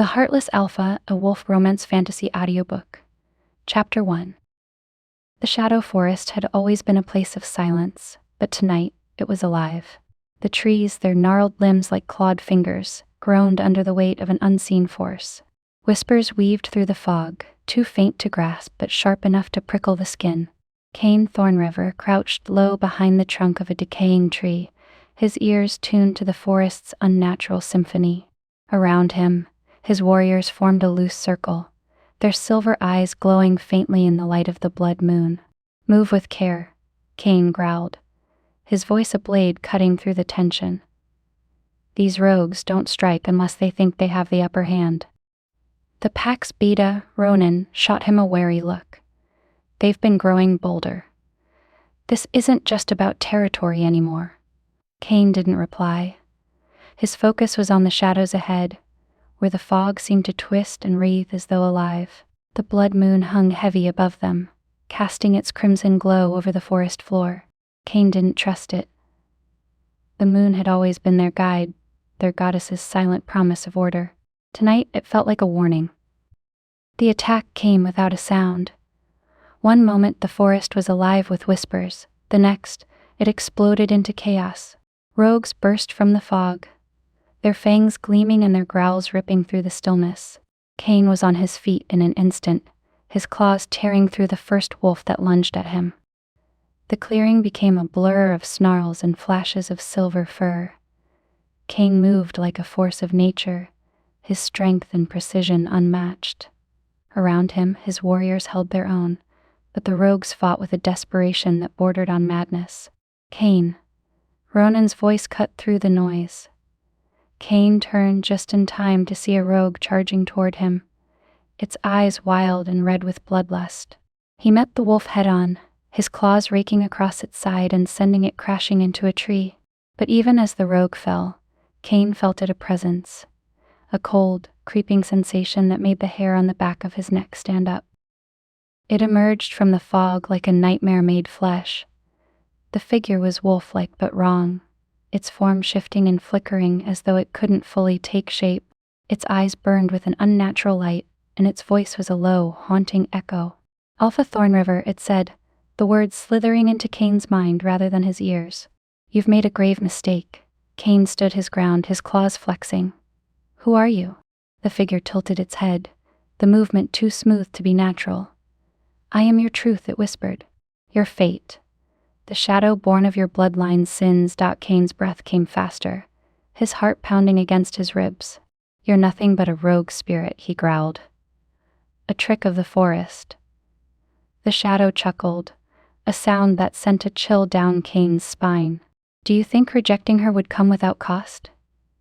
The Heartless Alpha, a wolf romance fantasy audiobook. Chapter 1. The Shadow Forest had always been a place of silence, but tonight it was alive. The trees, their gnarled limbs like clawed fingers, groaned under the weight of an unseen force. Whispers weaved through the fog, too faint to grasp but sharp enough to prickle the skin. Cain Thorn River crouched low behind the trunk of a decaying tree, his ears tuned to the forest's unnatural symphony. Around him, his warriors formed a loose circle, their silver eyes glowing faintly in the light of the blood moon. "Move with care," Cain growled, his voice a blade cutting through the tension. "These rogues don't strike unless they think they have the upper hand." The pack's beta, Ronan, shot him a wary look. "They've been growing bolder. This isn't just about territory anymore." Cain didn't reply. His focus was on the shadows ahead, where the fog seemed to twist and wreathe as though alive. The blood moon hung heavy above them, casting its crimson glow over the forest floor. Cain didn't trust it. The moon had always been their guide, their goddess's silent promise of order. Tonight it felt like a warning. The attack came without a sound. One moment the forest was alive with whispers, the next it exploded into chaos. Rogues burst from the fog, their fangs gleaming and their growls ripping through the stillness. Cain was on his feet in an instant, his claws tearing through the first wolf that lunged at him. The clearing became a blur of snarls and flashes of silver fur. Cain moved like a force of nature, his strength and precision unmatched. Around him, his warriors held their own, but the rogues fought with a desperation that bordered on madness. "Cain." Ronan's voice cut through the noise. Cain turned just in time to see a rogue charging toward him, its eyes wild and red with bloodlust. He met the wolf head-on, his claws raking across its side and sending it crashing into a tree. But even as the rogue fell, Cain felt it a presence, a cold, creeping sensation that made the hair on the back of his neck stand up. It emerged from the fog like a nightmare made flesh. The figure was wolf-like but wrong, its form shifting and flickering as though it couldn't fully take shape. Its eyes burned with an unnatural light, and its voice was a low, haunting echo. "Alpha Thorn River," it said, the words slithering into Cain's mind rather than his ears. "You've made a grave mistake." Cain stood his ground, his claws flexing. "Who are you?" The figure tilted its head, the movement too smooth to be natural. "I am your truth," it whispered. "Your fate. The shadow born of your bloodline's sins." Cain's breath came faster, his heart pounding against his ribs. "You're nothing but a rogue spirit," he growled. "A trick of the forest." The shadow chuckled, a sound that sent a chill down Cain's spine. "Do you think rejecting her would come without cost?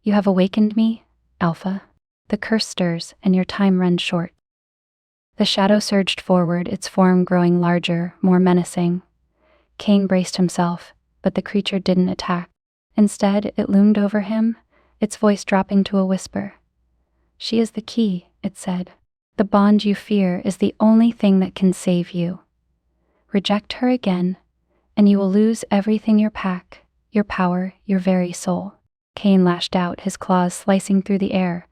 You have awakened me, Alpha. The curse stirs, and your time runs short." The shadow surged forward, its form growing larger, more menacing. Cain braced himself, but the creature didn't attack. Instead, it loomed over him, its voice dropping to a whisper. "She is the key," it said. "The bond you fear is the only thing that can save you. Reject her again, and you will lose everything: your pack, your power, your very soul." Cain lashed out, his claws slicing through the air,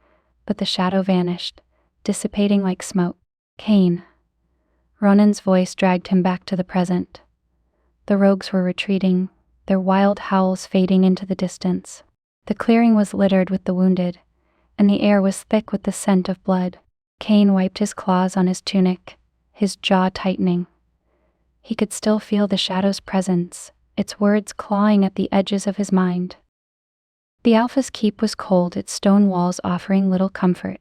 but the shadow vanished, dissipating like smoke. "Cain." Ronan's voice dragged him back to the present. The rogues were retreating, their wild howls fading into the distance. The clearing was littered with the wounded, and the air was thick with the scent of blood. Cain wiped his claws on his tunic, his jaw tightening. He could still feel the shadow's presence, its words clawing at the edges of his mind. The Alpha's keep was cold, its stone walls offering little comfort.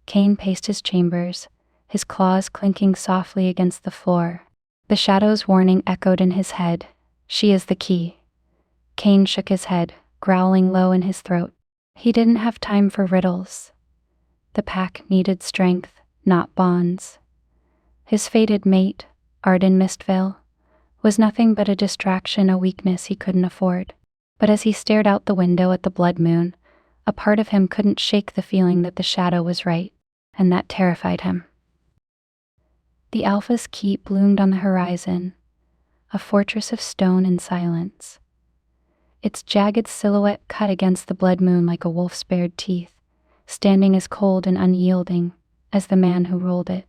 Cain paced his chambers, his claws clinking softly against the floor. The shadow's warning echoed in his head. "She is the key." Cain shook his head, growling low in his throat. He didn't have time for riddles. The pack needed strength, not bonds. His fated mate, Ardan Mistvale, was nothing but a distraction, a weakness he couldn't afford. But as he stared out the window at the blood moon, a part of him couldn't shake the feeling that the shadow was right, and that terrified him. The Alpha's keep loomed on the horizon, a fortress of stone and silence. Its jagged silhouette cut against the blood moon like a wolf's bared teeth, standing as cold and unyielding as the man who ruled it.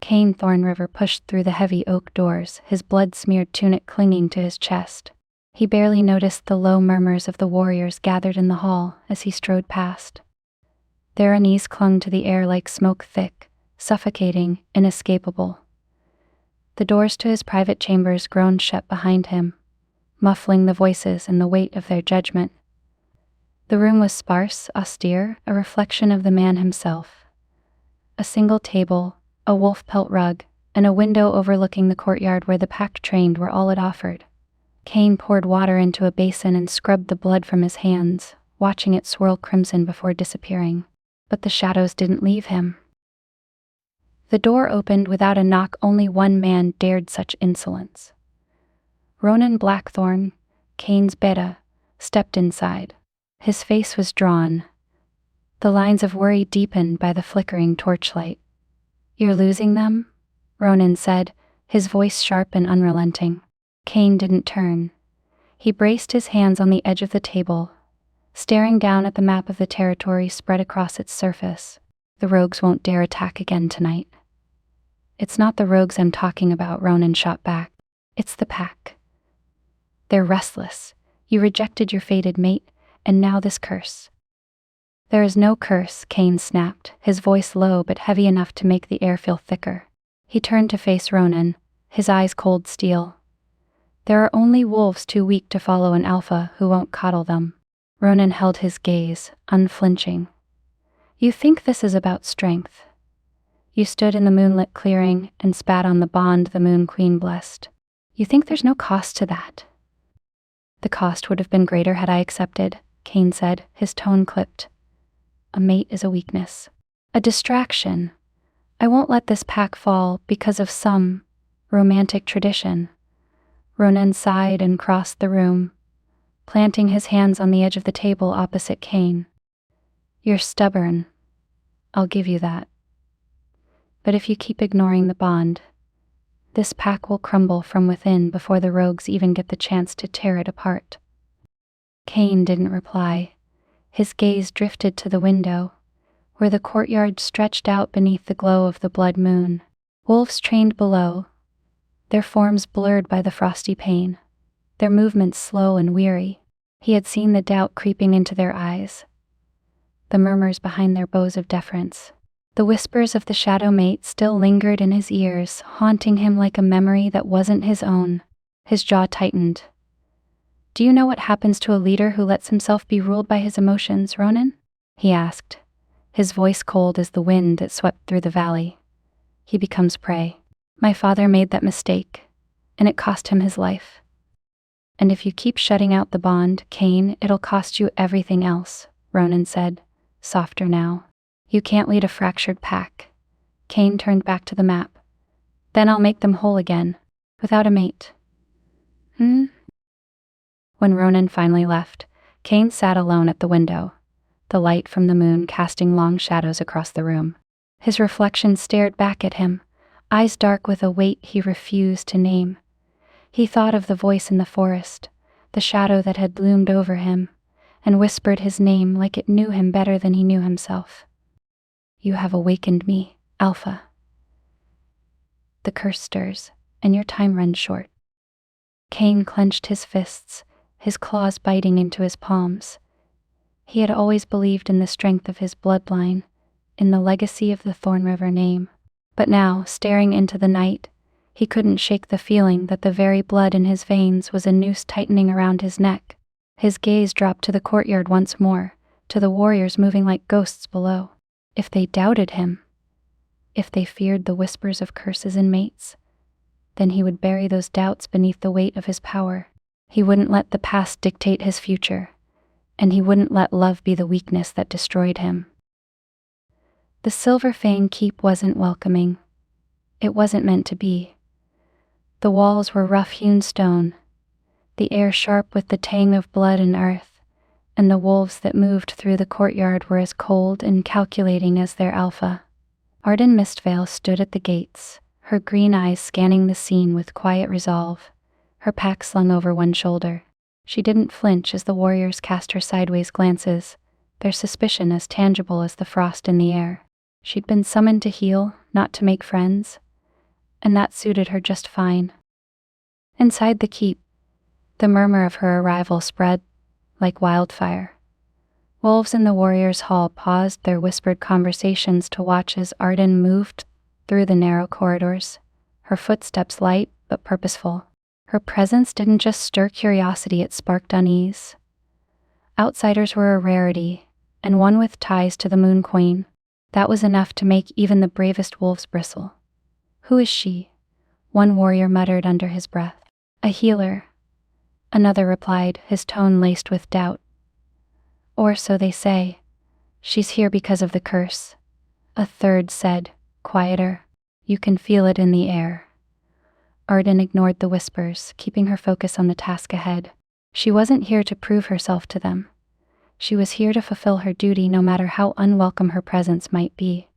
Cain Thorn River pushed through the heavy oak doors, his blood-smeared tunic clinging to his chest. He barely noticed the low murmurs of the warriors gathered in the hall as he strode past. Their unease clung to the air like smoke, thick, suffocating, inescapable. The doors to his private chambers groaned shut behind him, muffling the voices and the weight of their judgment. The room was sparse, austere, a reflection of the man himself. A single table, a wolf pelt rug, and a window overlooking the courtyard where the pack trained were all it offered. Cain poured water into a basin and scrubbed the blood from his hands, watching it swirl crimson before disappearing. But the shadows didn't leave him. The door opened without a knock. Only one man dared such insolence. Ronan Blackthorn, Cain's beta, stepped inside. His face was drawn, the lines of worry deepened by the flickering torchlight. "You're losing them?" Ronan said, his voice sharp and unrelenting. Cain didn't turn. He braced his hands on the edge of the table, staring down at the map of the territory spread across its surface. "The rogues won't dare attack again tonight." "It's not the rogues I'm talking about," Ronan shot back. "It's the pack. They're restless. You rejected your fated mate, and now this curse." "There is no curse," Cain snapped, his voice low but heavy enough to make the air feel thicker. He turned to face Ronan, his eyes cold steel. "There are only wolves too weak to follow an alpha who won't coddle them." Ronan held his gaze, unflinching. "You think this is about strength? You stood in the moonlit clearing and spat on the bond the Moon Queen blessed. You think there's no cost to that?" "The cost would have been greater had I accepted," Cain said, his tone clipped. "A mate is a weakness. A distraction. I won't let this pack fall because of some romantic tradition." Ronan sighed and crossed the room, planting his hands on the edge of the table opposite Cain. "You're stubborn. I'll give you that. But if you keep ignoring the bond, this pack will crumble from within before the rogues even get the chance to tear it apart." Cain didn't reply. His gaze drifted to the window, where the courtyard stretched out beneath the glow of the blood moon. Wolves trained below, their forms blurred by the frosty pane, their movements slow and weary. He had seen the doubt creeping into their eyes, the murmurs behind their bows of deference. The whispers of the shadow mate still lingered in his ears, haunting him like a memory that wasn't his own. His jaw tightened. "Do you know what happens to a leader who lets himself be ruled by his emotions, Ronan?" he asked, his voice cold as the wind that swept through the valley. "He becomes prey. My father made that mistake, and it cost him his life. And if you keep shutting out the bond, Cain, it'll cost you everything else," Ronan said, softer now. "You can't lead a fractured pack." Cain turned back to the map. "Then I'll make them whole again, without a mate." When Ronan finally left, Cain sat alone at the window, the light from the moon casting long shadows across the room. His reflection stared back at him, eyes dark with a weight he refused to name. He thought of the voice in the forest, the shadow that had loomed over him, and whispered his name like it knew him better than he knew himself. "You have awakened me, Alpha. The curse stirs, and your time runs short." Cain clenched his fists, his claws biting into his palms. He had always believed in the strength of his bloodline, in the legacy of the Thorn River name. But now, staring into the night, he couldn't shake the feeling that the very blood in his veins was a noose tightening around his neck. His gaze dropped to the courtyard once more, to the warriors moving like ghosts below. If they doubted him, if they feared the whispers of curses in mates, then he would bury those doubts beneath the weight of his power. He wouldn't let the past dictate his future, and he wouldn't let love be the weakness that destroyed him. The Silver Fang keep wasn't welcoming. It wasn't meant to be. The walls were rough-hewn stone, the air sharp with the tang of blood and earth, and the wolves that moved through the courtyard were as cold and calculating as their alpha. Ardan Mistvale stood at the gates, her green eyes scanning the scene with quiet resolve, her pack slung over one shoulder. She didn't flinch as the warriors cast her sideways glances, their suspicion as tangible as the frost in the air. She'd been summoned to heal, not to make friends, and that suited her just fine. Inside the keep, the murmur of her arrival spread like wildfire. Wolves in the warriors' hall paused their whispered conversations to watch as Ardan moved through the narrow corridors, her footsteps light but purposeful. Her presence didn't just stir curiosity, it sparked unease. Outsiders were a rarity, and one with ties to the Moon Queen. That was enough to make even the bravest wolves bristle. "Who is she?" one warrior muttered under his breath. "A healer," another replied, his tone laced with doubt. "Or so they say. She's here because of the curse," a third said, quieter. "You can feel it in the air." Ardan ignored the whispers, keeping her focus on the task ahead. She wasn't here to prove herself to them. She was here to fulfill her duty, no matter how unwelcome her presence might be.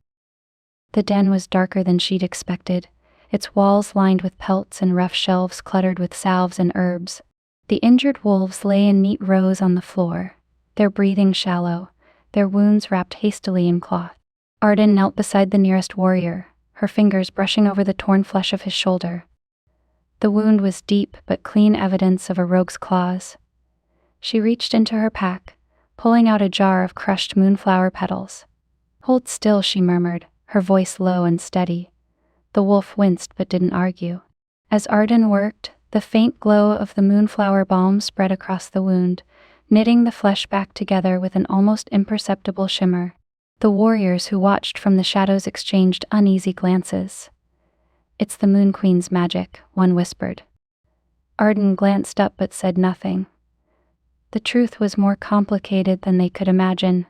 The den was darker than she'd expected, its walls lined with pelts and rough shelves cluttered with salves and herbs. The injured wolves lay in neat rows on the floor, their breathing shallow, their wounds wrapped hastily in cloth. Ardan knelt beside the nearest warrior, her fingers brushing over the torn flesh of his shoulder. The wound was deep but clean evidence of a rogue's claws. She reached into her pack, pulling out a jar of crushed moonflower petals. "Hold still," she murmured, her voice low and steady. The wolf winced but didn't argue. As Ardan worked, the faint glow of the moonflower balm spread across the wound, knitting the flesh back together with an almost imperceptible shimmer. The warriors who watched from the shadows exchanged uneasy glances. "It's the Moon Queen's magic," one whispered. Ardan glanced up but said nothing. The truth was more complicated than they could imagine,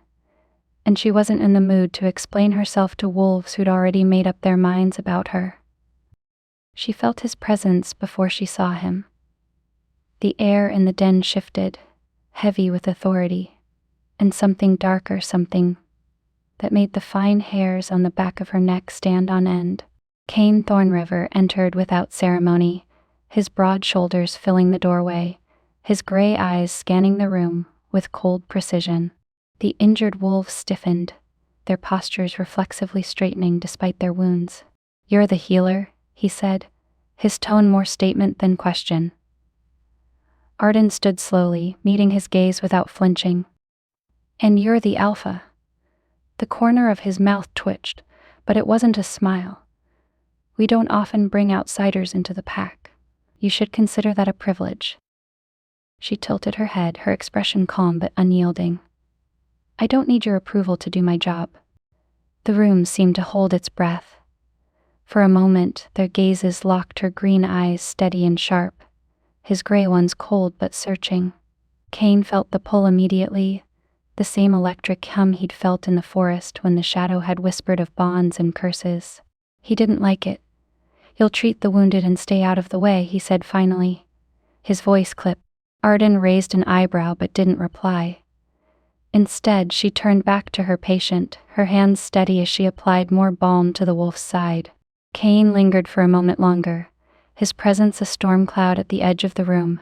and she wasn't in the mood to explain herself to wolves who'd already made up their minds about her. She felt his presence before she saw him. The air in the den shifted, heavy with authority, and something darker, something that made the fine hairs on the back of her neck stand on end. Cain Thorn River entered without ceremony, his broad shoulders filling the doorway, his gray eyes scanning the room with cold precision. The injured wolves stiffened, their postures reflexively straightening despite their wounds. "You're the healer," he said, his tone more statement than question. Ardan stood slowly, meeting his gaze without flinching. "And you're the Alpha." The corner of his mouth twitched, but it wasn't a smile. "We don't often bring outsiders into the pack. You should consider that a privilege." She tilted her head, her expression calm but unyielding. "I don't need your approval to do my job." The room seemed to hold its breath. For a moment, their gazes locked, her green eyes steady and sharp, his gray ones cold but searching. Cain felt the pull immediately, the same electric hum he'd felt in the forest when the shadow had whispered of bonds and curses. He didn't like it. "You'll treat the wounded and stay out of the way," he said finally. His voice clipped. Ardan raised an eyebrow but didn't reply. Instead, she turned back to her patient, her hands steady as she applied more balm to the wolf's side. Cain lingered for a moment longer, his presence a storm cloud at the edge of the room,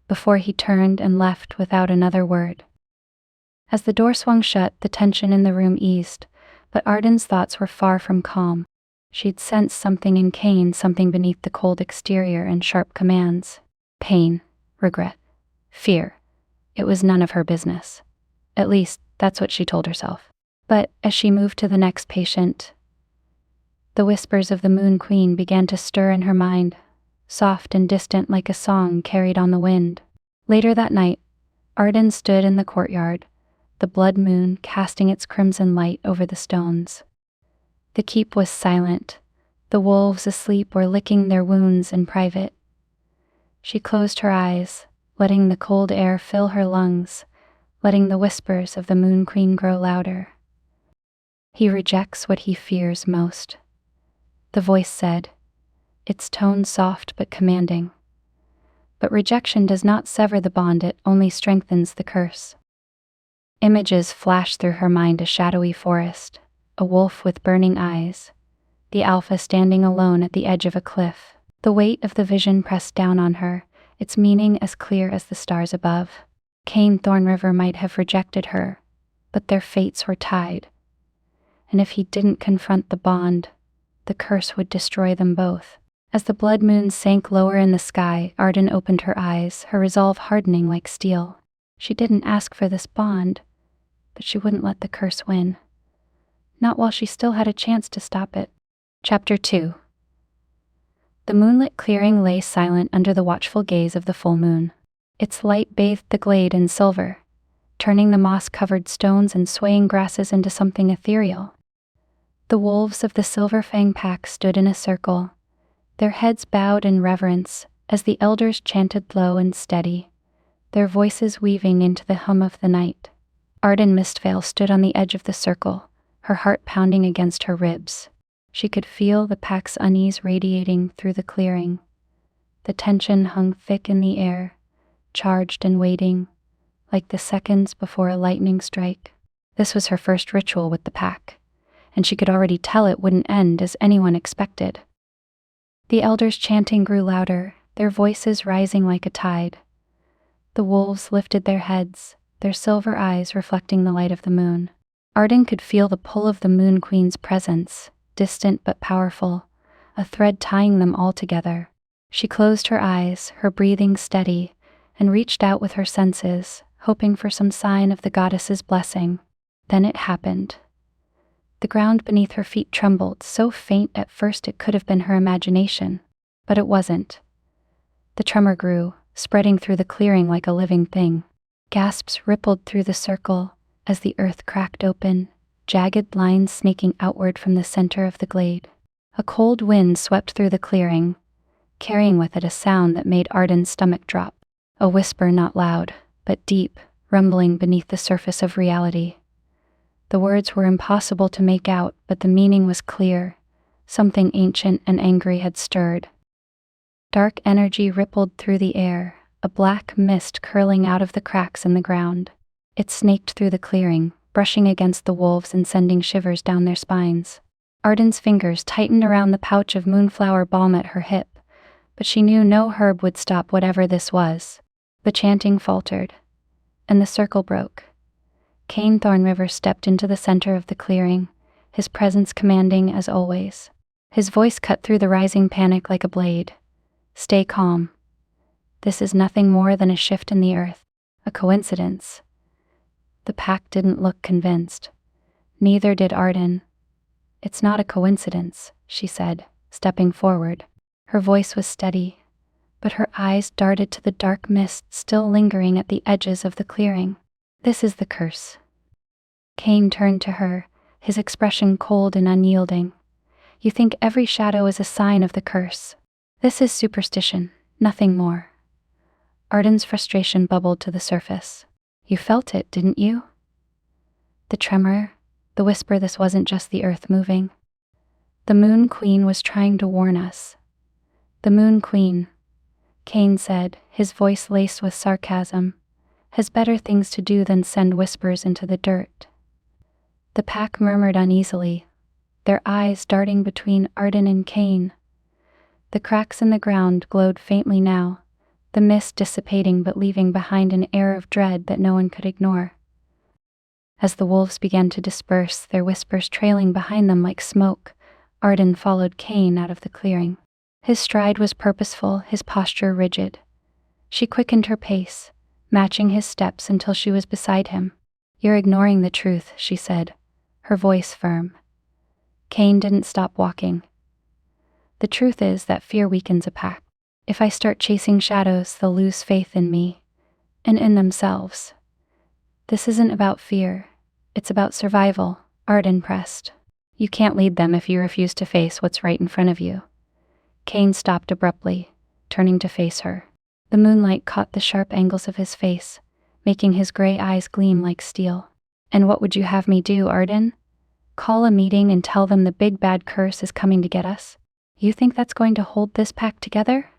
before he turned and left without another word. As the door swung shut, the tension in the room eased, but Ardan's thoughts were far from calm. She'd sensed something in Cain, something beneath the cold exterior and sharp commands. Pain, regret, fear. It was none of her business. At least, that's what she told herself. But as she moved to the next patient, the whispers of the Moon Queen began to stir in her mind, soft and distant like a song carried on the wind. Later that night, Ardan stood in the courtyard, the blood moon casting its crimson light over the stones. The keep was silent, the wolves asleep or licking their wounds in private. She closed her eyes, letting the cold air fill her lungs, letting the whispers of the Moon Queen grow louder. "He rejects what he fears most," the voice said, its tone soft but commanding. "But rejection does not sever the bond, it only strengthens the curse." Images flashed through her mind: a shadowy forest, a wolf with burning eyes, the Alpha standing alone at the edge of a cliff. The weight of the vision pressed down on her, its meaning as clear as the stars above. Cain Thorn River might have rejected her, but their fates were tied. And if he didn't confront the bond, the curse would destroy them both. As the blood moon sank lower in the sky, Ardan opened her eyes, her resolve hardening like steel. She didn't ask for this bond, but she wouldn't let the curse win. Not while she still had a chance to stop it. Chapter 2. The moonlit clearing lay silent under the watchful gaze of the full moon. Its light bathed the glade in silver, turning the moss-covered stones and swaying grasses into something ethereal. The wolves of the Silver Fang pack stood in a circle, their heads bowed in reverence as the elders chanted low and steady, their voices weaving into the hum of the night. Ardan Mistvale stood on the edge of the circle, her heart pounding against her ribs. She could feel the pack's unease radiating through the clearing. The tension hung thick in the air, charged and waiting, like the seconds before a lightning strike. This was her first ritual with the pack, and she could already tell it wouldn't end as anyone expected. The elders' chanting grew louder, their voices rising like a tide. The wolves lifted their heads, their silver eyes reflecting the light of the moon. Ardan could feel the pull of the Moon Queen's presence, distant but powerful, a thread tying them all together. She closed her eyes, her breathing steady, and reached out with her senses, hoping for some sign of the goddess's blessing. Then it happened. The ground beneath her feet trembled, so faint at first it could have been her imagination. But it wasn't. The tremor grew, spreading through the clearing like a living thing. Gasps rippled through the circle as the earth cracked open, jagged lines snaking outward from the center of the glade. A cold wind swept through the clearing, carrying with it a sound that made Ardan's stomach drop. A whisper not loud, but deep, rumbling beneath the surface of reality. The words were impossible to make out, but the meaning was clear. Something ancient and angry had stirred. Dark energy rippled through the air, a black mist curling out of the cracks in the ground. It snaked through the clearing, brushing against the wolves and sending shivers down their spines. Ardan's fingers tightened around the pouch of moonflower balm at her hip, but she knew no herb would stop whatever this was. The chanting faltered, and the circle broke. Cain Thorn River stepped into the center of the clearing, his presence commanding as always. His voice cut through the rising panic like a blade. "Stay calm. This is nothing more than a shift in the earth. A coincidence." The pack didn't look convinced. Neither did Ardan. "It's not a coincidence," she said, stepping forward. Her voice was steady, but her eyes darted to the dark mist still lingering at the edges of the clearing. "This is the curse." Cain turned to her, his expression cold and unyielding. "You think every shadow is a sign of the curse. This is superstition, nothing more." Ardan's frustration bubbled to the surface. "You felt it, didn't you? The tremor, the whisper this wasn't just the earth moving. The Moon Queen was trying to warn us." "The Moon Queen," Cain said, his voice laced with sarcasm, "has better things to do than send whispers into the dirt." The pack murmured uneasily, their eyes darting between Ardan and Cain. The cracks in the ground glowed faintly now, the mist dissipating but leaving behind an air of dread that no one could ignore. As the wolves began to disperse, their whispers trailing behind them like smoke, Ardan followed Cain out of the clearing. His stride was purposeful, his posture rigid. She quickened her pace, matching his steps until she was beside him. "You're ignoring the truth," she said, her voice firm. Cain didn't stop walking. "The truth is that fear weakens a pack. If I start chasing shadows, they'll lose faith in me, and in themselves. This isn't about fear, it's about survival," Ardan pressed. "You can't lead them if you refuse to face what's right in front of you." Cain stopped abruptly, turning to face her. The moonlight caught the sharp angles of his face, making his gray eyes gleam like steel. "And what would you have me do, Ardan? Call a meeting and tell them the big bad curse is coming to get us? You think that's going to hold this pack together?"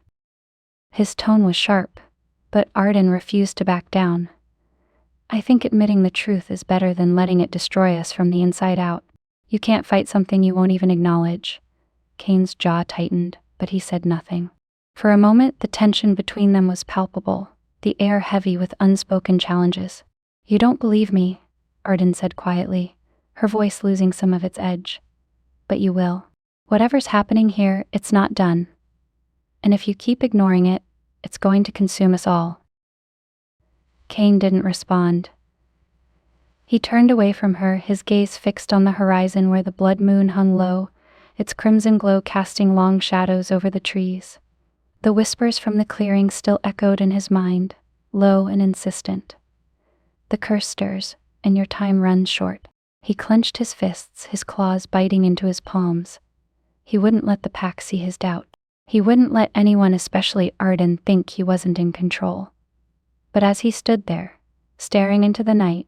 His tone was sharp, but Ardan refused to back down. "I think admitting the truth is better than letting it destroy us from the inside out. You can't fight something you won't even acknowledge." Cain's jaw tightened, but he said nothing. For a moment, the tension between them was palpable, the air heavy with unspoken challenges. "You don't believe me," Ardan said quietly, her voice losing some of its edge. But you will. Whatever's happening here, it's not done. And if you keep ignoring it, it's going to consume us all. Cain didn't respond. He turned away from her, his gaze fixed on the horizon where the blood moon hung low, its crimson glow casting long shadows over the trees. The whispers from the clearing still echoed in his mind, low and insistent. The curse stirs, and your time runs short. He clenched his fists, his claws biting into his palms. He wouldn't let the pack see his doubt. He wouldn't let anyone, especially Ardan, think he wasn't in control. But as he stood there, staring into the night,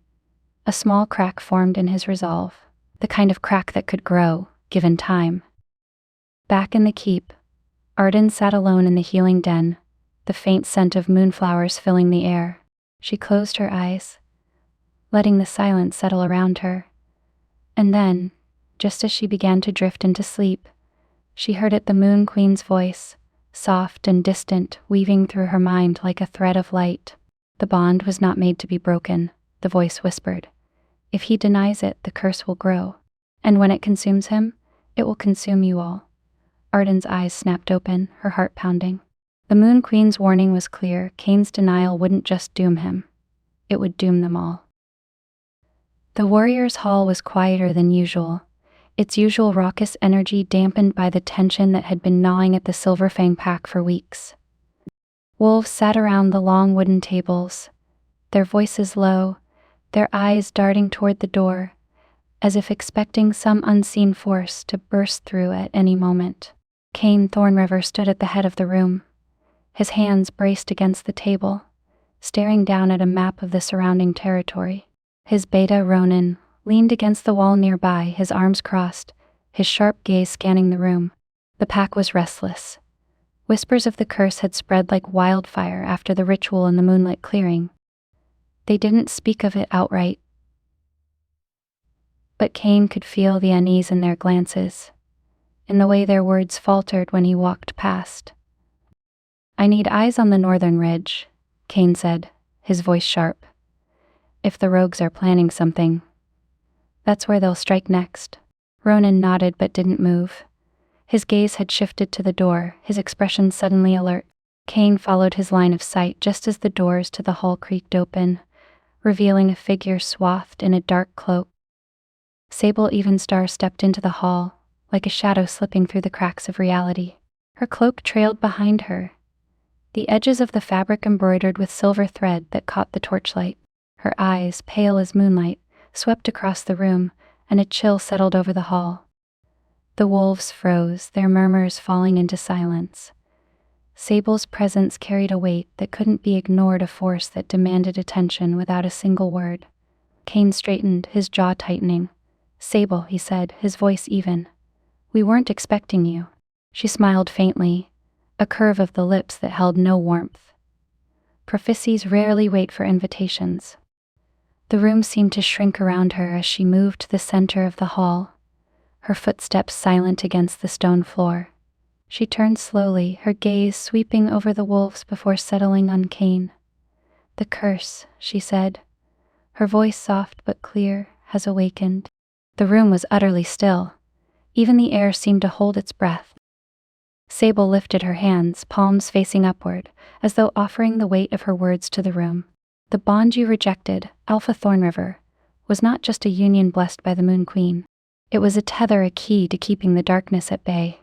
a small crack formed in his resolve, the kind of crack that could grow, given time. Back in the keep, Ardan sat alone in the healing den, the faint scent of moonflowers filling the air. She closed her eyes, letting the silence settle around her. And then, just as she began to drift into sleep, she heard it, the Moon Queen's voice, soft and distant, weaving through her mind like a thread of light. The bond was not made to be broken, the voice whispered. If he denies it, the curse will grow. And when it consumes him, it will consume you all. Ardan's eyes snapped open, her heart pounding. The Moon Queen's warning was clear. Cain's denial wouldn't just doom him. It would doom them all. The warrior's hall was quieter than usual, its usual raucous energy dampened by the tension that had been gnawing at the Silver Fang pack for weeks. Wolves sat around the long wooden tables, their voices low, their eyes darting toward the door, as if expecting some unseen force to burst through at any moment. Cain Thorn River stood at the head of the room, his hands braced against the table, staring down at a map of the surrounding territory. His beta, Ronan, leaned against the wall nearby, his arms crossed, his sharp gaze scanning the room. The pack was restless. Whispers of the curse had spread like wildfire after the ritual in the moonlit clearing. They didn't speak of it outright, but Cain could feel the unease in their glances, in the way their words faltered when he walked past. I need eyes on the northern ridge, Cain said, his voice sharp. If the rogues are planning something, that's where they'll strike next. Ronan nodded but didn't move. His gaze had shifted to the door, his expression suddenly alert. Cain followed his line of sight just as the doors to the hall creaked open, revealing a figure swathed in a dark cloak. Sable Evenstar stepped into the hall, like a shadow slipping through the cracks of reality. Her cloak trailed behind her, the edges of the fabric embroidered with silver thread that caught the torchlight. Her eyes, pale as moonlight, swept across the room, and a chill settled over the hall. The wolves froze, their murmurs falling into silence. Sable's presence carried a weight that couldn't be ignored, a force that demanded attention without a single word. Cain straightened, his jaw tightening. Sable, he said, his voice even. We weren't expecting you. She smiled faintly, a curve of the lips that held no warmth. Prophecies rarely wait for invitations. The room seemed to shrink around her as she moved to the center of the hall, her footsteps silent against the stone floor. She turned slowly, her gaze sweeping over the wolves before settling on Cain. The curse, she said, her voice soft but clear, has awakened. The room was utterly still. Even the air seemed to hold its breath. Sable lifted her hands, palms facing upward, as though offering the weight of her words to the room. The bond you rejected, Alpha Thorn River, was not just a union blessed by the Moon Queen. It was a tether, a key to keeping the darkness at bay.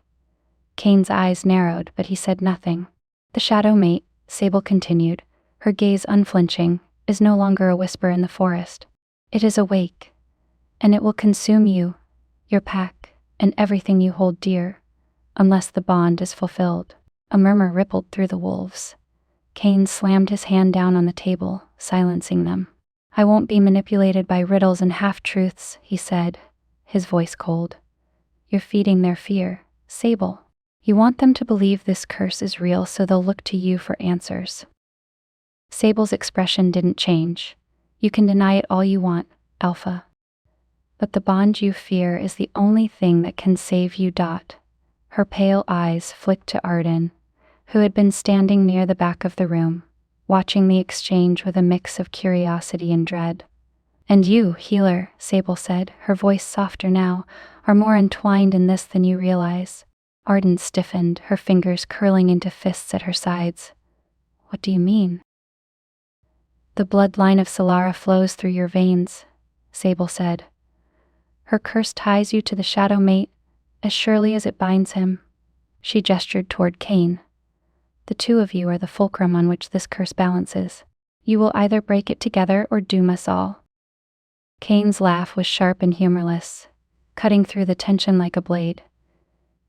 Cain's eyes narrowed, but he said nothing. The shadow mate, Sable continued, her gaze unflinching, is no longer a whisper in the forest. It is awake, and it will consume you, your pack, and everything you hold dear, unless the bond is fulfilled. A murmur rippled through the wolves. Cain slammed his hand down on the table, silencing them. I won't be manipulated by riddles and half-truths, he said, his voice cold. You're feeding their fear, Sable. You want them to believe this curse is real so they'll look to you for answers. Sable's expression didn't change. You can deny it all you want, Alpha. But the bond you fear is the only thing that can save you. Her pale eyes flicked to Ardan, who had been standing near the back of the room, watching the exchange with a mix of curiosity and dread. And you, healer, Sable said, her voice softer now, are more entwined in this than you realize. Ardan stiffened, her fingers curling into fists at her sides. What do you mean? The bloodline of Solara flows through your veins, Sable said. Her curse ties you to the shadow mate, as surely as it binds him. She gestured toward Cain. The two of you are the fulcrum on which this curse balances. You will either break it together or doom us all. Cain's laugh was sharp and humorless, cutting through the tension like a blade.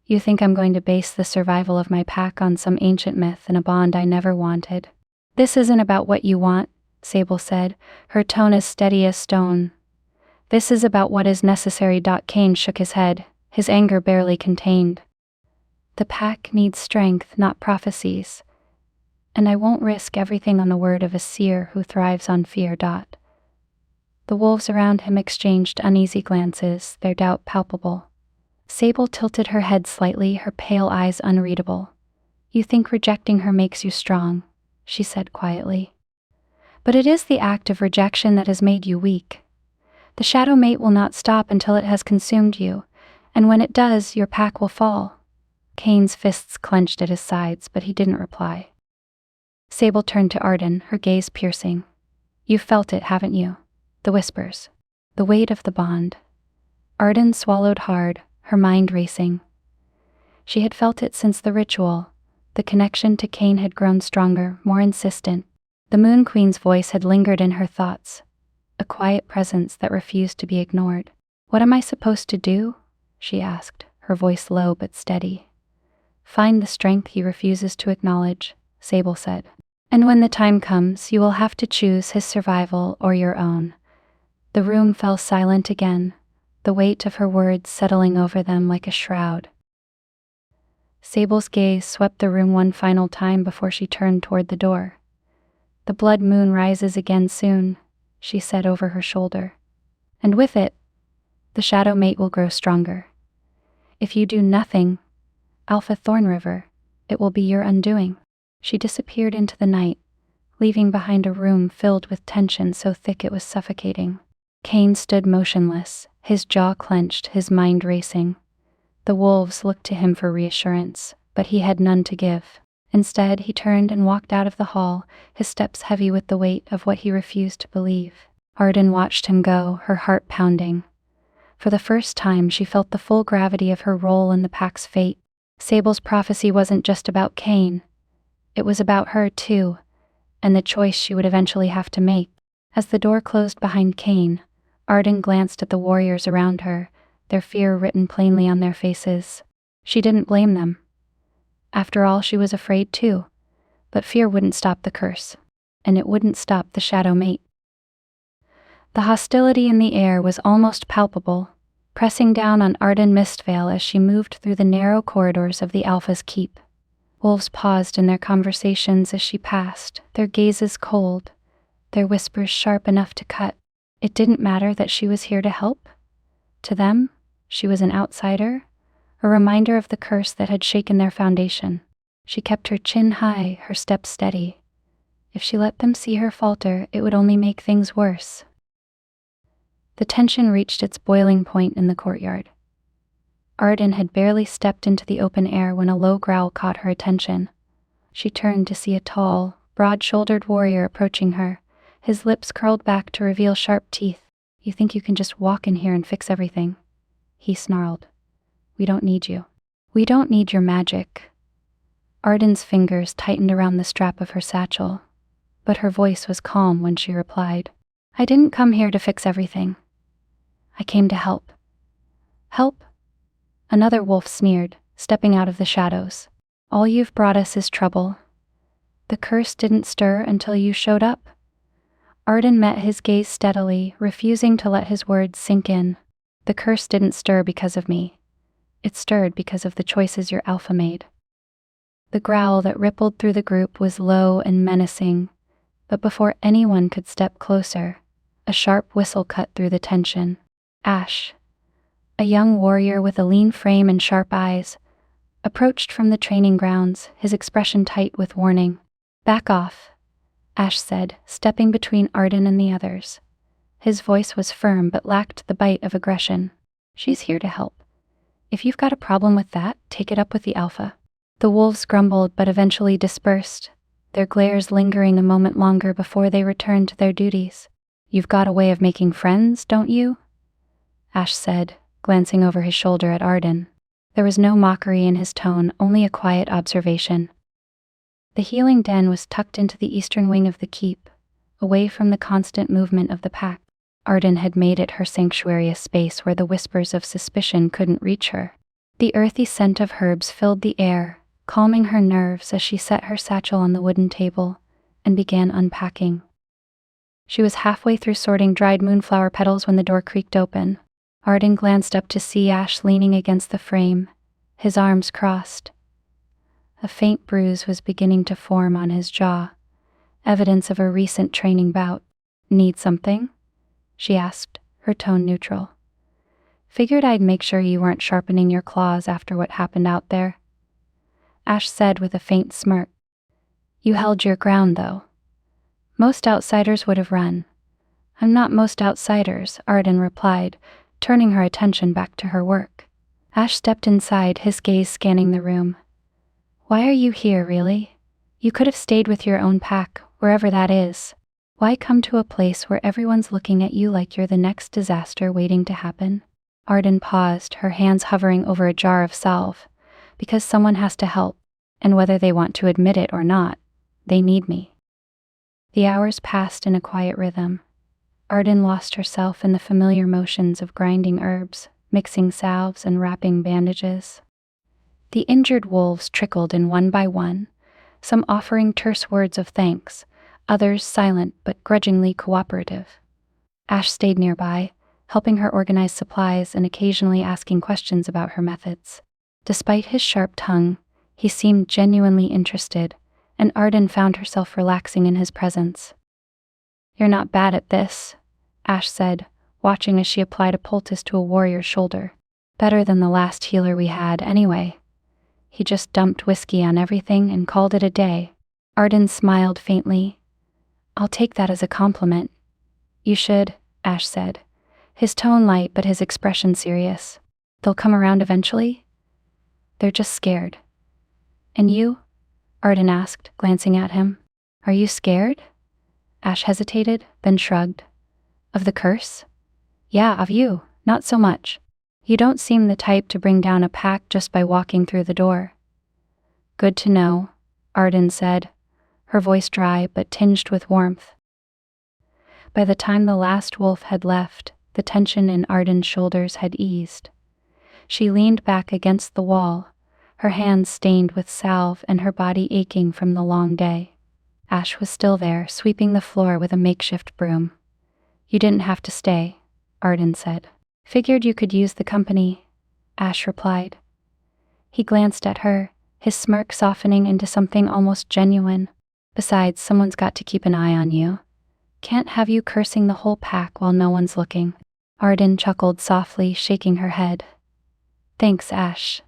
You think I'm going to base the survival of my pack on some ancient myth and a bond I never wanted? This isn't about what you want, Sable said, her tone as steady as stone. This is about what is necessary. Cain shook his head, his anger barely contained. The pack needs strength, not prophecies. And I won't risk everything on the word of a seer who thrives on fear. The wolves around him exchanged uneasy glances, their doubt palpable. Sable tilted her head slightly, her pale eyes unreadable. You think rejecting her makes you strong, she said quietly. But it is the act of rejection that has made you weak. The shadow mate will not stop until it has consumed you, and when it does, your pack will fall. Cain's fists clenched at his sides, but he didn't reply. Sable turned to Ardan, her gaze piercing. You've felt it, haven't you? The whispers. The weight of the bond. Ardan swallowed hard, her mind racing. She had felt it since the ritual. The connection to Cain had grown stronger, more insistent. The Moon Queen's voice had lingered in her thoughts, a quiet presence that refused to be ignored. What am I supposed to do? She asked, her voice low but steady. Find the strength he refuses to acknowledge, Sable said. And when the time comes, you will have to choose his survival or your own. The room fell silent again, the weight of her words settling over them like a shroud. Sable's gaze swept the room one final time before she turned toward the door. The blood moon rises again soon, she said over her shoulder. And with it, the shadow mate will grow stronger. If you do nothing, Alpha Thorn River, it will be your undoing. She disappeared into the night, leaving behind a room filled with tension so thick it was suffocating. Cain stood motionless, his jaw clenched, his mind racing. The wolves looked to him for reassurance, but he had none to give. Instead, he turned and walked out of the hall, his steps heavy with the weight of what he refused to believe. Ardan watched him go, her heart pounding. For the first time, she felt the full gravity of her role in the pack's fate. Sable's prophecy wasn't just about Cain. It was about her, too, and the choice she would eventually have to make. As the door closed behind Cain, Ardan glanced at the warriors around her, their fear written plainly on their faces. She didn't blame them. After all, she was afraid too, but fear wouldn't stop the curse, and it wouldn't stop the shadow mate. The hostility in the air was almost palpable, pressing down on Ardan Mistvale as she moved through the narrow corridors of the Alpha's keep. Wolves paused in their conversations as she passed, their gazes cold, their whispers sharp enough to cut. It didn't matter that she was here to help. To them, she was an outsider, a reminder of the curse that had shaken their foundation. She kept her chin high, her steps steady. If she let them see her falter, it would only make things worse. The tension reached its boiling point in the courtyard. Ardan had barely stepped into the open air when a low growl caught her attention. She turned to see a tall, broad-shouldered warrior approaching her, his lips curled back to reveal sharp teeth. You think you can just walk in here and fix everything? He snarled. We don't need you. We don't need your magic. Ardan's fingers tightened around the strap of her satchel, but her voice was calm when she replied. I didn't come here to fix everything. I came to help. Help? Another wolf sneered, stepping out of the shadows. All you've brought us is trouble. The curse didn't stir until you showed up. Ardan met his gaze steadily, refusing to let his words sink in. The curse didn't stir because of me. It stirred because of the choices your alpha made. The growl that rippled through the group was low and menacing, but before anyone could step closer, a sharp whistle cut through the tension. Ash, a young warrior with a lean frame and sharp eyes, approached from the training grounds, his expression tight with warning. Back off, Ash said, stepping between Ardan and the others. His voice was firm but lacked the bite of aggression. "She's here to help. If you've got a problem with that, take it up with the Alpha." The wolves grumbled but eventually dispersed, their glares lingering a moment longer before they returned to their duties. "You've got a way of making friends, don't you?" Ash said, glancing over his shoulder at Ardan. There was no mockery in his tone, only a quiet observation. The healing den was tucked into the eastern wing of the keep, away from the constant movement of the pack. Ardan had made it her sanctuary, a space where the whispers of suspicion couldn't reach her. The earthy scent of herbs filled the air, calming her nerves as she set her satchel on the wooden table and began unpacking. She was halfway through sorting dried moonflower petals when the door creaked open. Ardan glanced up to see Ash leaning against the frame, his arms crossed. A faint bruise was beginning to form on his jaw, evidence of a recent training bout. "Need something?" she asked, her tone neutral. "Figured I'd make sure you weren't sharpening your claws after what happened out there," Ash said with a faint smirk. "You held your ground, though. Most outsiders would have run." "I'm not most outsiders," Ardan replied, turning her attention back to her work. Ash stepped inside, his gaze scanning the room. "Why are you here, really? You could have stayed with your own pack, wherever that is. Why come to a place where everyone's looking at you like you're the next disaster waiting to happen?" Ardan paused, her hands hovering over a jar of salve. "Because someone has to help, and whether they want to admit it or not, they need me." The hours passed in a quiet rhythm. Ardan lost herself in the familiar motions of grinding herbs, mixing salves and wrapping bandages. The injured wolves trickled in one by one, some offering terse words of thanks, others silent but grudgingly cooperative. Ash stayed nearby, helping her organize supplies and occasionally asking questions about her methods. Despite his sharp tongue, he seemed genuinely interested, and Ardan found herself relaxing in his presence. "You're not bad at this," Ash said, watching as she applied a poultice to a warrior's shoulder. "Better than the last healer we had, anyway. He just dumped whiskey on everything and called it a day." Ardan smiled faintly. "I'll take that as a compliment." "You should," Ash said, his tone light but his expression serious. "They'll come around eventually?" "They're just scared." "And you?" Ardan asked, glancing at him. "Are you scared?" Ash hesitated, then shrugged. "Of the curse?" "Yeah, of you, not so much. You don't seem the type to bring down a pack just by walking through the door." "Good to know," Ardan said, her voice dry but tinged with warmth. By the time the last wolf had left, the tension in Ardan's shoulders had eased. She leaned back against the wall, her hands stained with salve and her body aching from the long day. Ash was still there, sweeping the floor with a makeshift broom. "You didn't have to stay," Ardan said. "Figured you could use the company," Ash replied. He glanced at her, his smirk softening into something almost genuine. "Besides, someone's got to keep an eye on you. Can't have you cursing the whole pack while no one's looking." Ardan chuckled softly, shaking her head. "Thanks, Ash."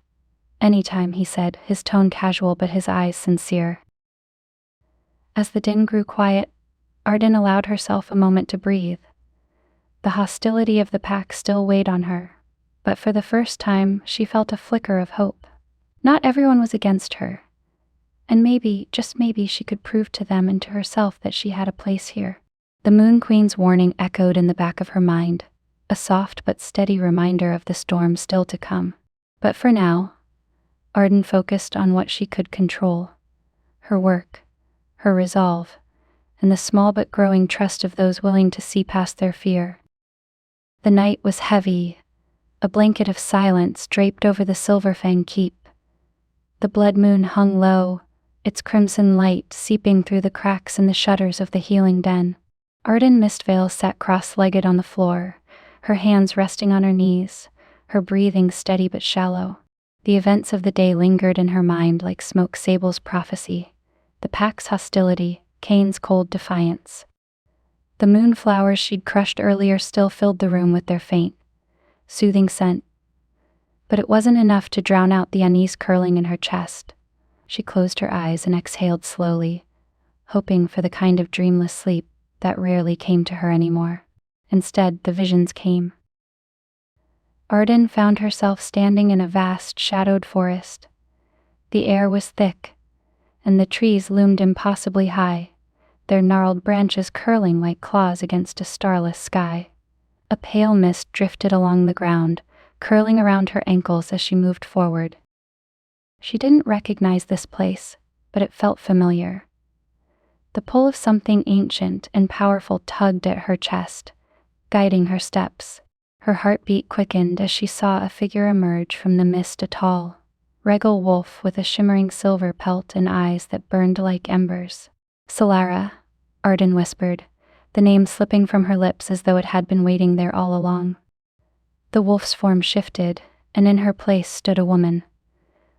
"Anytime," he said, his tone casual but his eyes sincere. As the din grew quiet, Ardan allowed herself a moment to breathe. The hostility of the pack still weighed on her, but for the first time she felt a flicker of hope. Not everyone was against her, and maybe, just maybe, she could prove to them and to herself that she had a place here. The Moon Queen's warning echoed in the back of her mind, a soft but steady reminder of the storm still to come. But for now, Ardan focused on what she could control: her work, her resolve, and the small but growing trust of those willing to see past their fear. The night was heavy, a blanket of silence draped over the Silver Fang keep. The blood moon hung low, its crimson light seeping through the cracks in the shutters of the healing den. Ardan Mistvale sat cross-legged on the floor, her hands resting on her knees, her breathing steady but shallow. The events of the day lingered in her mind like Smoke Sable's prophecy, the pack's hostility, Cain's cold defiance. The moonflowers she'd crushed earlier still filled the room with their faint, soothing scent. But it wasn't enough to drown out the unease curling in her chest. She closed her eyes and exhaled slowly, hoping for the kind of dreamless sleep that rarely came to her anymore. Instead, the visions came. Ardan found herself standing in a vast, shadowed forest. The air was thick, and the trees loomed impossibly high, their gnarled branches curling like claws against a starless sky. A pale mist drifted along the ground, curling around her ankles as she moved forward. She didn't recognize this place, but it felt familiar. The pull of something ancient and powerful tugged at her chest, guiding her steps. Her heartbeat quickened as she saw a figure emerge from the mist, a tall, regal wolf with a shimmering silver pelt and eyes that burned like embers. "Solara," Ardan whispered, the name slipping from her lips as though it had been waiting there all along. The wolf's form shifted, and in her place stood a woman.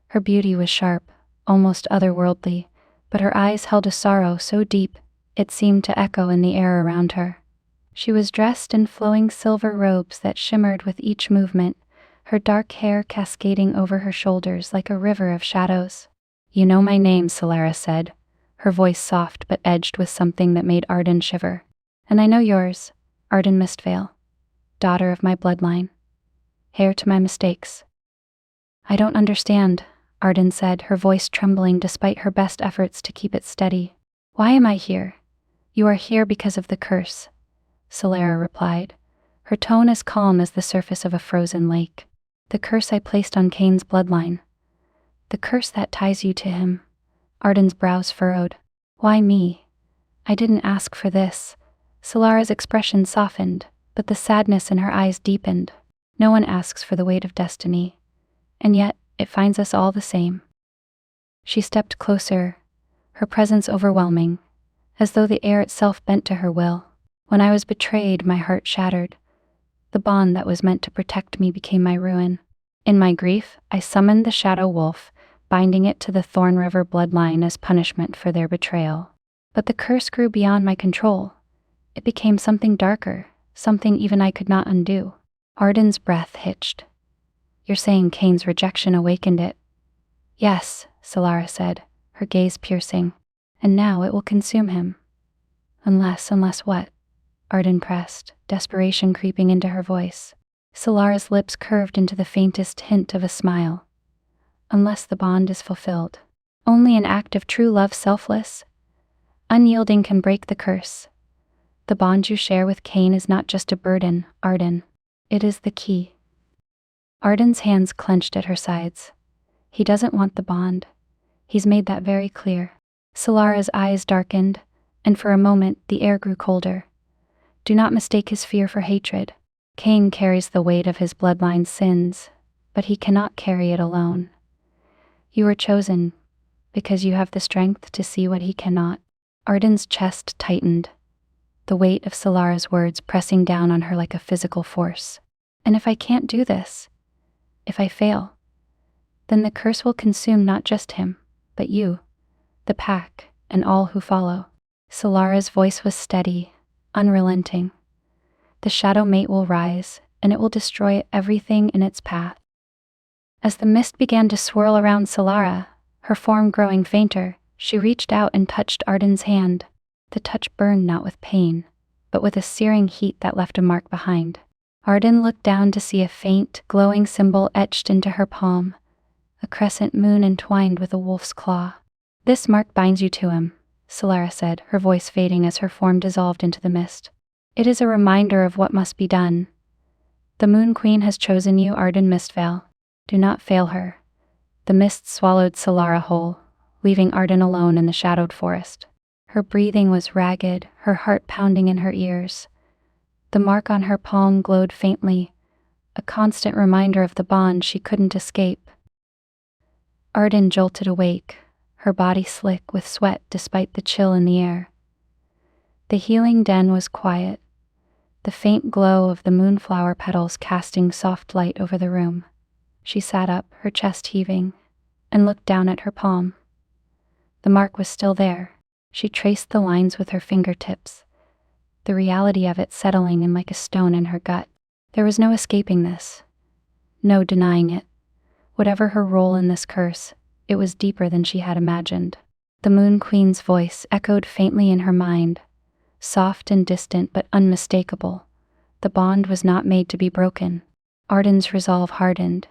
Her beauty was sharp, almost otherworldly, but her eyes held a sorrow so deep it seemed to echo in the air around her. She was dressed in flowing silver robes that shimmered with each movement, her dark hair cascading over her shoulders like a river of shadows. "You know my name," Solara said, her voice soft but edged with something that made Ardan shiver. "And I know yours, Ardan Mistvale, daughter of my bloodline, heir to my mistakes." "I don't understand," Ardan said, her voice trembling despite her best efforts to keep it steady. "Why am I here?" "You are here because of the curse," Solara replied, her tone as calm as the surface of a frozen lake. "The curse I placed on Cain's bloodline. The curse that ties you to him." Ardan's brows furrowed. "Why me? I didn't ask for this." Solara's expression softened, but the sadness in her eyes deepened. "No one asks for the weight of destiny, and yet it finds us all the same." She stepped closer, her presence overwhelming, as though the air itself bent to her will. "When I was betrayed, my heart shattered. The bond that was meant to protect me became my ruin. In my grief, I summoned the shadow wolf, binding it to the Thorn River bloodline as punishment for their betrayal. But the curse grew beyond my control. It became something darker, something even I could not undo." Ardan's breath hitched. "You're saying Cain's rejection awakened it?" "Yes," Solara said, her gaze piercing. "And now it will consume him." Unless what?" Ardan pressed, desperation creeping into her voice. Solara's lips curved into the faintest hint of a smile. "Unless the bond is fulfilled. Only an act of true love, selfless, unyielding, can break the curse. The bond you share with Cain is not just a burden, Ardan. It is the key." Ardan's hands clenched at her sides. "He doesn't want the bond. He's made that very clear." Solara's eyes darkened, and for a moment the air grew colder. "Do not mistake his fear for hatred. Cain carries the weight of his bloodline's sins, but he cannot carry it alone. You were chosen because you have the strength to see what he cannot." Ardan's chest tightened, the weight of Solara's words pressing down on her like a physical force. "And if I can't do this, if I fail, then the curse will consume not just him, but you, the pack, and all who follow." Solara's voice was steady, unrelenting. "The shadow mate will rise, and it will destroy everything in its path." As the mist began to swirl around Solara, her form growing fainter, she reached out and touched Ardan's hand. The touch burned not with pain, but with a searing heat that left a mark behind. Ardan looked down to see a faint, glowing symbol etched into her palm, a crescent moon entwined with a wolf's claw. "This mark binds you to him," Solara said, her voice fading as her form dissolved into the mist. "It is a reminder of what must be done. The Moon Queen has chosen you, Ardan Mistvale. Do not fail her." The mist swallowed Solara whole, leaving Ardan alone in the shadowed forest. Her breathing was ragged, her heart pounding in her ears. The mark on her palm glowed faintly, a constant reminder of the bond she couldn't escape. Ardan jolted awake, her body slick with sweat despite the chill in the air. The healing den was quiet, the faint glow of the moonflower petals casting soft light over the room. She sat up, her chest heaving, and looked down at her palm. The mark was still there. She traced the lines with her fingertips, the reality of it settling in like a stone in her gut. There was no escaping this, no denying it. Whatever her role in this curse, it was deeper than she had imagined. The Moon Queen's voice echoed faintly in her mind, soft and distant but unmistakable, The bond was not made to be broken. Ardan's resolve hardened.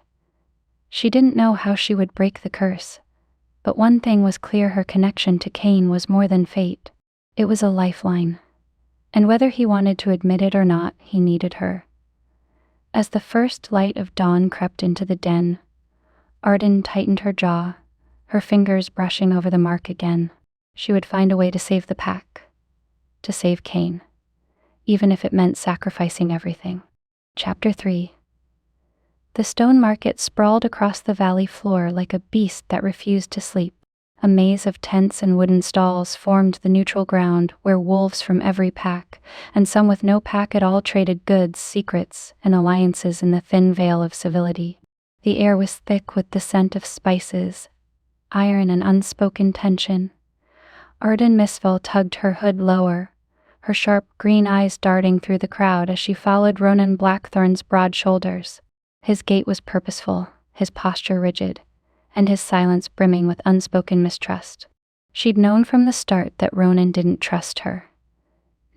She didn't know how she would break the curse, but one thing was clear: her connection to Cain was more than fate. It was a lifeline. And whether he wanted to admit it or not, he needed her. As the first light of dawn crept into the den, Ardan tightened her jaw, her fingers brushing over the mark again. She would find a way to save the pack, to save Cain, even if it meant sacrificing everything. Chapter 3. The stone market sprawled across the valley floor like a beast that refused to sleep. A maze of tents and wooden stalls formed the neutral ground where wolves from every pack, and some with no pack at all, traded goods, secrets, and alliances in the thin veil of civility. The air was thick with the scent of spices, iron, and unspoken tension. Ardan Mistvale tugged her hood lower, her sharp green eyes darting through the crowd as she followed Ronan Blackthorn's broad shoulders. His gait was purposeful, his posture rigid, and his silence brimming with unspoken mistrust. She'd known from the start that Ronan didn't trust her.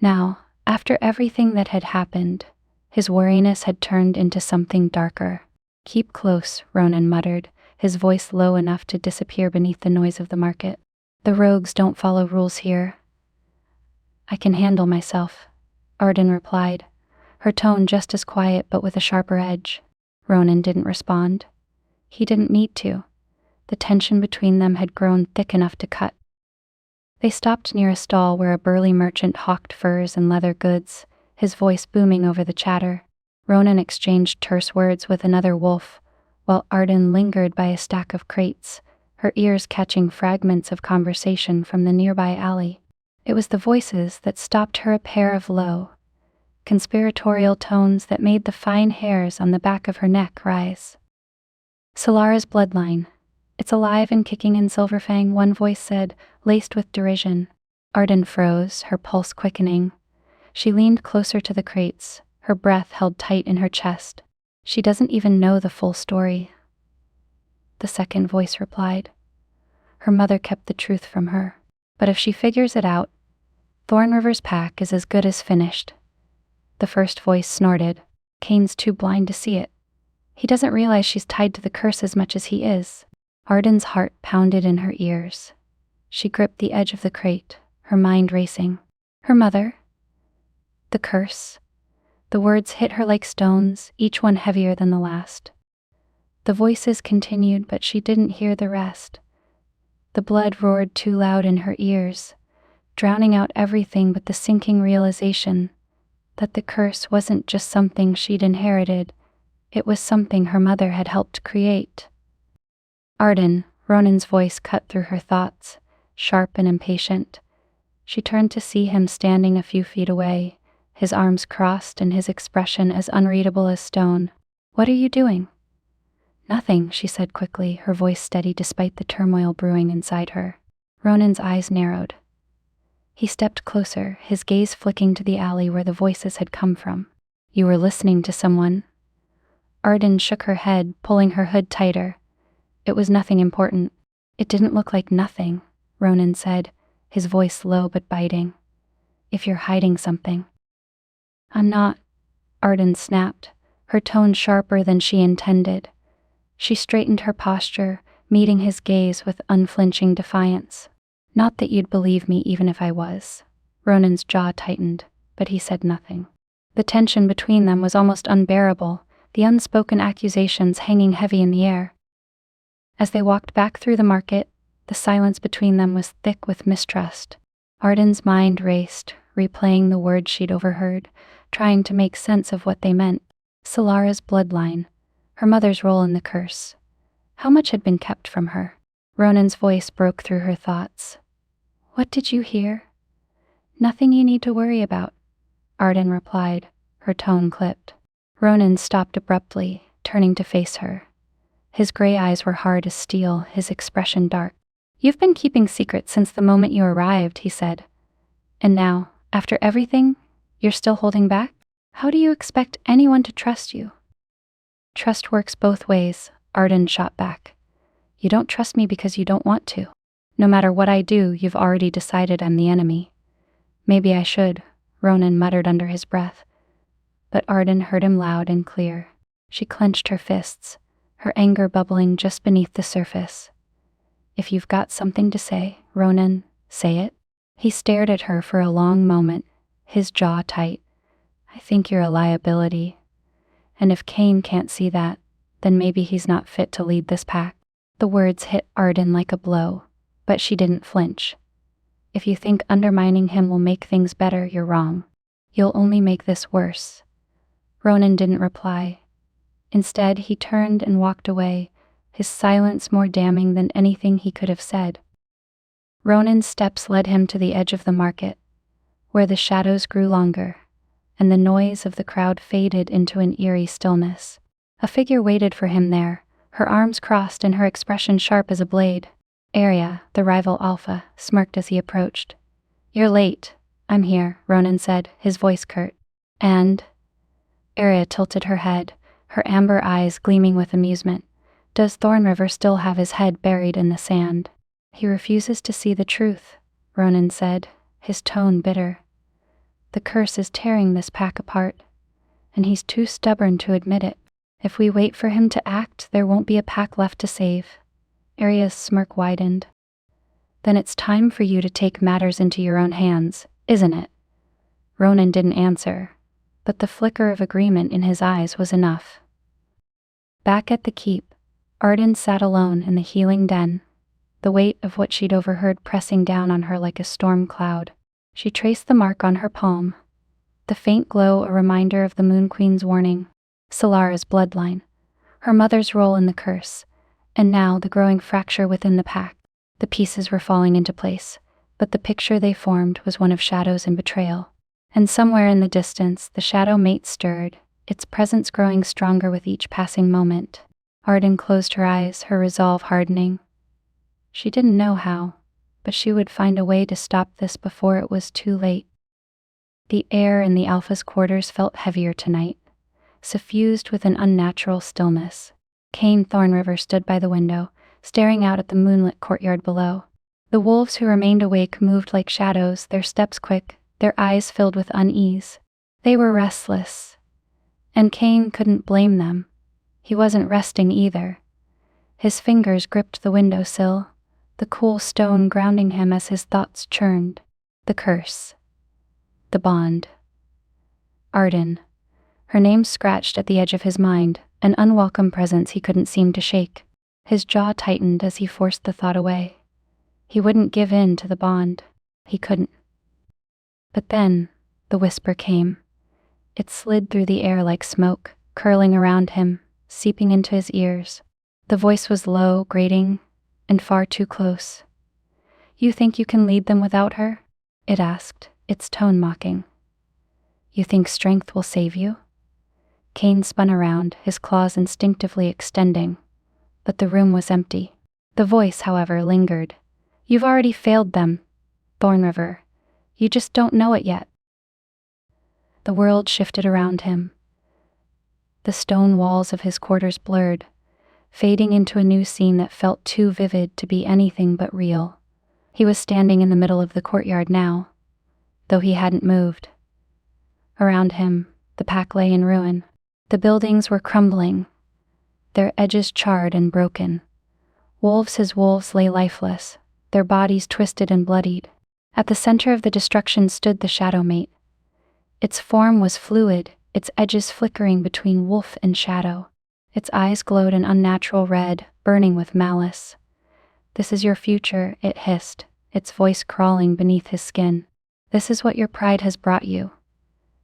Now, after everything that had happened, his wariness had turned into something darker. "Keep close," Ronan muttered, his voice low enough to disappear beneath the noise of the market. "The rogues don't follow rules here." "I can handle myself," Ardan replied, her tone just as quiet but with a sharper edge. Ronan didn't respond. He didn't need to. The tension between them had grown thick enough to cut. They stopped near a stall where a burly merchant hawked furs and leather goods, his voice booming over the chatter. Ronan exchanged terse words with another wolf, while Ardan lingered by a stack of crates, her ears catching fragments of conversation from the nearby alley. It was the voices that stopped her, a pair of low, conspiratorial tones that made the fine hairs on the back of her neck rise. "Solara's bloodline. It's alive and kicking in Silver Fang," one voice said, laced with derision. Ardan froze, her pulse quickening. She leaned closer to the crates, her breath held tight in her chest. "She doesn't even know the full story," the second voice replied. "Her mother kept the truth from her. But if she figures it out, Thorn River's pack is as good as finished." The first voice snorted. "Cain's too blind to see it. He doesn't realize she's tied to the curse as much as he is." Ardan's heart pounded in her ears. She gripped the edge of the crate, her mind racing. Her mother? The curse? The words hit her like stones, each one heavier than the last. The voices continued, but she didn't hear the rest. The blood roared too loud in her ears, drowning out everything but the sinking realization that the curse wasn't just something she'd inherited, it was something her mother had helped create. "Ardan," Ronan's voice cut through her thoughts, sharp and impatient. She turned to see him standing a few feet away, his arms crossed and his expression as unreadable as stone. "What are you doing?" "Nothing," she said quickly, her voice steady despite the turmoil brewing inside her. Ronan's eyes narrowed. He stepped closer, his gaze flicking to the alley where the voices had come from. "You were listening to someone?" Ardan shook her head, pulling her hood tighter. "It was nothing important." "It didn't look like nothing," Ronan said, his voice low but biting. "If you're hiding something." "I'm not," Ardan snapped, her tone sharper than she intended. She straightened her posture, meeting his gaze with unflinching defiance. "Not that you'd believe me even if I was." Ronan's jaw tightened, but he said nothing. The tension between them was almost unbearable, the unspoken accusations hanging heavy in the air. As they walked back through the market, the silence between them was thick with mistrust. Ardan's mind raced, replaying the words she'd overheard, trying to make sense of what they meant. Solara's bloodline, her mother's role in the curse. How much had been kept from her? Ronan's voice broke through her thoughts. "What did you hear?" "Nothing you need to worry about," Ardan replied, her tone clipped. Ronan stopped abruptly, turning to face her. His gray eyes were hard as steel, his expression dark. "You've been keeping secrets since the moment you arrived," he said. "And now, after everything, you're still holding back? How do you expect anyone to trust you?" "Trust works both ways," Ardan shot back. "You don't trust me because you don't want to. No matter what I do, you've already decided I'm the enemy." "Maybe I should," Ronan muttered under his breath. but Ardan heard him loud and clear. She clenched her fists, her anger bubbling just beneath the surface. "If you've got something to say, Ronan, say it." He stared at her for a long moment, his jaw tight. "I think you're a liability. And if Cain can't see that, then maybe he's not fit to lead this pack." The words hit Ardan like a blow, but she didn't flinch. "If you think undermining him will make things better, you're wrong. You'll only make this worse." Ronan didn't reply. Instead, he turned and walked away, his silence more damning than anything he could have said. Ronan's steps led him to the edge of the market, where the shadows grew longer, and the noise of the crowd faded into an eerie stillness. A figure waited for him there, her arms crossed and her expression sharp as a blade. Arya, the rival Alpha, smirked as he approached. "You're late." "I'm here," Ronan said, his voice curt. "And?" Arya tilted her head, her amber eyes gleaming with amusement. "Does Thorn River still have his head buried in the sand?" "He refuses to see the truth," Ronan said, his tone bitter. "The curse is tearing this pack apart, and he's too stubborn to admit it. If we wait for him to act, there won't be a pack left to save." Arya's smirk widened. "Then it's time for you to take matters into your own hands, isn't it?" Ronan didn't answer, but the flicker of agreement in his eyes was enough. Back at the keep, Ardan sat alone in the healing den, the weight of what she'd overheard pressing down on her like a storm cloud. She traced the mark on her palm, the faint glow a reminder of the Moon Queen's warning, Solara's bloodline, her mother's role in the curse, and now the growing fracture within the pack. The pieces were falling into place, but the picture they formed was one of shadows and betrayal. And somewhere in the distance, the shadow mate stirred, its presence growing stronger with each passing moment. Ardan closed her eyes, her resolve hardening. She didn't know how, but she would find a way to stop this before it was too late. The air in the Alpha's quarters felt heavier tonight, suffused with an unnatural stillness. Cain Thorn River stood by the window, staring out at the moonlit courtyard below. The wolves who remained awake moved like shadows, their steps quick, their eyes filled with unease. They were restless, and Cain couldn't blame them. He wasn't resting either. His fingers gripped the windowsill, the cool stone grounding him as his thoughts churned. The curse. The bond. Ardan. Her name scratched at the edge of his mind, an unwelcome presence he couldn't seem to shake. His jaw tightened as he forced the thought away. He wouldn't give in to the bond. He couldn't. But then, the whisper came. It slid through the air like smoke, curling around him, seeping into his ears. The voice was low, grating, and far too close. "You think you can lead them without her?" it asked, its tone mocking. "You think strength will save you?" Cain spun around, his claws instinctively extending, but the room was empty. The voice, however, lingered. "You've already failed them, Thorn River. You just don't know it yet." The world shifted around him. The stone walls of his quarters blurred, fading into a new scene that felt too vivid to be anything but real. He was standing in the middle of the courtyard now, though he hadn't moved. Around him, the pack lay in ruin. The buildings were crumbling, their edges charred and broken. His wolves lay lifeless, their bodies twisted and bloodied. At the center of the destruction stood the shadow mate. Its form was fluid, its edges flickering between wolf and shadow. Its eyes glowed an unnatural red, burning with malice. "This is your future," it hissed, its voice crawling beneath his skin. "This is what your pride has brought you."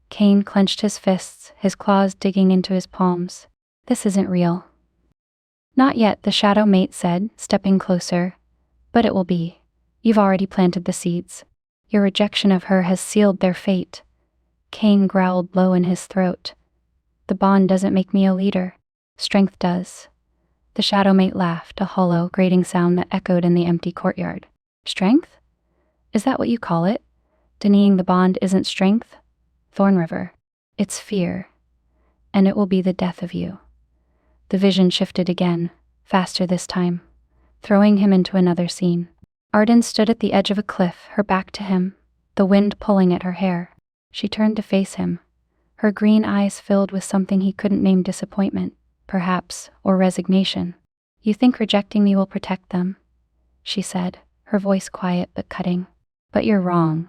Cain clenched his fists, his claws digging into his palms. "This isn't real." "Not yet," the shadow mate said, stepping closer. "But it will be. You've already planted the seeds. Your rejection of her has sealed their fate." Cain growled low in his throat. "The bond doesn't make me a leader. Strength does." The shadow mate laughed, a hollow, grating sound that echoed in the empty courtyard. "Strength? Is that what you call it? Denying the bond isn't strength? Thorn River. It's fear. And it will be the death of you." The vision shifted again, faster this time, throwing him into another scene. Ardan stood at the edge of a cliff, her back to him, the wind pulling at her hair. She turned to face him, Her green eyes filled with something he couldn't name: disappointment, perhaps, or resignation. "You think rejecting me will protect them?" she said, her voice quiet but cutting. "But you're wrong.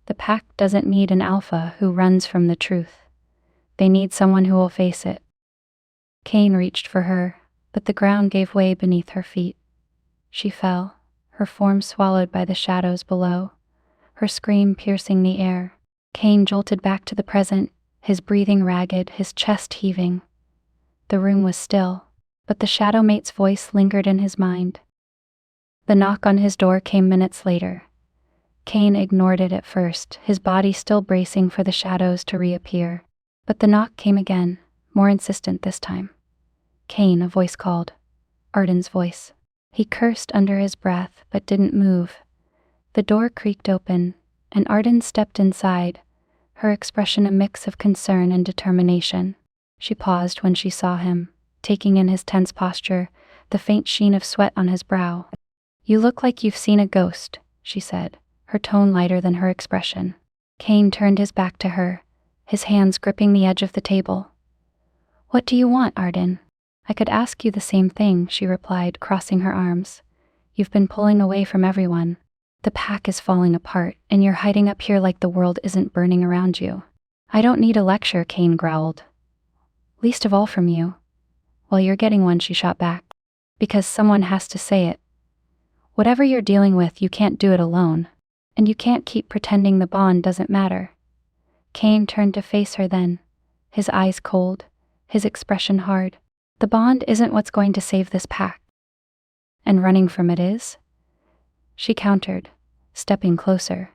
The pack doesn't need an alpha who runs from the truth. They need someone who will face it." Cain reached for her, but the ground gave way beneath her feet. She fell, her form swallowed by the shadows below, her scream piercing the air. Cain jolted back to the present, his breathing ragged, his chest heaving. The room was still, but the shadow mate's voice lingered in his mind. The knock on his door came minutes later. Cain ignored it at first, his body still bracing for the shadows to reappear. But the knock came again, more insistent this time. "Cain," a voice called. Ardan's voice. He cursed under his breath, but didn't move. The door creaked open, and Ardan stepped inside, her expression a mix of concern and determination. She paused when she saw him, taking in his tense posture, the faint sheen of sweat on his brow. "You look like you've seen a ghost," she said, her tone lighter than her expression. Cain turned his back to her, his hands gripping the edge of the table. "What do you want, Ardan?" "I could ask you the same thing," she replied, crossing her arms. "You've been pulling away from everyone. The pack is falling apart, and you're hiding up here like the world isn't burning around you." "I don't need a lecture," Cain growled. "Least of all from you." "Well, you're getting one," she shot back. "Because someone has to say it. Whatever you're dealing with, you can't do it alone. And you can't keep pretending the bond doesn't matter." Cain turned to face her then, his eyes cold, his expression hard. "The bond isn't what's going to save this pack." "And running from it is?" She countered, stepping closer.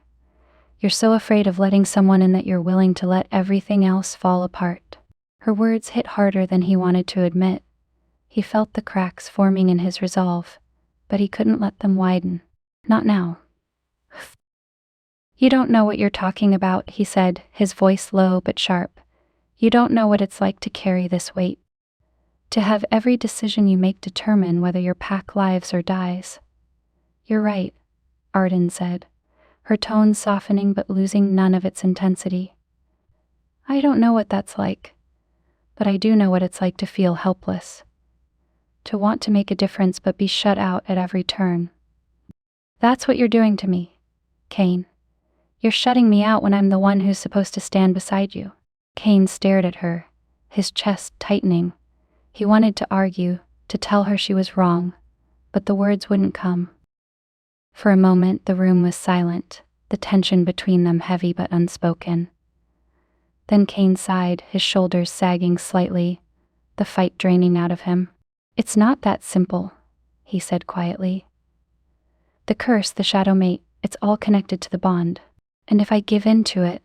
"You're so afraid of letting someone in that you're willing to let everything else fall apart." Her words hit harder than he wanted to admit. He felt the cracks forming in his resolve, but he couldn't let them widen. Not now. "You don't know what you're talking about," he said, his voice low but sharp. "You don't know what it's like to carry this weight. To have every decision you make determine whether your pack lives or dies." "You're right," Ardan said, her tone softening but losing none of its intensity. "I don't know what that's like, but I do know what it's like to feel helpless. To want to make a difference but be shut out at every turn. That's what you're doing to me, Cain. You're shutting me out when I'm the one who's supposed to stand beside you." Cain stared at her, his chest tightening. He wanted to argue, to tell her she was wrong, but the words wouldn't come. For a moment the room was silent, the tension between them heavy but unspoken. Then Cain sighed, his shoulders sagging slightly, the fight draining out of him. "It's not that simple," he said quietly. "The curse, the shadow mate, it's all connected to the bond. And if I give in to it,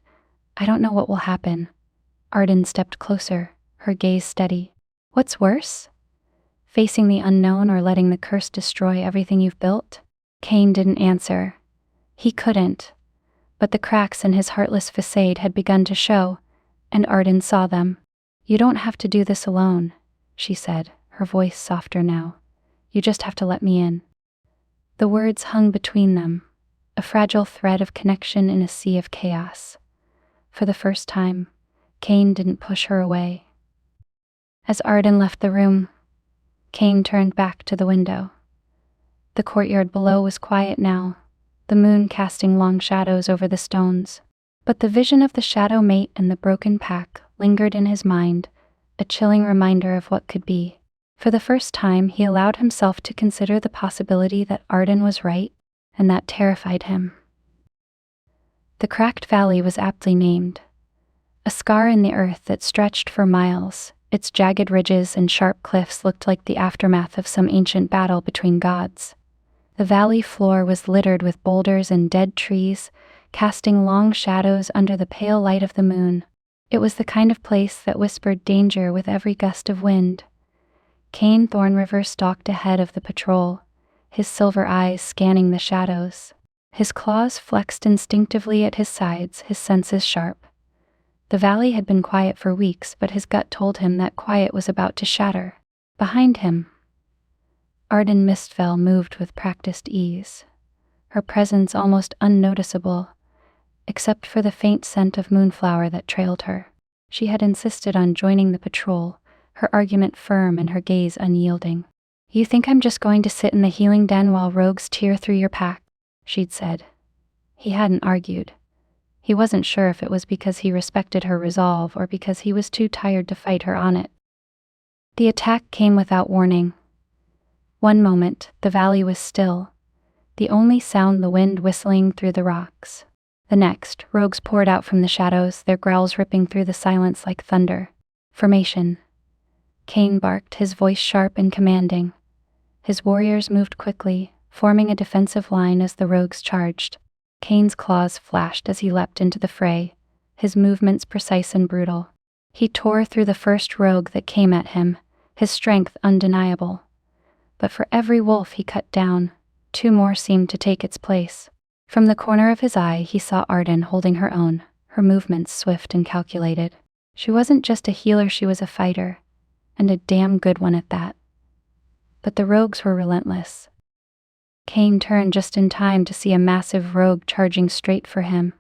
I don't know what will happen." Ardan stepped closer, her gaze steady. "What's worse? Facing the unknown or letting the curse destroy everything you've built?" Cain didn't answer. He couldn't. But the cracks in his heartless facade had begun to show, and Ardan saw them. "You don't have to do this alone," she said, her voice softer now. "You just have to let me in." The words hung between them, a fragile thread of connection in a sea of chaos. For the first time, Cain didn't push her away. As Ardan left the room, Cain turned back to the window. The courtyard below was quiet now, the moon casting long shadows over the stones. But the vision of the shadow mate and the broken pack lingered in his mind, a chilling reminder of what could be. For the first time, he allowed himself to consider the possibility that Ardan was right, and that terrified him. The cracked valley was aptly named. A scar in the earth that stretched for miles, its jagged ridges and sharp cliffs looked like the aftermath of some ancient battle between gods. The valley floor was littered with boulders and dead trees, casting long shadows under the pale light of the moon. It was the kind of place that whispered danger with every gust of wind. Cain Thorn River stalked ahead of the patrol, his silver eyes scanning the shadows. His claws flexed instinctively at his sides, his senses sharp. The valley had been quiet for weeks, but his gut told him that quiet was about to shatter. Behind him, Ardan Mistvale moved with practiced ease, her presence almost unnoticeable, except for the faint scent of moonflower that trailed her. She had insisted on joining the patrol, her argument firm and her gaze unyielding. "You think I'm just going to sit in the healing den while rogues tear through your pack?" she'd said. He hadn't argued. He wasn't sure if it was because he respected her resolve or because he was too tired to fight her on it. The attack came without warning. One moment, the valley was still, the only sound the wind whistling through the rocks. The next, rogues poured out from the shadows, their growls ripping through the silence like thunder. "Formation." Cain barked, his voice sharp and commanding. His warriors moved quickly, forming a defensive line as the rogues charged. Cain's claws flashed as he leapt into the fray, his movements precise and brutal. He tore through the first rogue that came at him, his strength undeniable. But for every wolf he cut down, 2 more seemed to take its place. From the corner of his eye he saw Ardan holding her own, her movements swift and calculated. She wasn't just a healer, she was a fighter, and a damn good one at that. But the rogues were relentless. Cain turned just in time to see a massive rogue charging straight for him,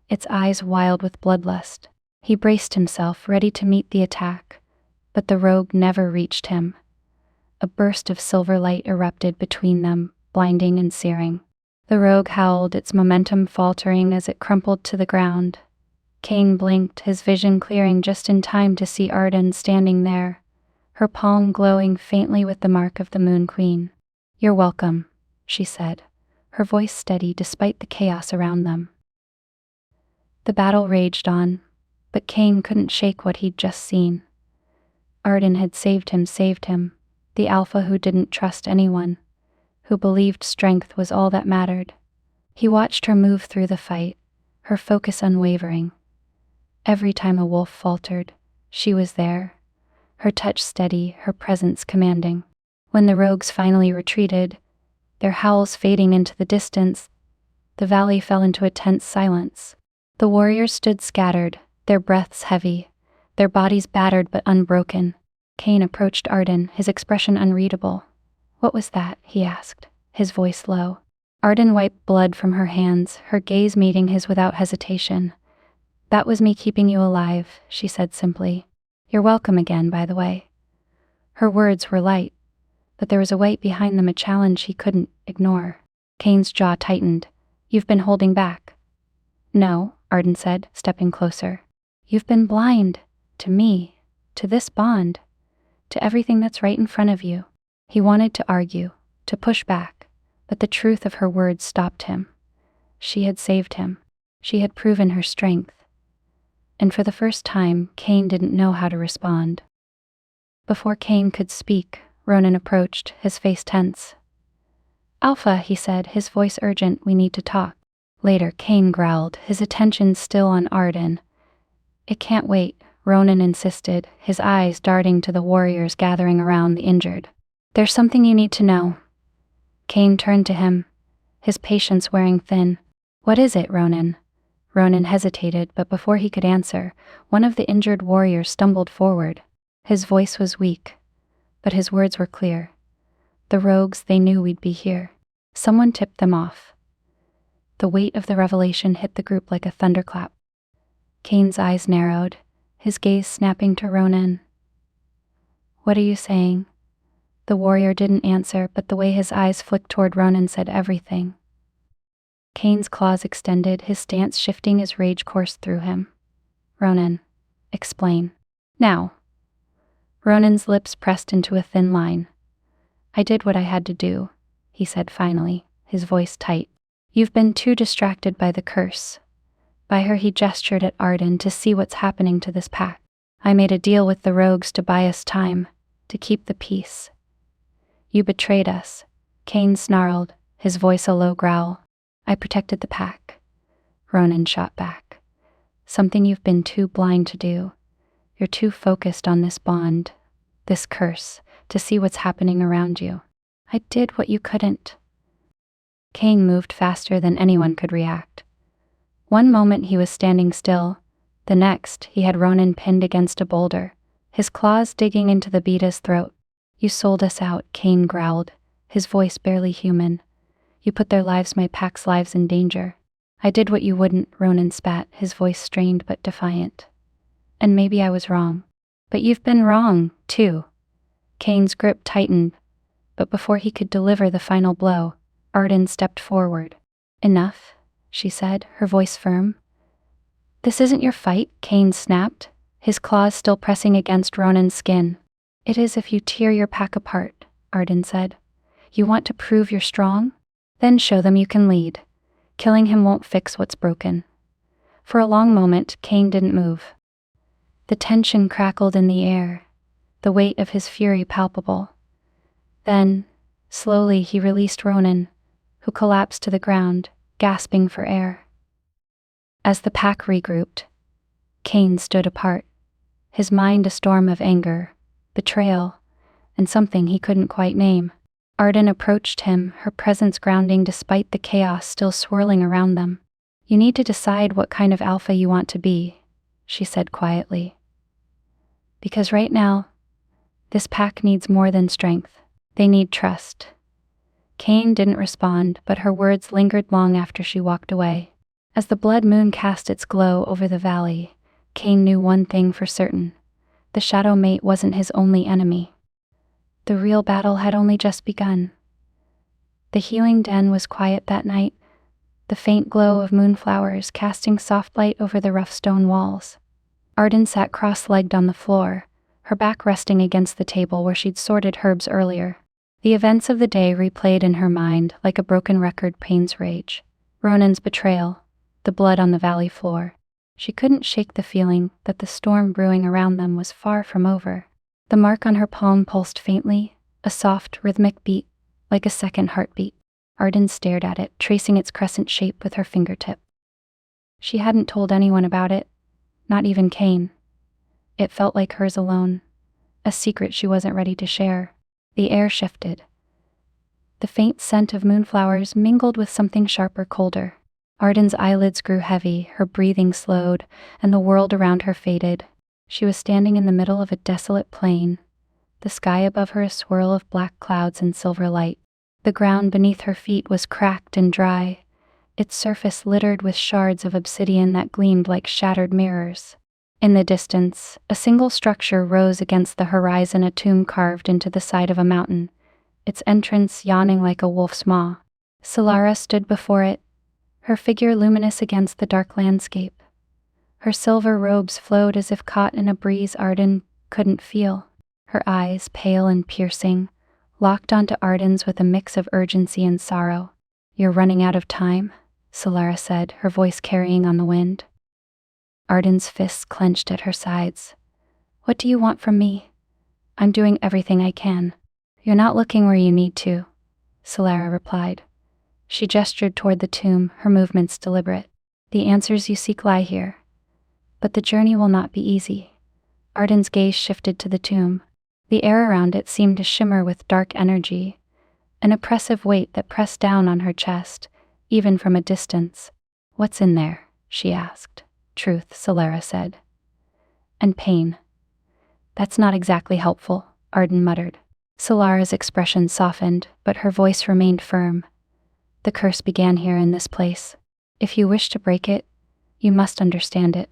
its eyes wild with bloodlust. He braced himself, ready to meet the attack, but the rogue never reached him. A burst of silver light erupted between them, blinding and searing. The rogue howled, its momentum faltering as it crumpled to the ground. Cain blinked, his vision clearing just in time to see Ardan standing there, her palm glowing faintly with the mark of the Moon Queen. "You're welcome," she said, her voice steady despite the chaos around them. The battle raged on, but Cain couldn't shake what he'd just seen. Ardan had saved him, the alpha who didn't trust anyone, who believed strength was all that mattered. He watched her move through the fight, her focus unwavering. Every time a wolf faltered, she was there, her touch steady, her presence commanding. When the rogues finally retreated, their howls fading into the distance, the valley fell into a tense silence. The warriors stood scattered, their breaths heavy, their bodies battered but unbroken. Cain approached Ardan, his expression unreadable. "What was that?" he asked, his voice low. Ardan wiped blood from her hands, her gaze meeting his without hesitation. "That was me keeping you alive," she said simply. "You're welcome again, by the way." Her words were light, but there was a weight behind them, a challenge he couldn't ignore. Cain's jaw tightened. "You've been holding back." "No," Ardan said, stepping closer. "You've been blind. To me. To this bond. To everything that's right in front of you." He wanted to argue, to push back, but the truth of her words stopped him. She had saved him. She had proven her strength. And for the first time, Cain didn't know how to respond. Before Cain could speak, Ronan approached, his face tense. "Alpha," he said, his voice urgent, "we need to talk." Later, Cain growled, his attention still on Ardan. "It can't wait," Ronan insisted, his eyes darting to the warriors gathering around the injured. "There's something you need to know." Cain turned to him, his patience wearing thin. "What is it, Ronan?" Ronan hesitated, but before he could answer, one of the injured warriors stumbled forward. His voice was weak, but his words were clear. "The rogues, they knew we'd be here. Someone tipped them off." The weight of the revelation hit the group like a thunderclap. Cain's eyes narrowed, his gaze snapping to Ronan. "What are you saying?" The warrior didn't answer, but the way his eyes flicked toward Ronan said everything. Cain's claws extended, his stance shifting as rage coursed through him. "Ronan, explain. Now." Ronan's lips pressed into a thin line. "I did what I had to do," he said finally, his voice tight. "You've been too distracted by the curse." By her he gestured at Ardan, "to see what's happening to this pack. I made a deal with the rogues to buy us time, to keep the peace. You betrayed us." Cain snarled, his voice a low growl. "I protected the pack." Ronan shot back. "Something you've been too blind to do. You're too focused on this bond, this curse, to see what's happening around you." "I did what you couldn't." Cain moved faster than anyone could react. One moment he was standing still, the next he had Ronan pinned against a boulder, his claws digging into the beata's throat. "You sold us out," Cain growled, his voice barely human. "You put their lives, my pack's lives, in danger." I did what you wouldn't, Ronan spat, his voice strained but defiant. And maybe I was wrong. But you've been wrong, too. Cain's grip tightened, but before he could deliver the final blow, Ardan stepped forward. Enough, she said, her voice firm. This isn't your fight, Cain snapped, his claws still pressing against Ronan's skin. It is if you tear your pack apart, Ardan said. You want to prove you're strong? Then show them you can lead. Killing him won't fix what's broken. For a long moment, Cain didn't move. The tension crackled in the air, the weight of his fury palpable. Then, slowly he released Ronan, who collapsed to the ground, gasping for air. As the pack regrouped, Cain stood apart, his mind a storm of anger, betrayal, and something he couldn't quite name. Ardan approached him, her presence grounding despite the chaos still swirling around them. You need to decide what kind of alpha you want to be, she said quietly. Because right now, this pack needs more than strength. They need trust. Cain didn't respond, but her words lingered long after she walked away. As the blood moon cast its glow over the valley, Cain knew one thing for certain. The shadow mate wasn't his only enemy. The real battle had only just begun. The healing den was quiet that night, the faint glow of moonflowers casting soft light over the rough stone walls. Ardan sat cross-legged on the floor, her back resting against the table where she'd sorted herbs earlier. The events of the day replayed in her mind like a broken record. Pain's rage, Ronan's betrayal, the blood on the valley floor. She couldn't shake the feeling that the storm brewing around them was far from over. The mark on her palm pulsed faintly, a soft, rhythmic beat, like a second heartbeat. Ardan stared at it, tracing its crescent shape with her fingertip. She hadn't told anyone about it, not even Cain. It felt like hers alone, a secret she wasn't ready to share. The air shifted. The faint scent of moonflowers mingled with something sharper, colder. Ardan's eyelids grew heavy, her breathing slowed, and the world around her faded. She was standing in the middle of a desolate plain, the sky above her a swirl of black clouds and silver light. The ground beneath her feet was cracked and dry, its surface littered with shards of obsidian that gleamed like shattered mirrors. In the distance, a single structure rose against the horizon, a tomb carved into the side of a mountain, its entrance yawning like a wolf's maw. Solara stood before it, her figure luminous against the dark landscape. Her silver robes flowed as if caught in a breeze Ardan couldn't feel. Her eyes, pale and piercing, locked onto Ardan's with a mix of urgency and sorrow. You're running out of time, Solara said, her voice carrying on the wind. Ardan's fists clenched at her sides. What do you want from me? I'm doing everything I can. You're not looking where you need to, Solara replied. She gestured toward the tomb, her movements deliberate. The answers you seek lie here. But the journey will not be easy. Ardan's gaze shifted to the tomb. The air around it seemed to shimmer with dark energy, an oppressive weight that pressed down on her chest, even from a distance. What's in there? She asked. Truth, Solara said. And pain. That's not exactly helpful, Ardan muttered. Solara's expression softened, but her voice remained firm. The curse began here in this place. If you wish to break it, you must understand it.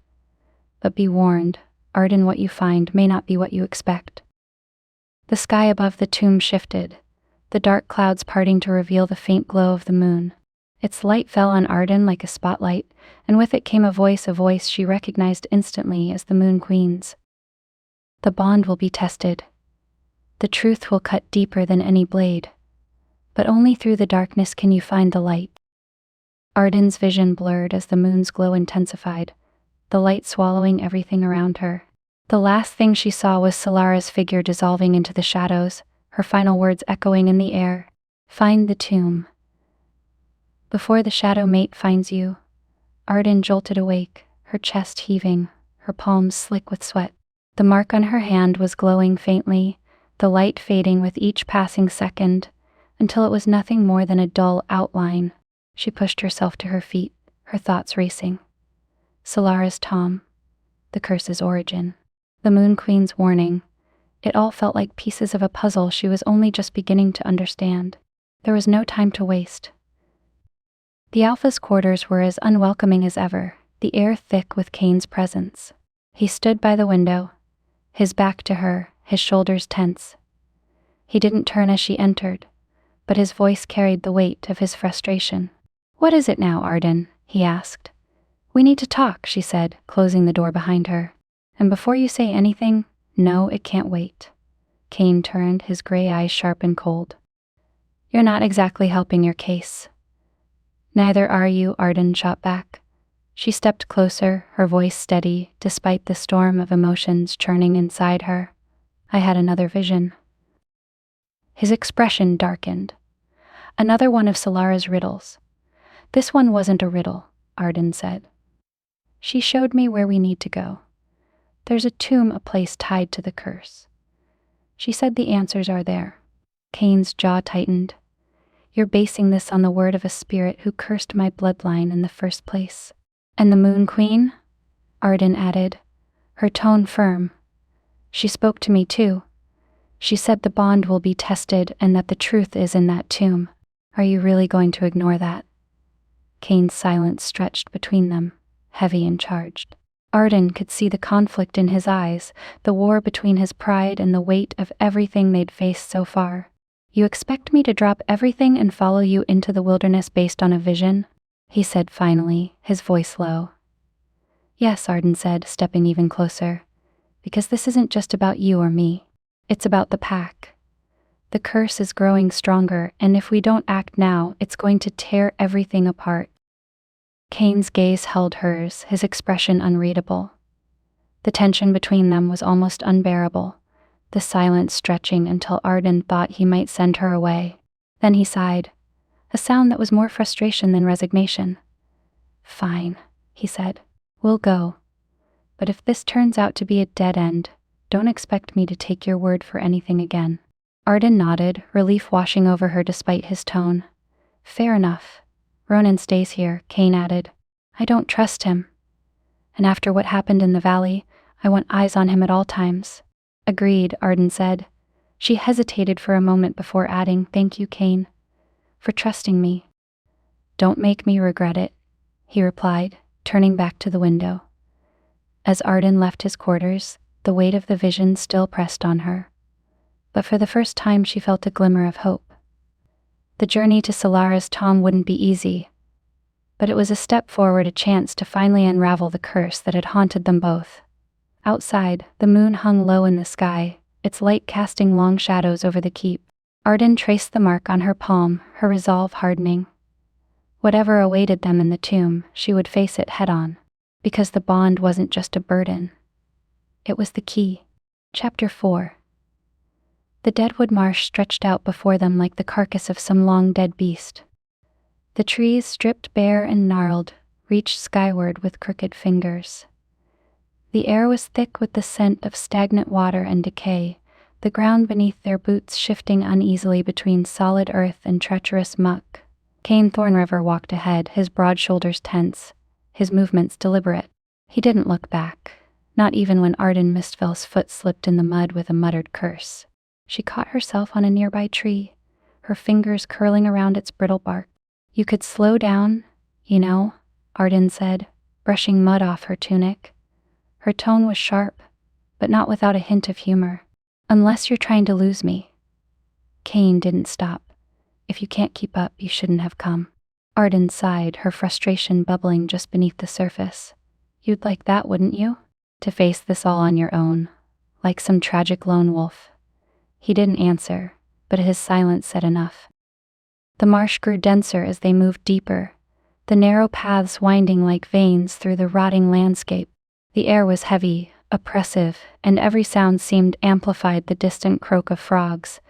But be warned, Ardan, what you find may not be what you expect. The sky above the tomb shifted, the dark clouds parting to reveal the faint glow of the moon. Its light fell on Ardan like a spotlight, and with it came a voice she recognized instantly as the Moon Queen's. The bond will be tested. The truth will cut deeper than any blade. But only through the darkness can you find the light. Ardan's vision blurred as the moon's glow intensified, the light swallowing everything around her. The last thing she saw was Solara's figure dissolving into the shadows, her final words echoing in the air. Find the tomb. Before the shadow mate finds you. Ardan jolted awake, her chest heaving, her palms slick with sweat. The mark on her hand was glowing faintly, the light fading with each passing second, until it was nothing more than a dull outline. She pushed herself to her feet, her thoughts racing. Solara's Tom. The curse's origin. The Moon Queen's warning. It all felt like pieces of a puzzle she was only just beginning to understand. There was no time to waste. The Alpha's quarters were as unwelcoming as ever, the air thick with Cain's presence. He stood by the window, his back to her, his shoulders tense. He didn't turn as she entered, but his voice carried the weight of his frustration. "What is it now, Ardan?" he asked. "We need to talk," she said, closing the door behind her. "And before you say anything, no, it can't wait." Cain turned, his gray eyes sharp and cold. "You're not exactly helping your case." "Neither are you," Ardan shot back. She stepped closer, her voice steady, despite the storm of emotions churning inside her. "I had another vision." His expression darkened. "Another one of Solara's riddles." "This one wasn't a riddle," Ardan said. "She showed me where we need to go. There's a tomb, a place tied to the curse. She said the answers are there." Cain's jaw tightened. "You're basing this on the word of a spirit who cursed my bloodline in the first place." "And the Moon Queen?" Ardan added, her tone firm. "She spoke to me too. She said the bond will be tested and that the truth is in that tomb. Are you really going to ignore that?" Cain's silence stretched between them, heavy and charged. Ardan could see the conflict in his eyes, the war between his pride and the weight of everything they'd faced so far. "You expect me to drop everything and follow you into the wilderness based on a vision?" he said finally, his voice low. "Yes," Ardan said, stepping even closer. "Because this isn't just about you or me. It's about the pack. The curse is growing stronger, and if we don't act now, it's going to tear everything apart." Cain's gaze held hers, his expression unreadable. The tension between them was almost unbearable, the silence stretching until Ardan thought he might send her away. Then he sighed, a sound that was more frustration than resignation. "Fine," he said. "We'll go. But if this turns out to be a dead end, don't expect me to take your word for anything again." Ardan nodded, relief washing over her despite his tone. "Fair enough. Ronan stays here," Cain added. "I don't trust him. And after what happened in the valley, I want eyes on him at all times." "Agreed," Ardan said. She hesitated for a moment before adding, "Thank you, Cain, for trusting me." "Don't make me regret it," he replied, turning back to the window. As Ardan left his quarters, the weight of the vision still pressed on her. But for the first time she felt a glimmer of hope. The journey to Solara's tomb wouldn't be easy, but it was a step forward, a chance to finally unravel the curse that had haunted them both. Outside, the moon hung low in the sky, its light casting long shadows over the keep. Ardan traced the mark on her palm, her resolve hardening. Whatever awaited them in the tomb, she would face it head-on, because the bond wasn't just a burden. It was the key. Chapter 4. The deadwood marsh stretched out before them like the carcass of some long-dead beast. The trees, stripped bare and gnarled, reached skyward with crooked fingers. The air was thick with the scent of stagnant water and decay, the ground beneath their boots shifting uneasily between solid earth and treacherous muck. Cain Thorn River walked ahead, his broad shoulders tense, his movements deliberate. He didn't look back, not even when Ardan Mistvale's foot slipped in the mud with a muttered curse. She caught herself on a nearby tree, her fingers curling around its brittle bark. "You could slow down, you know," Ardan said, brushing mud off her tunic. Her tone was sharp, but not without a hint of humor. "Unless you're trying to lose me." Cain didn't stop. "If you can't keep up, you shouldn't have come." Ardan sighed, her frustration bubbling just beneath the surface. "You'd like that, wouldn't you? To face this all on your own, like some tragic lone wolf." He didn't answer, but his silence said enough. The marsh grew denser as they moved deeper, the narrow paths winding like veins through the rotting landscape. The air was heavy, oppressive, and every sound seemed amplified: the distant croak of frogs,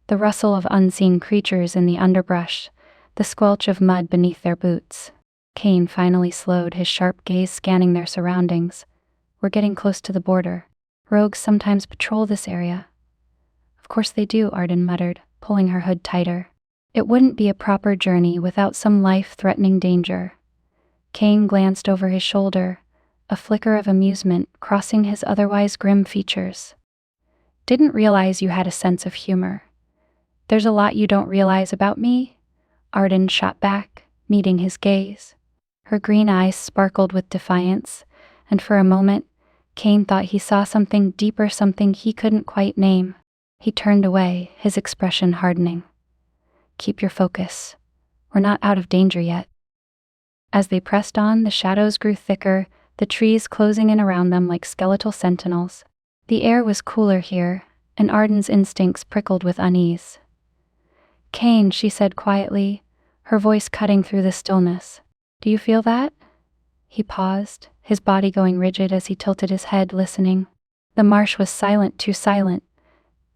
the rustle of unseen creatures in the underbrush, the squelch of mud beneath their boots. Cain finally slowed, his sharp gaze scanning their surroundings. "We're getting close to the border. Rogues sometimes patrol this area." "Of course they do," Ardan muttered, pulling her hood tighter. "It wouldn't be a proper journey without some life-threatening danger." Cain glanced over his shoulder, a flicker of amusement crossing his otherwise grim features. "Didn't realize you had a sense of humor." "There's a lot you don't realize about me," Ardan shot back, meeting his gaze. Her green eyes sparkled with defiance, and for a moment, Cain thought he saw something deeper, something he couldn't quite name. He turned away, his expression hardening. "Keep your focus. We're not out of danger yet." As they pressed on, the shadows grew thicker, the trees closing in around them like skeletal sentinels. The air was cooler here, and Ardan's instincts prickled with unease. "Cain," she said quietly, her voice cutting through the stillness. "Do you feel that?" He paused, his body going rigid as he tilted his head, listening. The marsh was silent, too silent.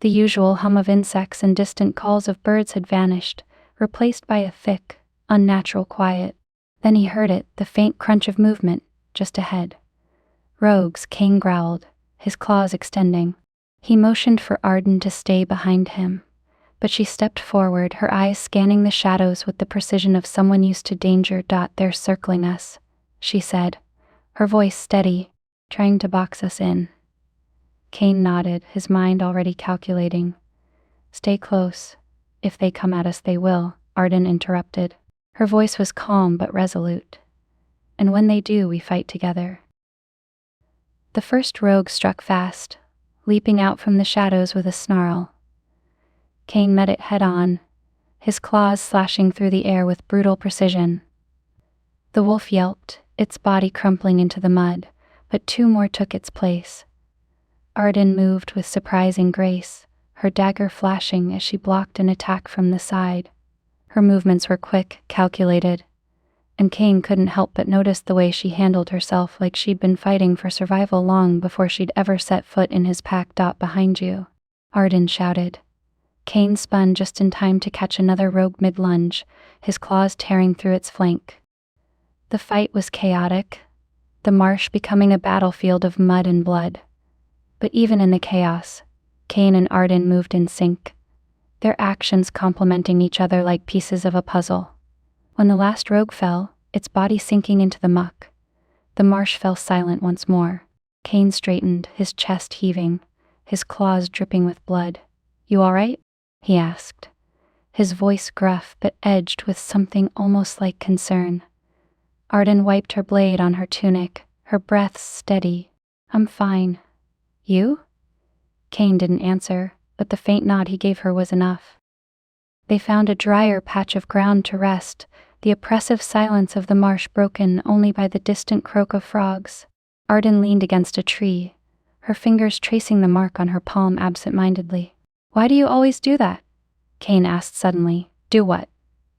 The usual hum of insects and distant calls of birds had vanished, replaced by a thick, unnatural quiet. Then he heard it, the faint crunch of movement, just ahead. "Rogues," Cain growled, his claws extending. He motioned for Ardan to stay behind him, but she stepped forward, her eyes scanning the shadows with the precision of someone used to danger. "They're circling us," she said, her voice steady, "trying to box us in." Cain nodded, his mind already calculating. "Stay close. If they come at us, they will," Ardan interrupted. Her voice was calm but resolute. "And when they do, we fight together." The first rogue struck fast, leaping out from the shadows with a snarl. Cain met it head-on, his claws slashing through the air with brutal precision. The wolf yelped, its body crumpling into the mud, but two more took its place. Ardan moved with surprising grace, her dagger flashing as she blocked an attack from the side. Her movements were quick, calculated, and Cain couldn't help but notice the way she handled herself, like she'd been fighting for survival long before she'd ever set foot in his pack. "Behind you," Ardan shouted. Cain spun just in time to catch another rogue mid-lunge, his claws tearing through its flank. The fight was chaotic, the marsh becoming a battlefield of mud and blood. But even in the chaos, Cain and Ardan moved in sync, their actions complementing each other like pieces of a puzzle. When the last rogue fell, its body sinking into the muck, the marsh fell silent once more. Cain straightened, his chest heaving, his claws dripping with blood. "You all right?" he asked, his voice gruff but edged with something almost like concern. Ardan wiped her blade on her tunic, her breath steady. "I'm fine. You?" Cain didn't answer, but the faint nod he gave her was enough. They found a drier patch of ground to rest, the oppressive silence of the marsh broken only by the distant croak of frogs. Ardan leaned against a tree, her fingers tracing the mark on her palm absent-mindedly. "Why do you always do that?" Cain asked suddenly. "Do what?"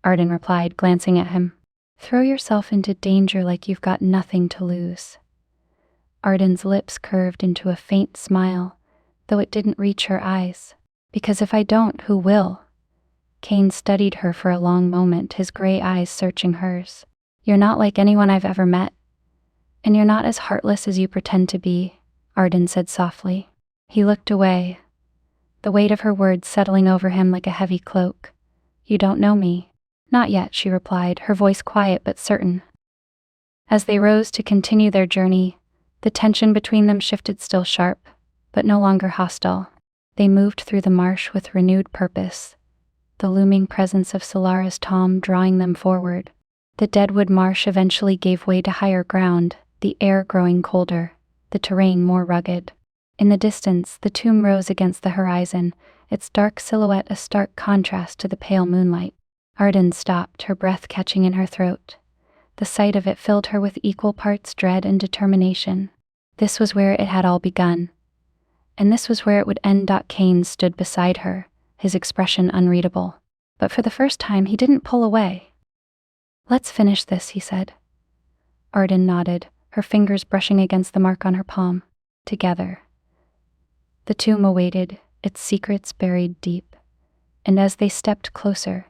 Ardan replied, glancing at him. "Throw yourself into danger like you've got nothing to lose." Ardan's lips curved into a faint smile, though it didn't reach her eyes. "Because if I don't, who will?" Cain studied her for a long moment, his gray eyes searching hers. "You're not like anyone I've ever met. And you're not as heartless as you pretend to be," Ardan said softly. He looked away, the weight of her words settling over him like a heavy cloak. "You don't know me." "Not yet," she replied, her voice quiet but certain. As they rose to continue their journey, the tension between them shifted, still sharp, but no longer hostile. They moved through the marsh with renewed purpose, the looming presence of Solara's Tom drawing them forward. The deadwood marsh eventually gave way to higher ground, the air growing colder, the terrain more rugged. In the distance, the tomb rose against the horizon, its dark silhouette a stark contrast to the pale moonlight. Ardan stopped, her breath catching in her throat. The sight of it filled her with equal parts dread and determination. This was where it had all begun, and this was where it would end. Cain stood beside her, his expression unreadable. But for the first time, he didn't pull away. "Let's finish this," he said. Ardan nodded, her fingers brushing against the mark on her palm. Together. The tomb awaited, its secrets buried deep, and as they stepped closer,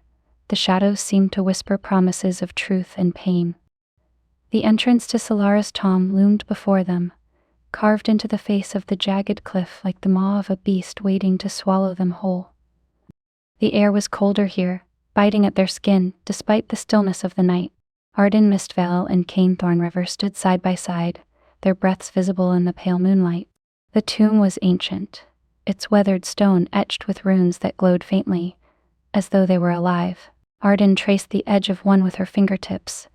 the shadows seemed to whisper promises of truth and pain. The entrance to Solara's Tom loomed before them, carved into the face of the jagged cliff like the maw of a beast waiting to swallow them whole. The air was colder here, biting at their skin, despite the stillness of the night. Ardan Mistvale and Cain Thorn River stood side by side, their breaths visible in the pale moonlight. The tomb was ancient, its weathered stone etched with runes that glowed faintly, as though they were alive. Ardan traced the edge of one with her fingertips,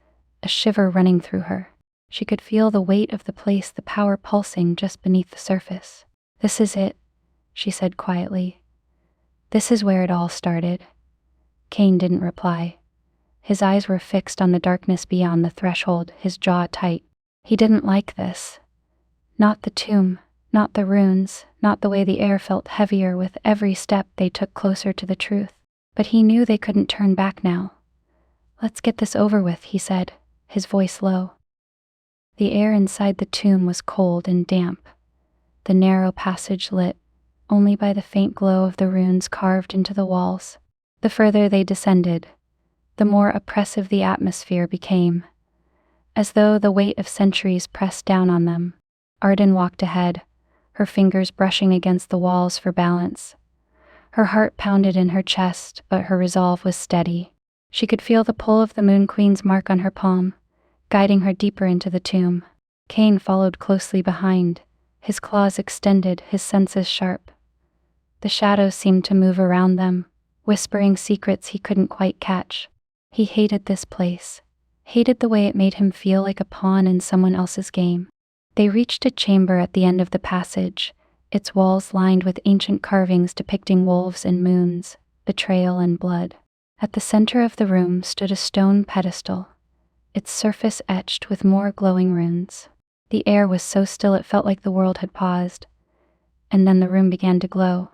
a shiver running through her. She could feel the weight of the place, the power pulsing just beneath the surface. "This is it," she said quietly. "This is where it all started." Cain didn't reply. His eyes were fixed on the darkness beyond the threshold, his jaw tight. He didn't like this. Not the tomb, not the runes, not the way the air felt heavier with every step they took closer to the truth. But he knew they couldn't turn back now. "Let's get this over with," he said, his voice low. The air inside the tomb was cold and damp, the narrow passage lit only by the faint glow of the runes carved into the walls. The further they descended, the more oppressive the atmosphere became, as though the weight of centuries pressed down on them. Ardan walked ahead, her fingers brushing against the walls for balance. Her heart pounded in her chest, but her resolve was steady. She could feel the pull of the Moon Queen's mark on her palm, guiding her deeper into the tomb. Cain followed closely behind, his claws extended, his senses sharp. The shadows seemed to move around them, whispering secrets he couldn't quite catch. He hated this place, hated the way it made him feel like a pawn in someone else's game. They reached a chamber at the end of the passage, its walls lined with ancient carvings depicting wolves and moons, betrayal and blood. At the center of the room stood a stone pedestal, its surface etched with more glowing runes. The air was so still it felt like the world had paused, and then the room began to glow.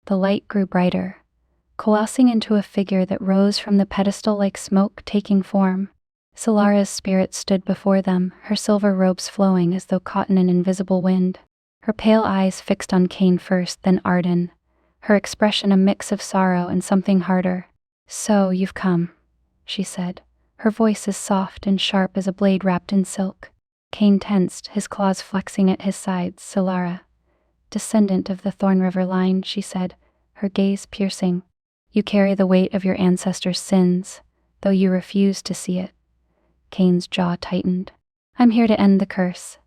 The light grew brighter, coalescing into a figure that rose from the pedestal like smoke taking form. Solara's spirit stood before them, her silver robes flowing as though caught in an invisible wind. Her pale eyes fixed on Cain first, then Ardan, her expression a mix of sorrow and something harder. "So, you've come," she said, her voice as soft and sharp as a blade wrapped in silk. Cain tensed, his claws flexing at his sides. "Solara, descendant of the Thorn River line," she said, her gaze piercing. "You carry the weight of your ancestors' sins, though you refuse to see it." Cain's jaw tightened. "I'm here to end the curse,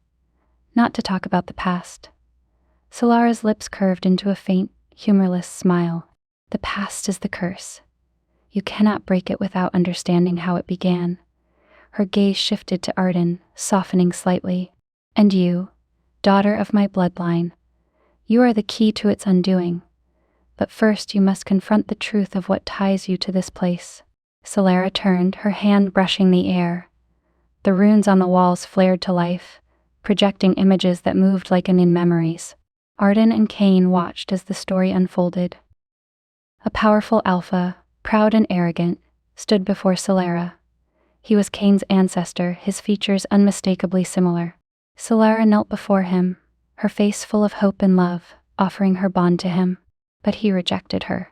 not to talk about the past." Solara's lips curved into a faint, humorless smile. "The past is the curse. You cannot break it without understanding how it began." Her gaze shifted to Ardan, softening slightly. "And you, daughter of my bloodline, you are the key to its undoing. But first you must confront the truth of what ties you to this place." Solara turned, her hand brushing the air. The runes on the walls flared to life, projecting images that moved like in memories. Ardan and Cain watched as the story unfolded. A powerful alpha, proud and arrogant, stood before Solara. He was Cain's ancestor, his features unmistakably similar. Solara knelt before him, her face full of hope and love, offering her bond to him. But he rejected her.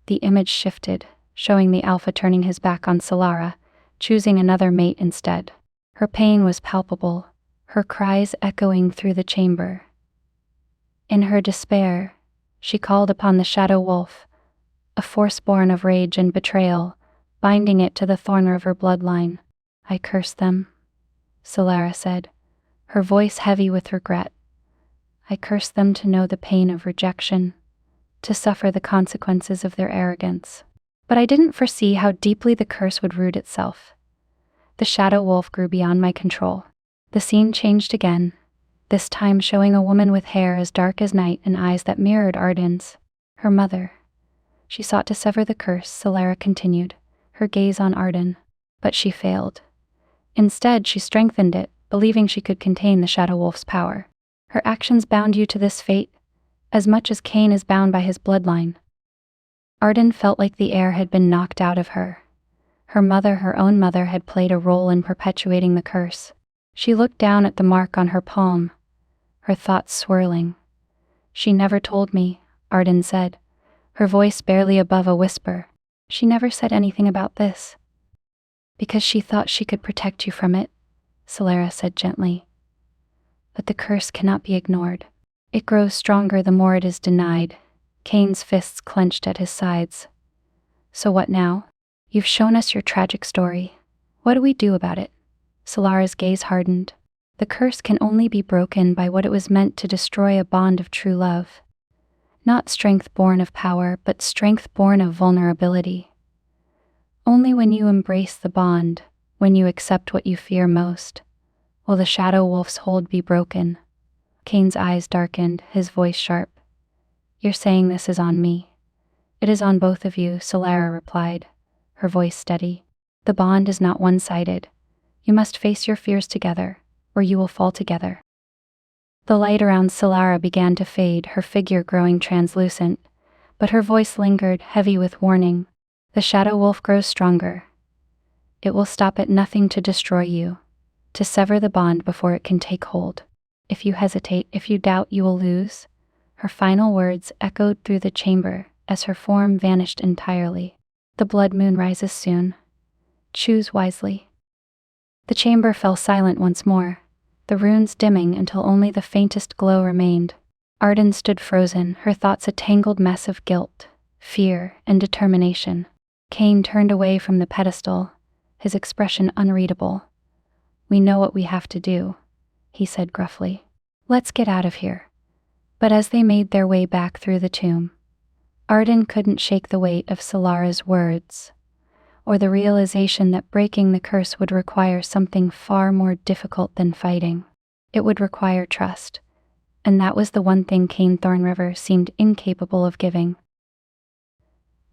The image shifted, showing the alpha turning his back on Solara, choosing another mate instead. Her pain was palpable, her cries echoing through the chamber. In her despair, she called upon the Shadow Wolf, a force born of rage and betrayal, binding it to the Thorn River bloodline. "I curse them," Solara said, her voice heavy with regret. "I curse them to know the pain of rejection, to suffer the consequences of their arrogance." But I didn't foresee how deeply the curse would root itself. The Shadow Wolf grew beyond my control. The scene changed again, this time showing a woman with hair as dark as night and eyes that mirrored Ardan's. Her mother. She sought to sever the curse, Solara continued, her gaze on Ardan. But she failed. Instead, she strengthened it, believing she could contain the Shadow Wolf's power. "Her actions bound you to this fate, as much as Cain is bound by his bloodline." Ardan felt like the air had been knocked out of her. Her mother, her own mother, had played a role in perpetuating the curse. She looked down at the mark on her palm, her thoughts swirling. "She never told me," Ardan said, her voice barely above a whisper. "She never said anything about this." "Because she thought she could protect you from it," Solara said gently. "But the curse cannot be ignored. It grows stronger the more it is denied." Cain's fists clenched at his sides. "So what now? You've shown us your tragic story. What do we do about it?" Solara's gaze hardened. "The curse can only be broken by what it was meant to destroy, a bond of true love. Not strength born of power, but strength born of vulnerability." Only when you embrace the bond, when you accept what you fear most, will the shadow wolf's hold be broken. Cain's eyes darkened, his voice sharp. You're saying this is on me. It is on both of you, Solara replied, her voice steady. The bond is not one-sided. You must face your fears together, or you will fall together. The light around Solara began to fade, her figure growing translucent, but her voice lingered, heavy with warning. The shadow wolf grows stronger. It will stop at nothing to destroy you, to sever the bond before it can take hold. If you hesitate, if you doubt, you will lose. Her final words echoed through the chamber as her form vanished entirely. The blood moon rises soon. Choose wisely. The chamber fell silent once more, the runes dimming until only the faintest glow remained. Ardan stood frozen, her thoughts a tangled mess of guilt, fear, and determination. Cain turned away from the pedestal, his expression unreadable. We know what we have to do, he said gruffly. Let's get out of here. But as they made their way back through the tomb, Ardan couldn't shake the weight of Solara's words, or the realization that breaking the curse would require something far more difficult than fighting. It would require trust, and that was the one thing Cain Thorn River seemed incapable of giving.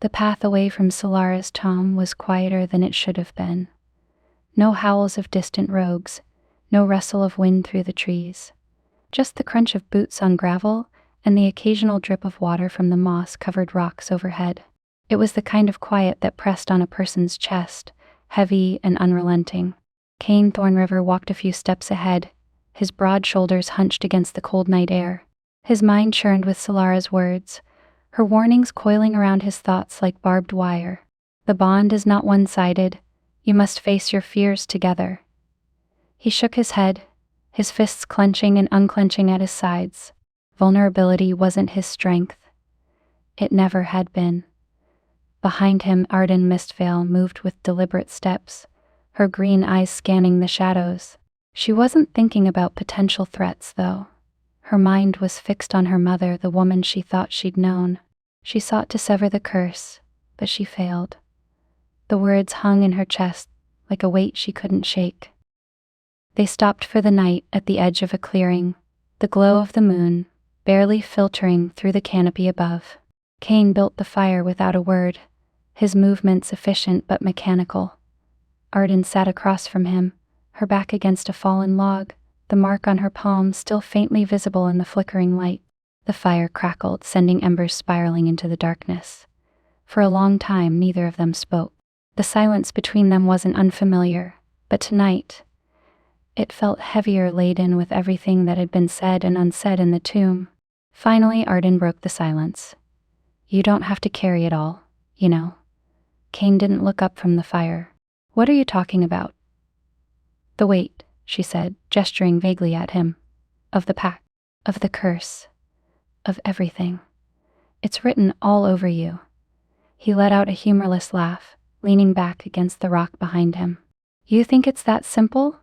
The path away from Solara's tomb was quieter than it should have been. No howls of distant rogues, no rustle of wind through the trees. Just the crunch of boots on gravel and the occasional drip of water from the moss-covered rocks overhead. It was the kind of quiet that pressed on a person's chest, heavy and unrelenting. Cain Thorn River walked a few steps ahead, his broad shoulders hunched against the cold night air. His mind churned with Solara's words, her warnings coiling around his thoughts like barbed wire. The bond is not one-sided. You must face your fears together. He shook his head, his fists clenching and unclenching at his sides. Vulnerability wasn't his strength. It never had been. Behind him, Ardan Mistvale moved with deliberate steps, her green eyes scanning the shadows. She wasn't thinking about potential threats, though. Her mind was fixed on her mother, the woman she thought she'd known. She sought to sever the curse, but she failed. The words hung in her chest like a weight she couldn't shake. They stopped for the night at the edge of a clearing, the glow of the moon barely filtering through the canopy above. Cain built the fire without a word, his movements efficient but mechanical. Ardan sat across from him, her back against a fallen log, the mark on her palm still faintly visible in the flickering light. The fire crackled, sending embers spiraling into the darkness. For a long time, neither of them spoke. The silence between them wasn't unfamiliar, but tonight, it felt heavier, laden with everything that had been said and unsaid in the tomb. Finally, Ardan broke the silence. You don't have to carry it all, you know. Cain didn't look up from the fire. What are you talking about? The weight, she said, gesturing vaguely at him. Of the pact, of the curse, of everything. It's written all over you. He let out a humorless laugh, leaning back against the rock behind him. You think it's that simple?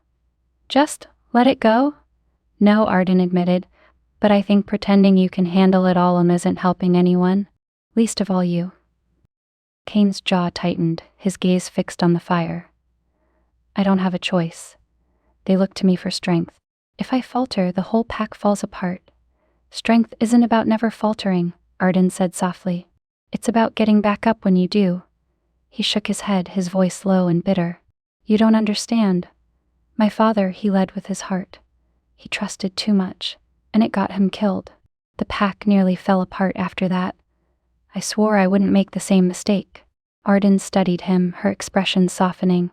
Just let it go? No, Ardan admitted, but I think pretending you can handle it all isn't helping anyone, least of all you. Cain's jaw tightened, his gaze fixed on the fire. I don't have a choice. They look to me for strength. If I falter, the whole pack falls apart. Strength isn't about never faltering, Ardan said softly. It's about getting back up when you do. He shook his head, his voice low and bitter. You don't understand. My father, he led with his heart. He trusted too much, and it got him killed. The pack nearly fell apart after that. I swore I wouldn't make the same mistake. Ardan studied him, her expression softening.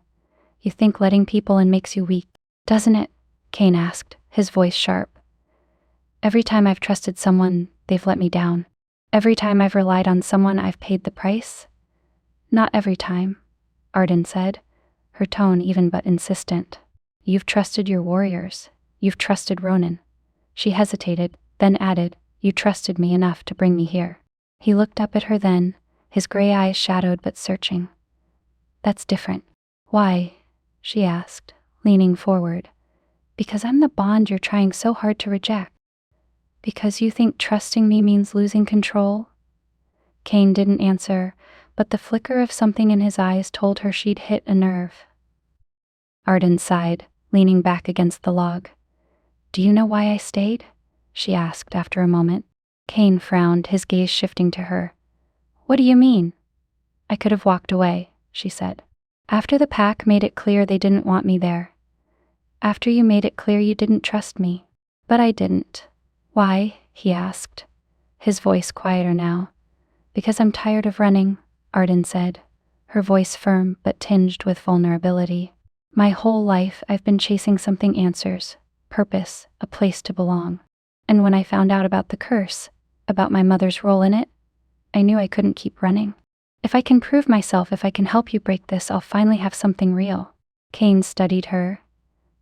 You think letting people in makes you weak, doesn't it? Cain asked, his voice sharp. Every time I've trusted someone, they've let me down. Every time I've relied on someone, I've paid the price. Not every time, Ardan said, her tone even but insistent. You've trusted your warriors. You've trusted Ronan. She hesitated, then added, you trusted me enough to bring me here. He looked up at her then, his gray eyes shadowed but searching. That's different. Why? She asked, leaning forward. Because I'm the bond you're trying so hard to reject. Because you think trusting me means losing control? Cain didn't answer, but the flicker of something in his eyes told her she'd hit a nerve. Ardan sighed, leaning back against the log. "Do you know why I stayed?" she asked after a moment. Cain frowned, his gaze shifting to her. "What do you mean?" "I could have walked away," she said. "After the pack made it clear they didn't want me there. After you made it clear you didn't trust me. But I didn't." "Why?" he asked, his voice quieter now. "Because I'm tired of running," Ardan said, her voice firm but tinged with vulnerability. "My whole life I've been chasing something, answers, purpose, a place to belong. And when I found out about the curse, about my mother's role in it, I knew I couldn't keep running. If I can prove myself, if I can help you break this, I'll finally have something real." Cain studied her,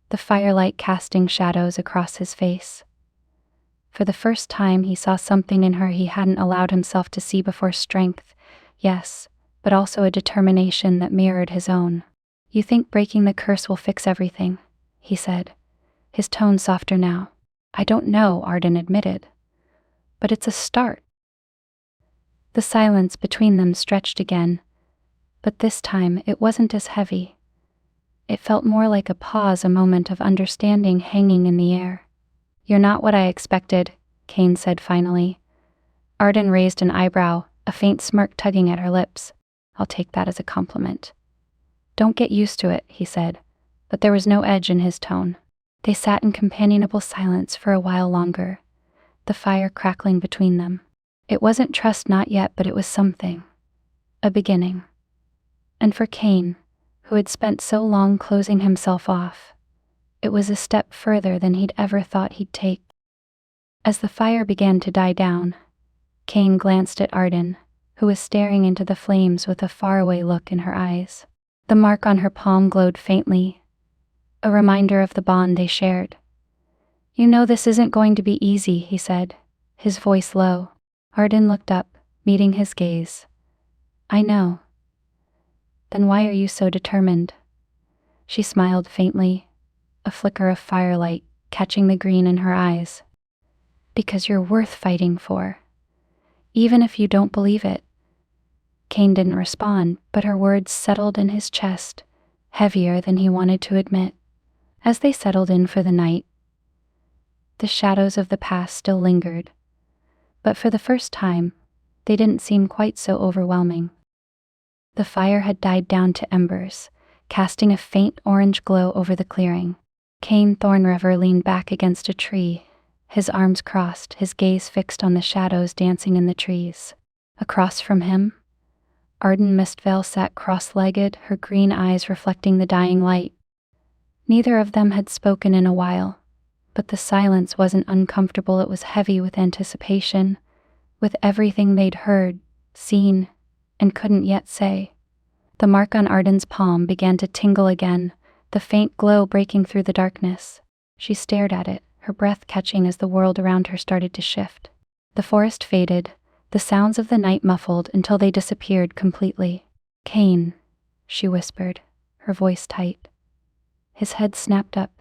the firelight casting shadows across his face. For the first time, he saw something in her he hadn't allowed himself to see before. Strength, yes, but also a determination that mirrored his own. "You think breaking the curse will fix everything?" he said, his tone softer now. "I don't know," Ardan admitted. "But it's a start." The silence between them stretched again, but this time it wasn't as heavy. It felt more like a pause, a moment of understanding hanging in the air. "You're not what I expected," Cain said finally. Ardan raised an eyebrow, a faint smirk tugging at her lips. "I'll take that as a compliment." "Don't get used to it," he said, but there was no edge in his tone. They sat in companionable silence for a while longer, the fire crackling between them. It wasn't trust, not yet, but it was something. A beginning. And for Cain, who had spent so long closing himself off, it was a step further than he'd ever thought he'd take. As the fire began to die down, Cain glanced at Ardan, who was staring into the flames with a faraway look in her eyes. The mark on her palm glowed faintly, a reminder of the bond they shared. "You know this isn't going to be easy," he said, his voice low. Ardan looked up, meeting his gaze. "I know." "Then why are you so determined?" She smiled faintly, a flicker of firelight catching the green in her eyes. "Because you're worth fighting for. Even if you don't believe it." Cain didn't respond, but her words settled in his chest, heavier than he wanted to admit. As they settled in for the night, the shadows of the past still lingered, but for the first time, they didn't seem quite so overwhelming. The fire had died down to embers, casting a faint orange glow over the clearing. Cain Thorn River leaned back against a tree, his arms crossed, his gaze fixed on the shadows dancing in the trees. Across from him, Ardan Mistvale sat cross-legged, her green eyes reflecting the dying light. Neither of them had spoken in a while, but the silence wasn't uncomfortable, it was heavy with anticipation, with everything they'd heard, seen, and couldn't yet say. The mark on Ardan's palm began to tingle again, the faint glow breaking through the darkness. She stared at it, her breath catching as the world around her started to shift. The forest faded, the sounds of the night muffled until they disappeared completely. "Cain," she whispered, her voice tight. His head snapped up,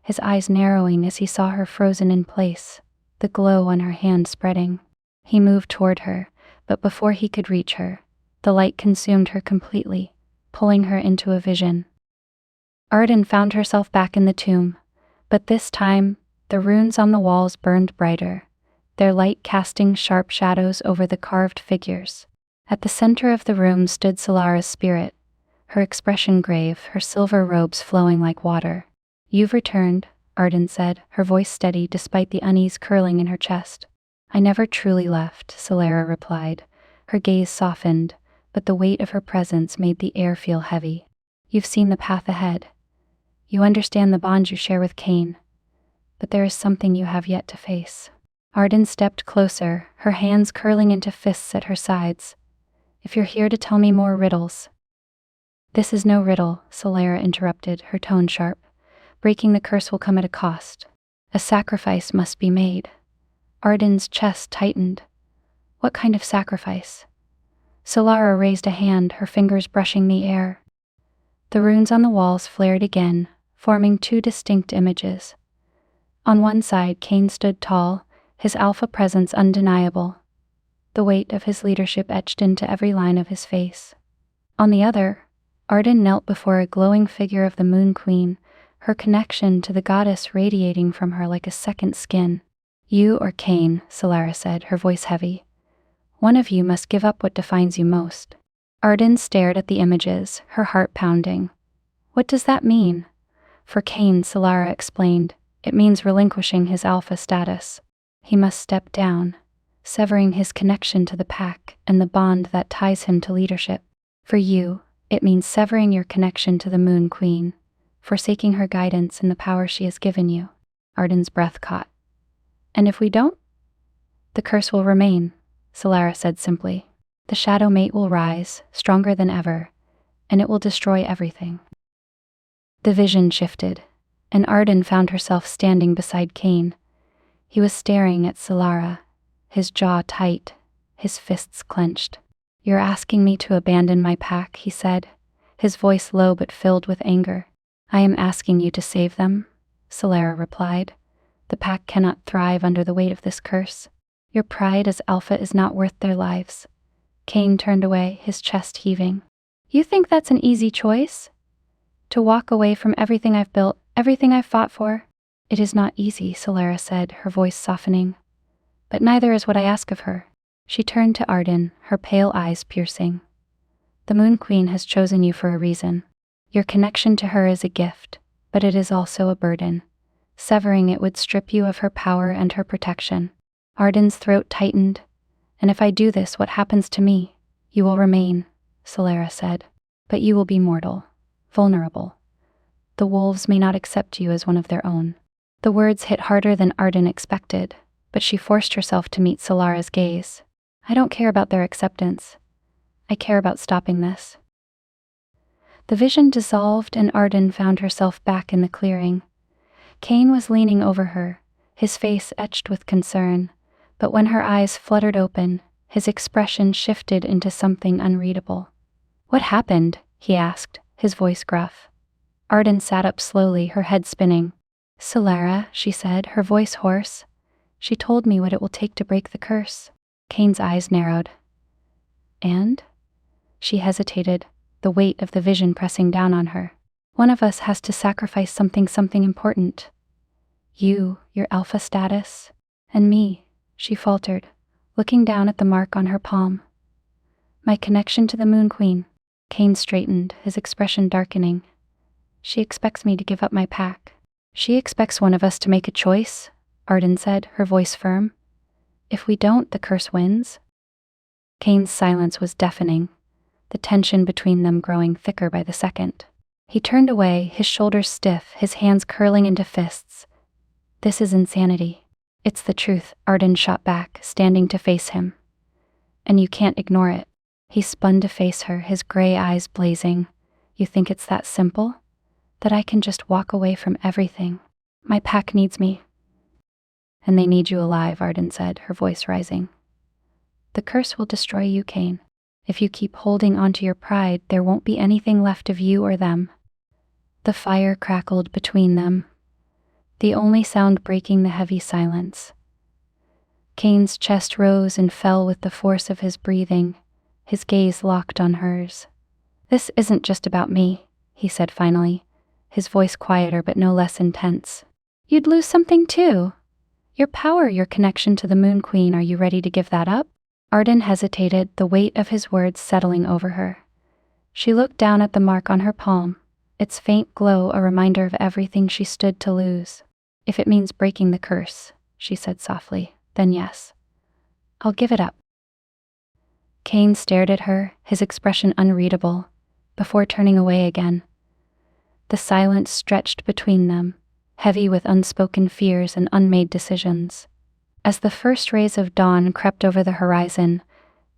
his eyes narrowing as he saw her frozen in place, the glow on her hand spreading. He moved toward her, but before he could reach her, the light consumed her completely, pulling her into a vision. Ardan found herself back in the tomb, but this time, the runes on the walls burned brighter, their light casting sharp shadows over the carved figures. At the center of the room stood Solara's spirit, her expression grave, her silver robes flowing like water. "You've returned," Ardan said, her voice steady despite the unease curling in her chest. "I never truly left," Solara replied. Her gaze softened, but the weight of her presence made the air feel heavy. "You've seen the path ahead. You understand the bond you share with Cain. But there is something you have yet to face." Ardan stepped closer, her hands curling into fists at her sides. "If you're here to tell me more riddles." "This is no riddle," Solara interrupted, her tone sharp. "Breaking the curse will come at a cost. A sacrifice must be made." Ardan's chest tightened. "What kind of sacrifice?" Solara raised a hand, her fingers brushing the air. The runes on the walls flared again, forming two distinct images. On one side, Cain stood tall, his alpha presence undeniable. the weight of his leadership etched into every line of his face. On the other, Ardan knelt before a glowing figure of the Moon Queen, her connection to the goddess radiating from her like a second skin. "You or Cain," Solara said, her voice heavy. "One of you must give up what defines you most." Ardan stared at the images, her heart pounding. "What does that mean?" "For Cain," Solara explained, "it means relinquishing his alpha status. He must step down, severing his connection to the pack and the bond that ties him to leadership. For you, it means severing your connection to the Moon Queen, forsaking her guidance and the power she has given you." Ardan's breath caught. "And if we don't?" "The curse will remain," Solara said simply. "The shadow mate will rise, stronger than ever, and it will destroy everything." The vision shifted, and Ardan found herself standing beside Cain. He was staring at Solara, his jaw tight, his fists clenched. "You're asking me to abandon my pack," he said, his voice low but filled with anger. "I am asking you to save them," Solara replied. "The pack cannot thrive under the weight of this curse. Your pride as Alpha is not worth their lives." Cain turned away, his chest heaving. "You think that's an easy choice? To walk away from everything I've built, everything I've fought for?" "It is not easy," Solara said, her voice softening. "But neither is what I ask of her." She turned to Ardan, her pale eyes piercing. "The Moon Queen has chosen you for a reason. Your connection to her is a gift, but it is also a burden. Severing it would strip you of her power and her protection." Ardan's throat tightened. "And if I do this, what happens to me?" "You will remain," Solara said. "But you will be mortal, vulnerable. The wolves may not accept you as one of their own." The words hit harder than Ardan expected, but she forced herself to meet Solara's gaze. "I don't care about their acceptance. I care about stopping this." The vision dissolved and Ardan found herself back in the clearing. Cain was leaning over her, his face etched with concern, but when her eyes fluttered open, his expression shifted into something unreadable. "What happened?" he asked, his voice gruff. Ardan sat up slowly, her head spinning. "Solara," she said, her voice hoarse. "She told me what it will take to break the curse." Cain's eyes narrowed. "And?" She hesitated, the weight of the vision pressing down on her. "One of us has to sacrifice something important. You, your alpha status, and me," she faltered, looking down at the mark on her palm. "My connection to the Moon Queen." Cain straightened, his expression darkening. "She expects me to give up my pack." "She expects one of us to make a choice," Ardan said, her voice firm. "If we don't, the curse wins." Cain's silence was deafening, the tension between them growing thicker by the second. He turned away, his shoulders stiff, his hands curling into fists. "This is insanity." "It's the truth," Ardan shot back, standing to face him. "And you can't ignore it." He spun to face her, his gray eyes blazing. "You think it's that simple? That I can just walk away from everything? My pack needs me." "And they need you alive," Ardan said, her voice rising. "The curse will destroy you, Cain. If you keep holding onto your pride, there won't be anything left of you or them." The fire crackled between them, the only sound breaking the heavy silence. Cain's chest rose and fell with the force of his breathing, his gaze locked on hers. "This isn't just about me," he said finally, his voice quieter but no less intense. "You'd lose something too. Your power, your connection to the Moon Queen. Are you ready to give that up?" Ardan hesitated, the weight of his words settling over her. She looked down at the mark on her palm, its faint glow a reminder of everything she stood to lose. "If it means breaking the curse," she said softly, "then yes. I'll give it up." Cain stared at her, his expression unreadable, before turning away again. The silence stretched between them, heavy with unspoken fears and unmade decisions. As the first rays of dawn crept over the horizon,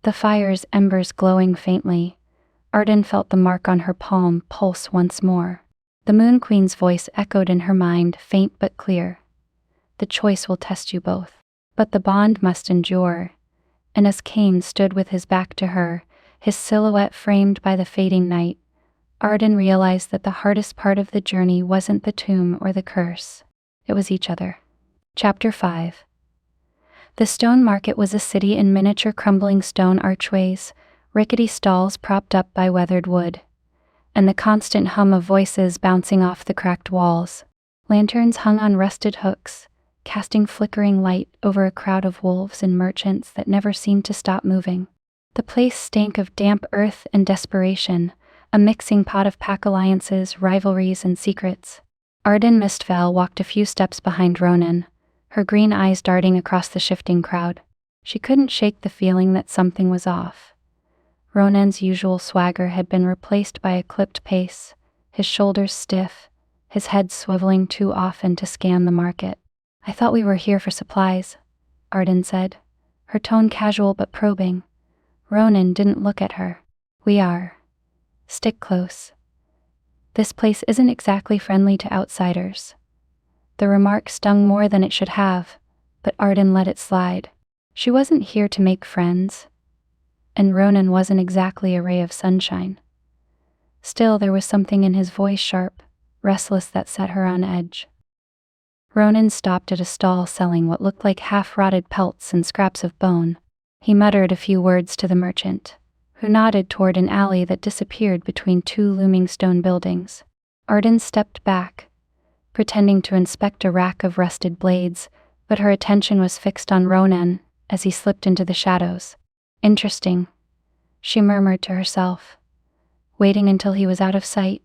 the fire's embers glowing faintly, Ardan felt the mark on her palm pulse once more. The Moon Queen's voice echoed in her mind, faint but clear. "The choice will test you both, but the bond must endure." And as Cain stood with his back to her, his silhouette framed by the fading night, Ardan realized that the hardest part of the journey wasn't the tomb or the curse. It was each other. Chapter 5. The stone market was a city in miniature, crumbling stone archways, rickety stalls propped up by weathered wood, and the constant hum of voices bouncing off the cracked walls. Lanterns hung on rusted hooks, casting flickering light over a crowd of wolves and merchants that never seemed to stop moving. The place stank of damp earth and desperation, a mixing pot of pack alliances, rivalries, and secrets. Ardan Mistvale walked a few steps behind Ronan, her green eyes darting across the shifting crowd. She couldn't shake the feeling that something was off. Ronan's usual swagger had been replaced by a clipped pace, his shoulders stiff, his head swiveling too often to scan the market. "I thought we were here for supplies," Ardan said, her tone casual but probing. Ronan didn't look at her. "We are. Stick close. This place isn't exactly friendly to outsiders." The remark stung more than it should have, but Ardan let it slide. She wasn't here to make friends, and Ronan wasn't exactly a ray of sunshine. Still, there was something in his voice, sharp, restless, that set her on edge. Ronan stopped at a stall selling what looked like half-rotted pelts and scraps of bone. He muttered a few words to the merchant, who nodded toward an alley that disappeared between two looming stone buildings. Ardan stepped back, pretending to inspect a rack of rusted blades, but her attention was fixed on Ronan as he slipped into the shadows. "Interesting," she murmured to herself. Waiting until he was out of sight,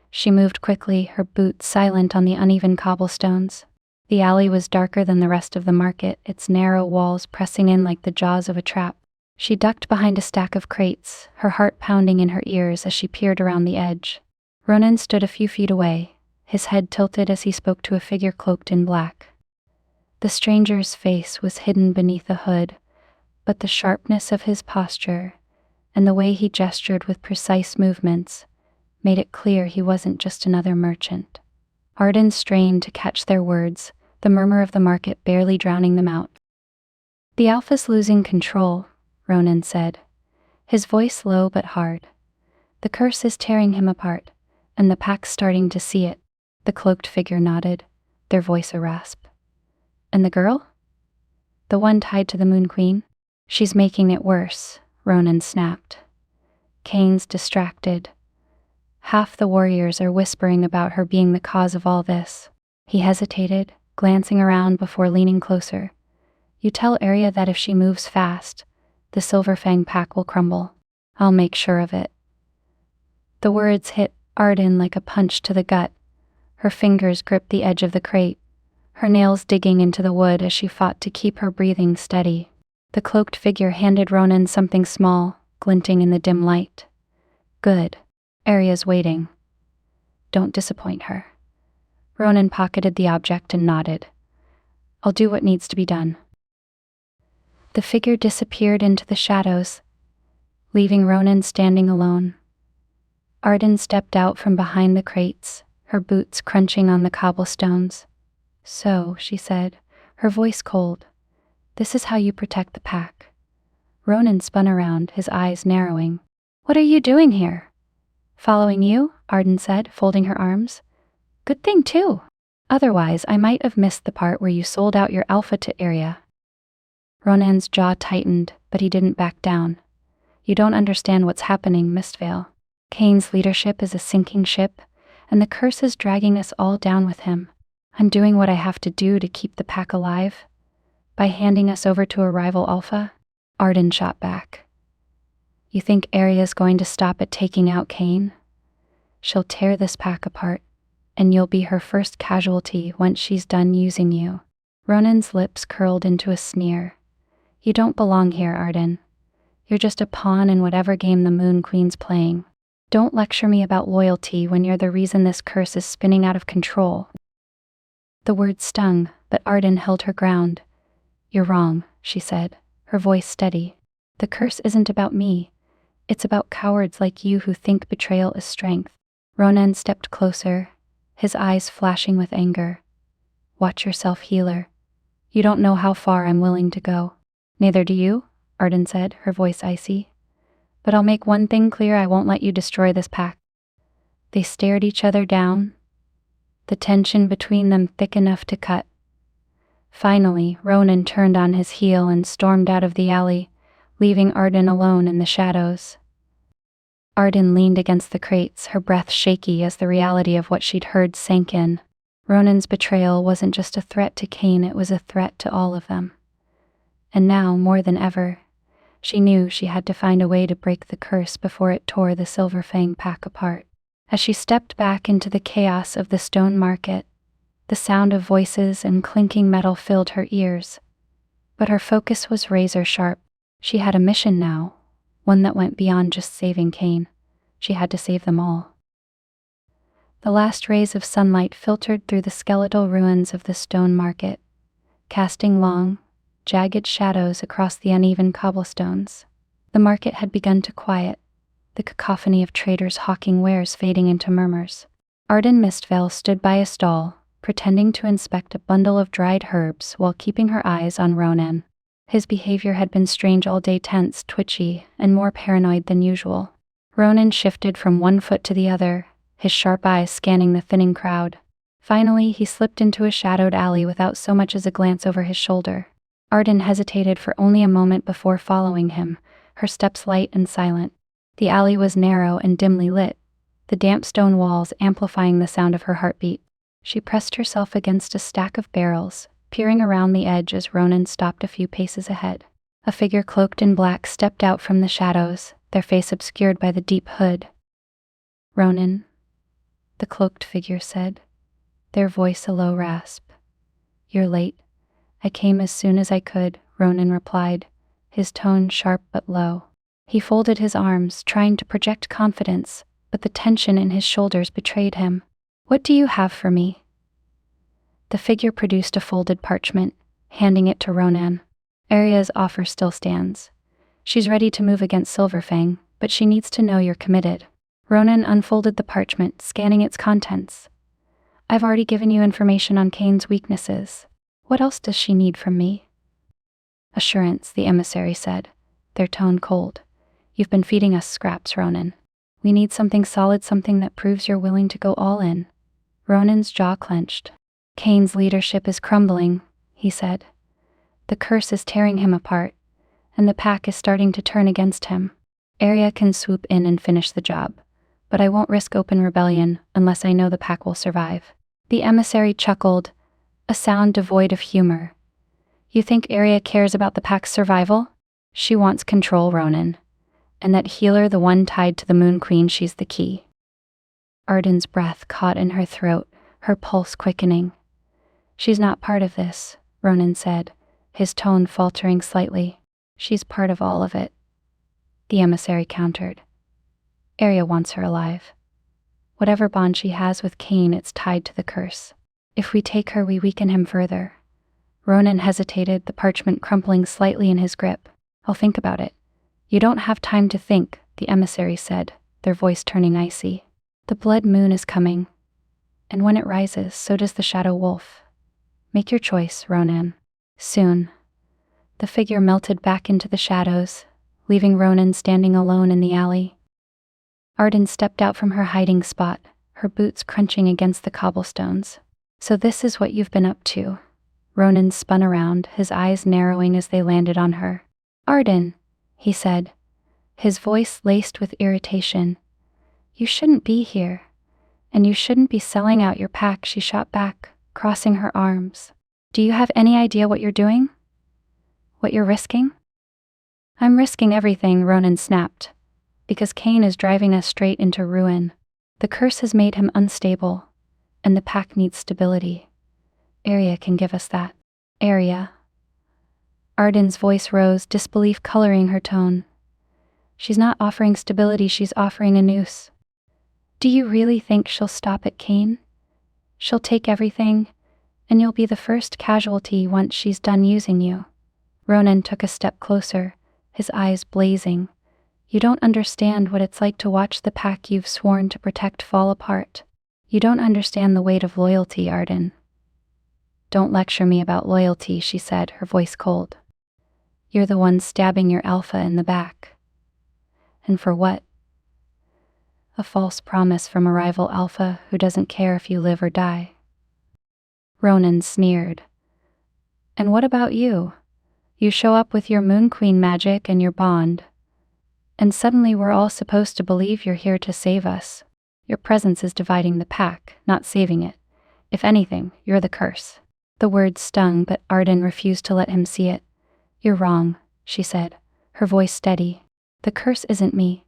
she moved quickly, her boots silent on the uneven cobblestones. The alley was darker than the rest of the market, its narrow walls pressing in like the jaws of a trap. She ducked behind a stack of crates, her heart pounding in her ears as she peered around the edge. Ronan stood a few feet away, his head tilted as he spoke to a figure cloaked in black. The stranger's face was hidden beneath a hood, but the sharpness of his posture and the way he gestured with precise movements made it clear he wasn't just another merchant. Ardan strained to catch their words, the murmur of the market barely drowning them out. "The Alpha's losing control," Ronan said, his voice low but hard. "The curse is tearing him apart, and the pack's starting to see it." The cloaked figure nodded, their voice a rasp. "And the girl? The one tied to the Moon Queen?" "She's making it worse," Ronan snapped. "Cain's distracted. Half the warriors are whispering about her being the cause of all this." He hesitated, glancing around before leaning closer. "You tell Arya that if she moves fast, the Silver Fang pack will crumble. I'll make sure of it." The words hit Ardan like a punch to the gut. Her fingers gripped the edge of the crate, her nails digging into the wood as she fought to keep her breathing steady. The cloaked figure handed Ronan something small, glinting in the dim light. "Good. Arya's waiting. Don't disappoint her." Ronan pocketed the object and nodded. "I'll do what needs to be done." The figure disappeared into the shadows, leaving Ronan standing alone. Ardan stepped out from behind the crates, her boots crunching on the cobblestones. "So," she said, her voice cold, "this is how you protect the pack." Ronan spun around, his eyes narrowing. "What are you doing here?" "Following you," Ardan said, folding her arms. "Good thing, too. Otherwise, I might have missed the part where you sold out your alpha to Arya." Ronan's jaw tightened, but he didn't back down. "You don't understand what's happening, Mistvale. Cain's leadership is a sinking ship, and the curse is dragging us all down with him. I'm doing what I have to do to keep the pack alive. By handing us over to a rival alpha." Ardan shot back. "You think Arya's going to stop at taking out Cain? She'll tear this pack apart, and you'll be her first casualty once she's done using you." Ronan's lips curled into a sneer. "You don't belong here, Ardan. You're just a pawn in whatever game the Moon Queen's playing. Don't lecture me about loyalty when you're the reason this curse is spinning out of control." The words stung, but Ardan held her ground. "You're wrong," she said, her voice steady. "The curse isn't about me. It's about cowards like you who think betrayal is strength." Ronan stepped closer, his eyes flashing with anger. "Watch yourself, healer. You don't know how far I'm willing to go." "Neither do you," Ardan said, her voice icy. "But I'll make one thing clear, I won't let you destroy this pack." They stared each other down, the tension between them thick enough to cut. Finally, Ronan turned on his heel and stormed out of the alley, leaving Ardan alone in the shadows. Ardan leaned against the crates, her breath shaky as the reality of what she'd heard sank in. Ronan's betrayal wasn't just a threat to Cain, it was a threat to all of them. And now, more than ever, she knew she had to find a way to break the curse before it tore the Silver Fang pack apart. As she stepped back into the chaos of the stone market, the sound of voices and clinking metal filled her ears. But her focus was razor sharp. She had a mission now, one that went beyond just saving Cain. She had to save them all. The last rays of sunlight filtered through the skeletal ruins of the stone market, casting long, jagged shadows across the uneven cobblestones. The market had begun to quiet, the cacophony of traders hawking wares fading into murmurs. Ardan Mistvale stood by a stall, pretending to inspect a bundle of dried herbs while keeping her eyes on Ronan. His behavior had been strange all day, tense, twitchy, and more paranoid than usual. Ronan shifted from one foot to the other, his sharp eyes scanning the thinning crowd. Finally, he slipped into a shadowed alley without so much as a glance over his shoulder. Ardan hesitated for only a moment before following him, her steps light and silent. The alley was narrow and dimly lit, the damp stone walls amplifying the sound of her heartbeat. She pressed herself against a stack of barrels, peering around the edge as Ronan stopped a few paces ahead. A figure cloaked in black stepped out from the shadows, their face obscured by the deep hood. "Ronan," the cloaked figure said, their voice a low rasp. "You're late." "I came as soon as I could," Ronan replied, his tone sharp but low. He folded his arms, trying to project confidence, but the tension in his shoulders betrayed him. "What do you have for me?" The figure produced a folded parchment, handing it to Ronan. "Aria's offer still stands. She's ready to move against Silver Fang, but she needs to know you're committed." Ronan unfolded the parchment, scanning its contents. "I've already given you information on Cain's weaknesses. What else does she need from me?" "Assurance," the emissary said, their tone cold. "You've been feeding us scraps, Ronan. We need something solid, something that proves you're willing to go all in." Ronan's jaw clenched. "Cain's leadership is crumbling," he said. "The curse is tearing him apart, and the pack is starting to turn against him. Aria can swoop in and finish the job, but I won't risk open rebellion unless I know the pack will survive." The emissary chuckled, a sound devoid of humor. "You think Aria cares about the pack's survival? She wants control, Ronan. And that healer, the one tied to the Moon Queen, she's the key." Ardan's breath caught in her throat, her pulse quickening. "She's not part of this," Ronan said, his tone faltering slightly. "She's part of all of it," the emissary countered. "Aria wants her alive. Whatever bond she has with Cain, it's tied to the curse. If we take her, we weaken him further." Ronan hesitated, the parchment crumpling slightly in his grip. "I'll think about it." "You don't have time to think," the emissary said, their voice turning icy. "The blood moon is coming, and when it rises, so does the shadow wolf. Make your choice, Ronan." Soon, the figure melted back into the shadows, leaving Ronan standing alone in the alley. Ardan stepped out from her hiding spot, her boots crunching against the cobblestones. "So this is what you've been up to." Ronan spun around, his eyes narrowing as they landed on her. "Ardan," he said, his voice laced with irritation. "You shouldn't be here. And you shouldn't be selling out your pack," she shot back, crossing her arms. "Do you have any idea what you're doing? What you're risking?" "I'm risking everything," Ronan snapped, "because Cain is driving us straight into ruin. The curse has made him unstable, and the pack needs stability. Aria can give us that." "Aria?" Ardan's voice rose, disbelief coloring her tone. "She's not offering stability, she's offering a noose. Do you really think she'll stop at Cain? She'll take everything, and you'll be the first casualty once she's done using you." Ronan took a step closer, his eyes blazing. "You don't understand what it's like to watch the pack you've sworn to protect fall apart. You don't understand the weight of loyalty, Ardan." "Don't lecture me about loyalty," she said, her voice cold. "You're the one stabbing your alpha in the back. And for what? A false promise from a rival alpha who doesn't care if you live or die." Ronan sneered. And what about you? You show up with your Moon Queen magic and your bond, and suddenly we're all supposed to believe you're here to save us. Your presence is dividing the pack, not saving it. If anything, you're the curse." The words stung, but Ardan refused to let him see it. "You're wrong," she said, her voice steady. "The curse isn't me.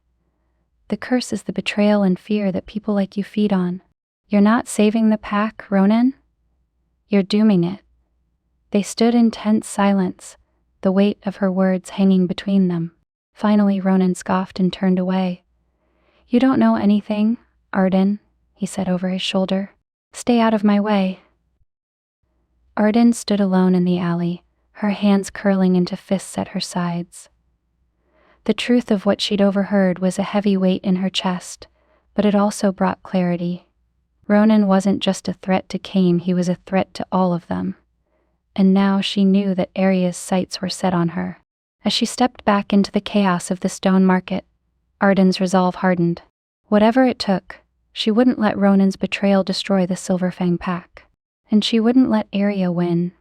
The curse is the betrayal and fear that people like you feed on. You're not saving the pack, Ronan. You're dooming it." They stood in tense silence, the weight of her words hanging between them. Finally, Ronan scoffed and turned away. "You don't know anything, Ardan," he said over his shoulder. "Stay out of my way." Ardan stood alone in the alley, her hands curling into fists at her sides. The truth of what she'd overheard was a heavy weight in her chest, but it also brought clarity. Ronan wasn't just a threat to Cain, he was a threat to all of them. And now she knew that Arya's sights were set on her. As she stepped back into the chaos of the stone market, Ardan's resolve hardened. Whatever it took, she wouldn't let Ronan's betrayal destroy the Silver Fang pack. And she wouldn't let Arya win.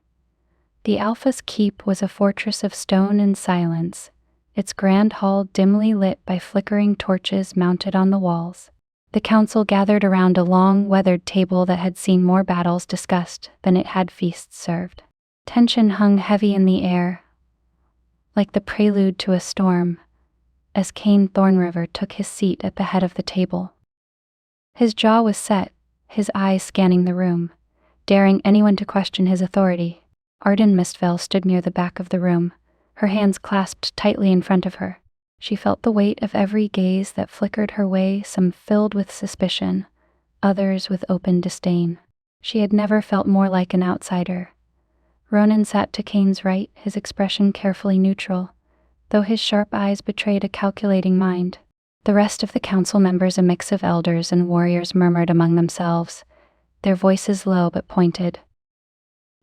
The Alpha's keep was a fortress of stone and silence, its grand hall dimly lit by flickering torches mounted on the walls. The council gathered around a long, weathered table that had seen more battles discussed than it had feasts served. Tension hung heavy in the air, like the prelude to a storm, as Cain Thorn River took his seat at the head of the table. His jaw was set, his eyes scanning the room, daring anyone to question his authority. Ardan Mistvale stood near the back of the room, her hands clasped tightly in front of her. She felt the weight of every gaze that flickered her way, some filled with suspicion, others with open disdain. She had never felt more like an outsider. Ronan sat to Cain's right, his expression carefully neutral, though his sharp eyes betrayed a calculating mind. The rest of the council members, a mix of elders and warriors, murmured among themselves, their voices low but pointed.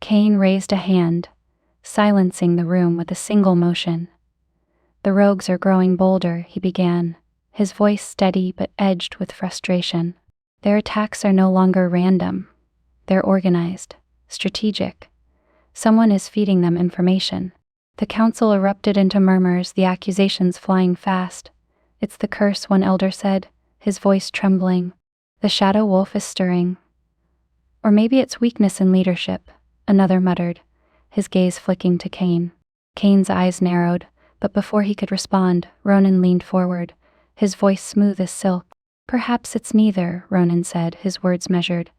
Cain raised a hand, silencing the room with a single motion. "The rogues are growing bolder," he began, his voice steady but edged with frustration. "Their attacks are no longer random. They're organized, strategic. Someone is feeding them information." The council erupted into murmurs, the accusations flying fast. "It's the curse," one elder said, his voice trembling. "The shadow wolf is stirring." "Or maybe it's weakness in leadership," another muttered, his gaze flicking to Cain. Cain's eyes narrowed, but before he could respond, Ronan leaned forward, his voice smooth as silk. "Perhaps it's neither," Ronan said, his words measured.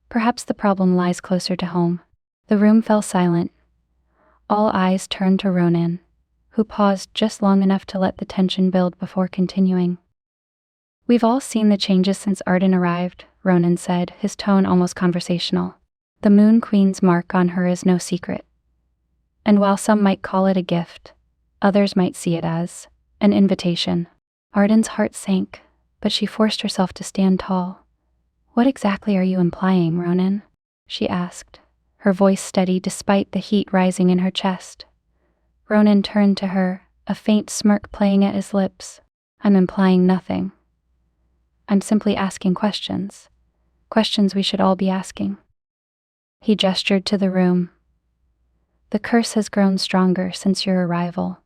"Perhaps the problem lies closer to home." The room fell silent. All eyes turned to Ronan, who paused just long enough to let the tension build before continuing. "We've all seen the changes since Ardan arrived," Ronan said, his tone almost conversational. "The Moon Queen's mark on her is no secret. And while some might call it a gift, others might see it as an invitation." Ardan's heart sank, but she forced herself to stand tall. "What exactly are you implying, Ronan?" she asked, her voice steady despite the heat rising in her chest. Ronan turned to her, a faint smirk playing at his lips. "I'm implying nothing. I'm simply asking questions. Questions we should all be asking." He gestured to the room. "The curse has grown stronger since your arrival.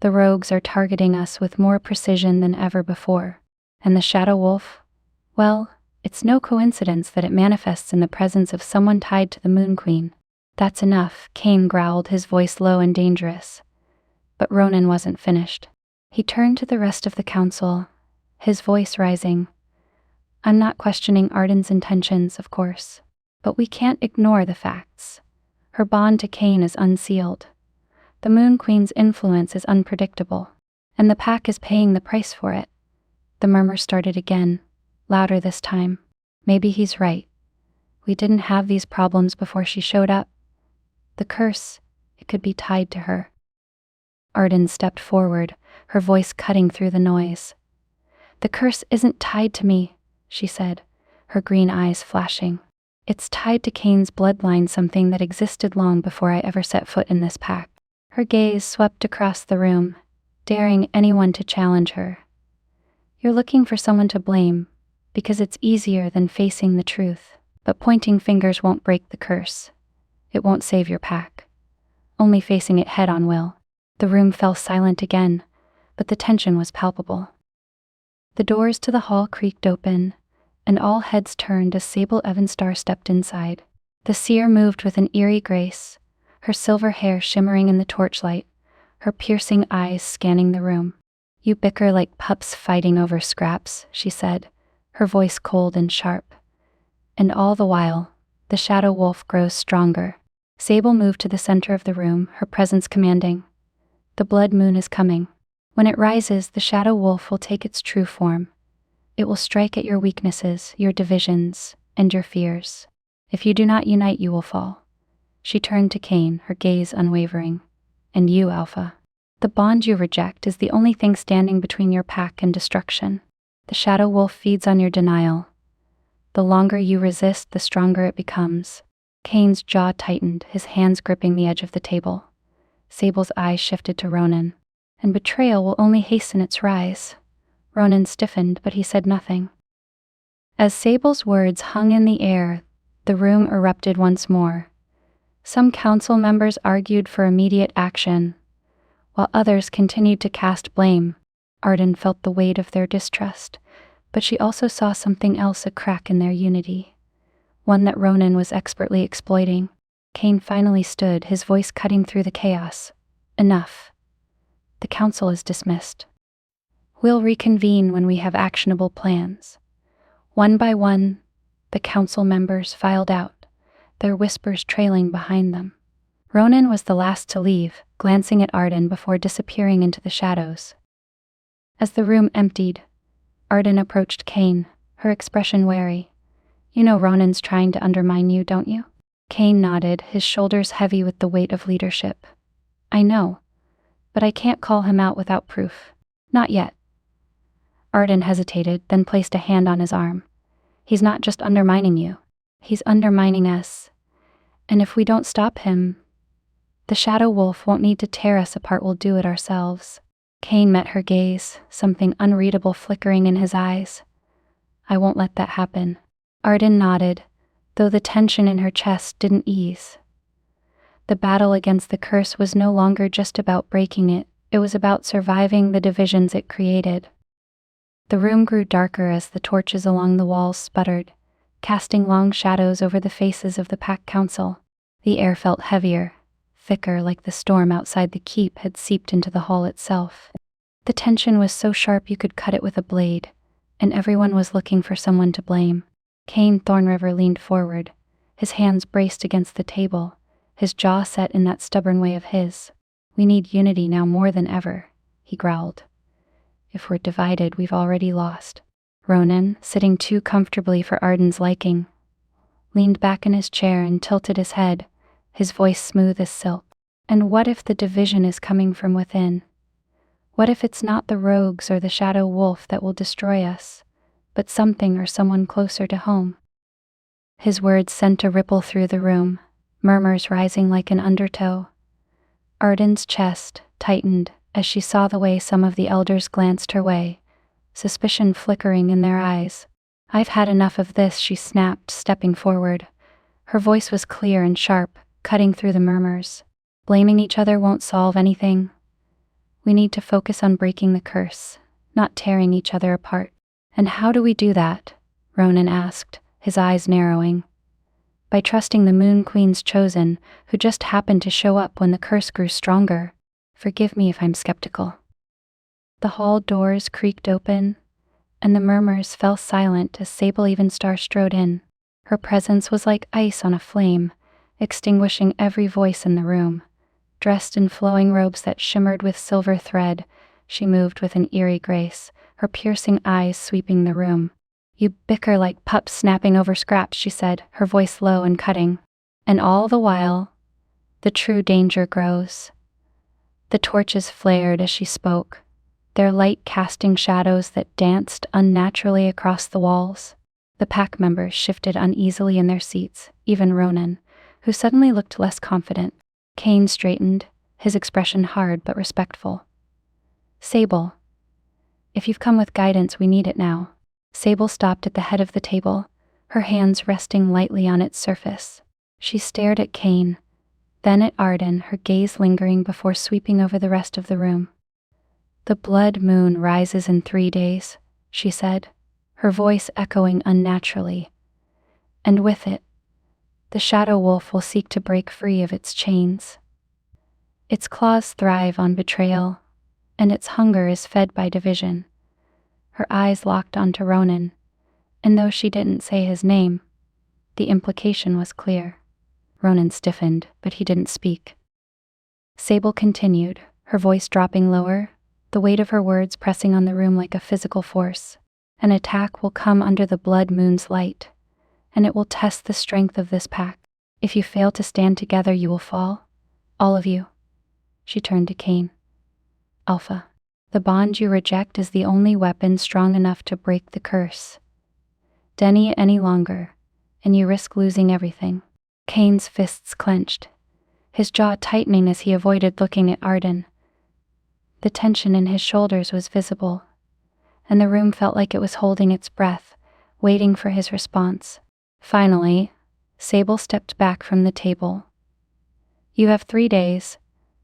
The rogues are targeting us with more precision than ever before. And the shadow wolf? Well, it's no coincidence that it manifests in the presence of someone tied to the Moon Queen." "That's enough," Cain growled, his voice low and dangerous. But Ronan wasn't finished. He turned to the rest of the council, his voice rising. "I'm not questioning Ardan's intentions, of course, but we can't ignore the facts. Her bond to Cain is unsealed. The Moon Queen's influence is unpredictable, and the pack is paying the price for it." The murmur started again, louder this time. "Maybe he's right. We didn't have these problems before she showed up. The curse, it could be tied to her." Ardan stepped forward, her voice cutting through the noise. "The curse isn't tied to me," she said, her green eyes flashing. "It's tied to Cain's bloodline, something that existed long before I ever set foot in this pack." Her gaze swept across the room, daring anyone to challenge her. "You're looking for someone to blame, because it's easier than facing the truth. But pointing fingers won't break the curse. It won't save your pack." only facing it head-on. The room fell silent again, but the tension was palpable. The doors to the hall creaked open, and all heads turned as Sable Evanstar stepped inside. The seer moved with an eerie grace, her silver hair shimmering in the torchlight, her piercing eyes scanning the room. "You bicker like pups fighting over scraps," she said, her voice cold and sharp. And all the while, the shadow wolf grows stronger. Sable moved to the center of the room, her presence commanding. "The blood moon is coming. When it rises, the shadow wolf will take its true form. It will strike at your weaknesses, your divisions, and your fears. If you do not unite, you will fall." She turned to Cain, her gaze unwavering. "And you, Alpha. The bond you reject is the only thing standing between your pack and destruction. The shadow wolf feeds on your denial. The longer you resist, the stronger it becomes." Cain's jaw tightened, his hands gripping the edge of the table. Sable's eyes shifted to Ronan. "And betrayal will only hasten its rise." Ronan stiffened, but he said nothing. As Sable's words hung in the air, the room erupted once more. Some council members argued for immediate action, while others continued to cast blame. Ardan felt the weight of their distrust, but she also saw something else, a crack in their unity, one that Ronan was expertly exploiting. Cain finally stood, his voice cutting through the chaos. "Enough. The council is dismissed. We'll reconvene when we have actionable plans." One by one, the council members filed out, their whispers trailing behind them. Ronan was the last to leave, glancing at Ardan before disappearing into the shadows. As the room emptied, Ardan approached Cain, her expression wary. "You know Ronan's trying to undermine you, don't you?" Cain nodded, his shoulders heavy with the weight of leadership. "I know, but I can't call him out without proof. Not yet." Ardan hesitated, then placed a hand on his arm. "He's not just undermining you. He's undermining us. And if we don't stop him, the shadow wolf won't need to tear us apart, we'll do it ourselves." Cain met her gaze, something unreadable flickering in his eyes. "I won't let that happen." Ardan nodded, though the tension in her chest didn't ease. The battle against the curse was no longer just about breaking it, it was about surviving the divisions it created. The room grew darker as the torches along the walls sputtered, casting long shadows over the faces of the pack council. The air felt heavier, thicker, like the storm outside the keep had seeped into the hall itself. The tension was so sharp you could cut it with a blade, and everyone was looking for someone to blame. Cain Thorn River leaned forward, his hands braced against the table, his jaw set in that stubborn way of his. "We need unity now more than ever," he growled. "If we're divided, we've already lost." Ronan, sitting too comfortably for Ardan's liking, leaned back in his chair and tilted his head, his voice smooth as silk. "And what if the division is coming from within? What if it's not the rogues or the shadow wolf that will destroy us, but something or someone closer to home?" His words sent a ripple through the room, murmurs rising like an undertow. Ardan's chest tightened as she saw the way some of the elders glanced her way, suspicion flickering in their eyes. "I've had enough of this," she snapped, stepping forward. Her voice was clear and sharp, cutting through the murmurs. "Blaming each other won't solve anything. We need to focus on breaking the curse, not tearing each other apart." "And how do we do that?" Ronan asked, his eyes narrowing. "By trusting the Moon Queen's chosen, who just happened to show up when the curse grew stronger. Forgive me if I'm skeptical." The hall doors creaked open, and the murmurs fell silent as Sable Evanstar strode in. Her presence was like ice on a flame, extinguishing every voice in the room. Dressed in flowing robes that shimmered with silver thread, she moved with an eerie grace, her piercing eyes sweeping the room. "You bicker like pups snapping over scraps," she said, her voice low and cutting. "And all the while, the true danger grows." The torches flared as she spoke, their light casting shadows that danced unnaturally across the walls. The pack members shifted uneasily in their seats, even Ronan, who suddenly looked less confident. Cain straightened, his expression hard but respectful. "Sable, if you've come with guidance, we need it now." Sable stopped at the head of the table, her hands resting lightly on its surface. She stared at Cain, then at Ardan, her gaze lingering before sweeping over the rest of the room. "The blood moon rises in 3 days," she said, her voice echoing unnaturally. "And with it, the shadow wolf will seek to break free of its chains. Its claws thrive on betrayal, and its hunger is fed by division." Her eyes locked onto Ronan, and though she didn't say his name, the implication was clear. Ronan stiffened, but he didn't speak. Sable continued, her voice dropping lower, the weight of her words pressing on the room like a physical force. "An attack will come under the blood moon's light, and it will test the strength of this pack. If you fail to stand together, you will fall. All of you." She turned to Cain. "Alpha, the bond you reject is the only weapon strong enough to break the curse. Deny it any longer, and you risk losing everything." Cain's fists clenched, his jaw tightening as he avoided looking at Ardan. The tension in his shoulders was visible, and the room felt like it was holding its breath, waiting for his response. Finally, Sable stepped back from the table. "You have 3 days.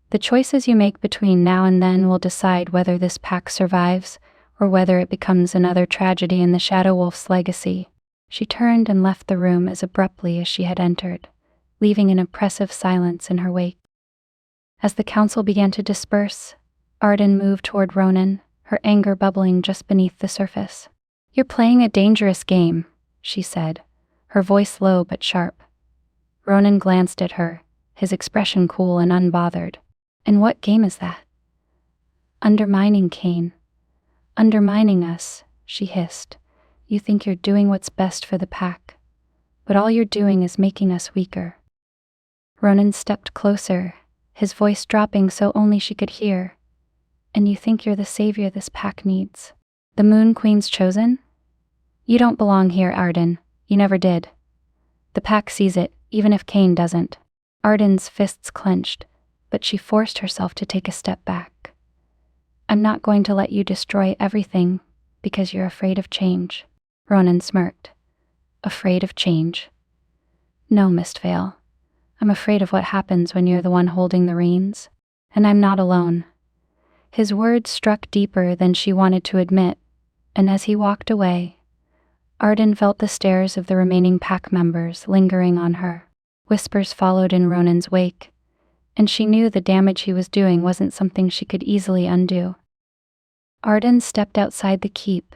The choices you make between now and then will decide whether this pack survives or whether it becomes another tragedy in the Shadow Wolf's legacy." She turned and left the room as abruptly as she had entered, leaving an oppressive silence in her wake. As the council began to disperse, Ardan moved toward Ronan, her anger bubbling just beneath the surface. "You're playing a dangerous game," she said, her voice low but sharp. Ronan glanced at her, his expression cool and unbothered. "And what game is that?" "Undermining Cain. Undermining us," she hissed. "You think you're doing what's best for the pack, but all you're doing is making us weaker." Ronan stepped closer, his voice dropping so only she could hear. "And you think you're the savior this pack needs? The Moon Queen's chosen? You don't belong here, Ardan. You never did. The pack sees it, even if Cain doesn't." Ardan's fists clenched, but she forced herself to take a step back. "I'm not going to let you destroy everything because you're afraid of change." Ronan smirked. "Afraid of change? No, Mistvale. I'm afraid of what happens when you're the one holding the reins, and I'm not alone." His words struck deeper than she wanted to admit, and as he walked away, Ardan felt the stares of the remaining pack members lingering on her. Whispers followed in Ronan's wake, and she knew the damage he was doing wasn't something she could easily undo. Ardan stepped outside the keep,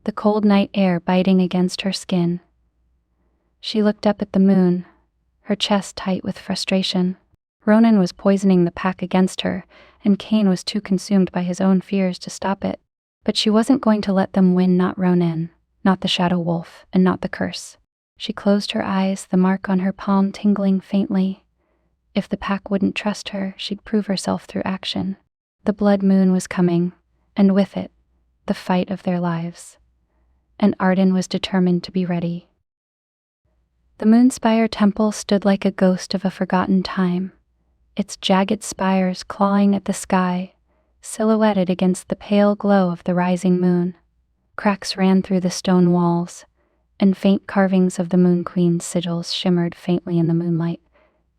the cold night air biting against her skin. She looked up at the moon, her chest tight with frustration. Ronan was poisoning the pack against her, and Cain was too consumed by his own fears to stop it. But she wasn't going to let them win, not Ronan, not the Shadow Wolf, and not the curse. She closed her eyes, the mark on her palm tingling faintly. If the pack wouldn't trust her, she'd prove herself through action. The blood moon was coming, and with it, the fight of their lives. And Ardan was determined to be ready. The Moonspire Temple stood like a ghost of a forgotten time, its jagged spires clawing at the sky, silhouetted against the pale glow of the rising moon. Cracks ran through the stone walls, and faint carvings of the Moon Queen's sigils shimmered faintly in the moonlight,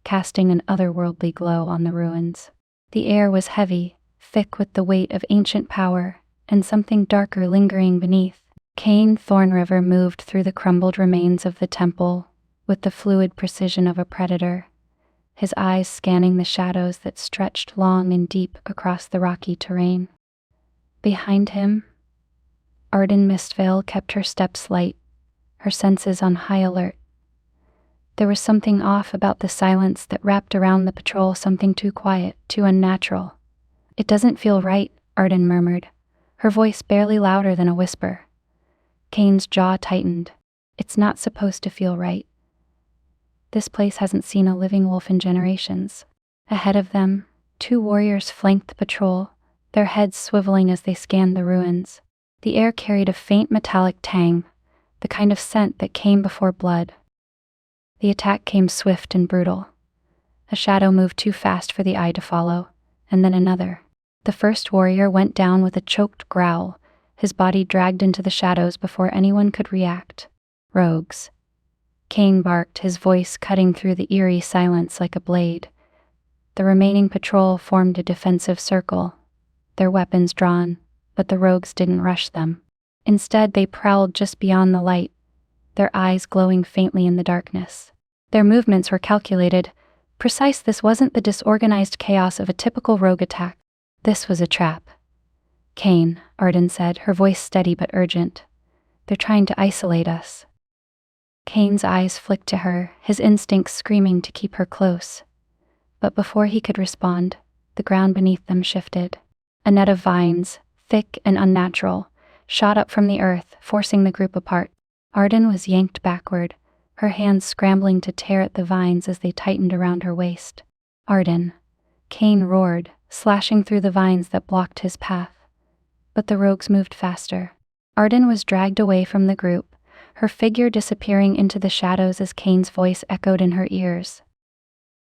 casting an otherworldly glow on the ruins. The air was heavy, thick with the weight of ancient power, and something darker lingering beneath. Cain Thorn River moved through the crumbled remains of the temple, with the fluid precision of a predator, his eyes scanning the shadows that stretched long and deep across the rocky terrain. Behind him, Ardan Mistvale kept her steps light, her senses on high alert. There was something off about the silence that wrapped around the patrol, something too quiet, too unnatural. "It doesn't feel right," Ardan murmured, her voice barely louder than a whisper. Cain's jaw tightened. "It's not supposed to feel right. This place hasn't seen a living wolf in generations." Ahead of them, 2 warriors flanked the patrol, their heads swiveling as they scanned the ruins. The air carried a faint metallic tang, the kind of scent that came before blood. The attack came swift and brutal. A shadow moved too fast for the eye to follow, and then another. The first warrior went down with a choked growl, his body dragged into the shadows before anyone could react. "Rogues," Cain barked, his voice cutting through the eerie silence like a blade. The remaining patrol formed a defensive circle, their weapons drawn, but the rogues didn't rush them. Instead, they prowled just beyond the light, their eyes glowing faintly in the darkness. Their movements were calculated, precise. This wasn't the disorganized chaos of a typical rogue attack. This was a trap. Cain, Ardan said, her voice steady but urgent. They're trying to isolate us. Cain's eyes flicked to her, his instincts screaming to keep her close. But before he could respond, the ground beneath them shifted. A net of vines, thick and unnatural, shot up from the earth, forcing the group apart. Ardan was yanked backward, her hands scrambling to tear at the vines as they tightened around her waist. Ardan! Cain roared, slashing through the vines that blocked his path. But the rogues moved faster. Ardan was dragged away from the group, her figure disappearing into the shadows as Cain's voice echoed in her ears.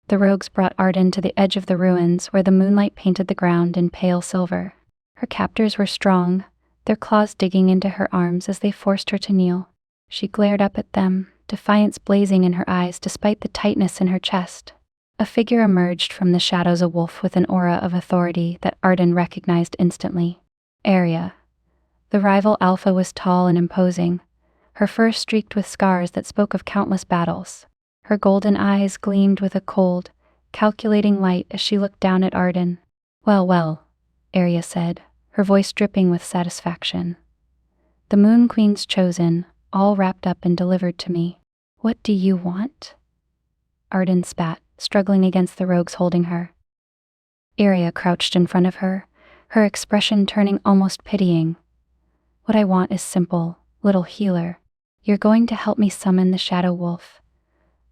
The rogues brought Ardan to the edge of the ruins where the moonlight painted the ground in pale silver. Her captors were strong, their claws digging into her arms as they forced her to kneel. She glared up at them, defiance blazing in her eyes despite the tightness in her chest. A figure emerged from the shadows, a wolf with an aura of authority that Ardan recognized instantly. Arya. The rival Alpha was tall and imposing, her fur streaked with scars that spoke of countless battles. Her golden eyes gleamed with a cold, calculating light as she looked down at Ardan. Well, well, Arya said, her voice dripping with satisfaction. The Moon Queen's chosen, all wrapped up and delivered to me. What do you want? Ardan spat, struggling against the rogues holding her. Arya crouched in front of her, her expression turning almost pitying. What I want is simple, little healer. You're going to help me summon the Shadow Wolf.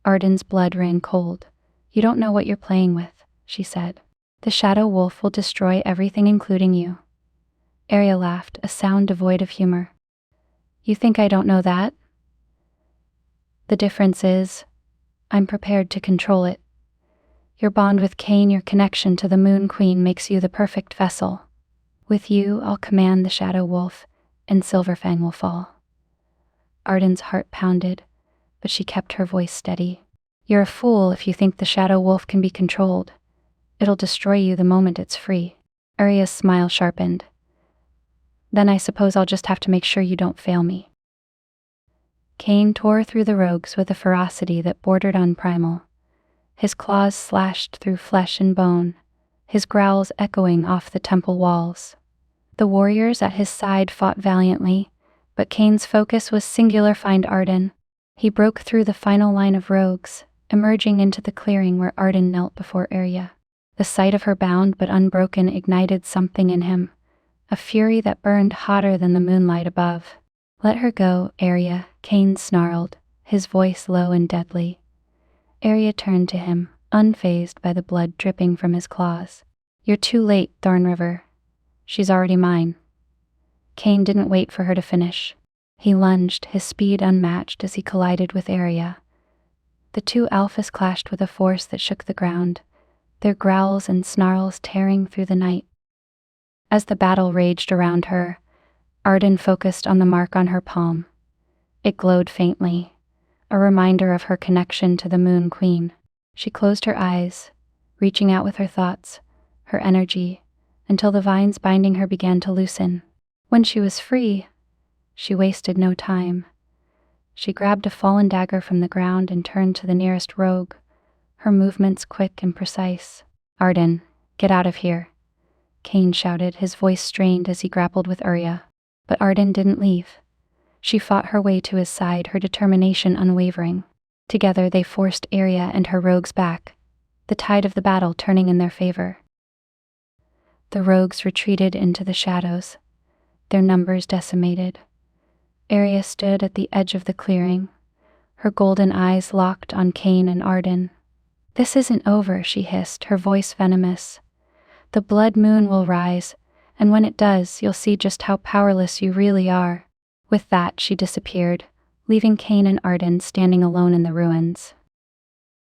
Ardan's blood ran cold. You don't know what you're playing with, she said. The Shadow Wolf will destroy everything including you. Arya laughed, a sound devoid of humor. You think I don't know that? The difference is, I'm prepared to control it. Your bond with Cain, your connection to the Moon Queen makes you the perfect vessel. With you, I'll command the Shadow Wolf, and Silver Fang will fall. Ardan's heart pounded, but she kept her voice steady. You're a fool if you think the Shadow Wolf can be controlled. It'll destroy you the moment it's free. Arya's smile sharpened. Then I suppose I'll just have to make sure you don't fail me. Cain tore through the rogues with a ferocity that bordered on primal. His claws slashed through flesh and bone, his growls echoing off the temple walls. The warriors at his side fought valiantly, but Cain's focus was singular. Find Ardan. He broke through the final line of rogues, emerging into the clearing where Ardan knelt before Arya. The sight of her bound but unbroken ignited something in him, a fury that burned hotter than the moonlight above. Let her go, Arya, Cain snarled, his voice low and deadly. Arya turned to him, unfazed by the blood dripping from his claws. You're too late, Thorn River. She's already mine. Cain didn't wait for her to finish. He lunged, his speed unmatched as he collided with Arya. The two alphas clashed with a force that shook the ground, their growls and snarls tearing through the night. As the battle raged around her, Ardan focused on the mark on her palm. It glowed faintly, a reminder of her connection to the Moon Queen. She closed her eyes, reaching out with her thoughts, her energy, until the vines binding her began to loosen. When she was free, she wasted no time. She grabbed a fallen dagger from the ground and turned to the nearest rogue, her movements quick and precise. Ardan, get out of here, Cain shouted, his voice strained as he grappled with Arya. But Ardan didn't leave. She fought her way to his side, her determination unwavering. Together they forced Arya and her rogues back, the tide of the battle turning in their favor. The rogues retreated into the shadows, their numbers decimated. Arya stood at the edge of the clearing, her golden eyes locked on Cain and Ardan. This isn't over, she hissed, her voice venomous. The blood moon will rise, and when it does, you'll see just how powerless you really are. With that, she disappeared, leaving Cain and Ardan standing alone in the ruins.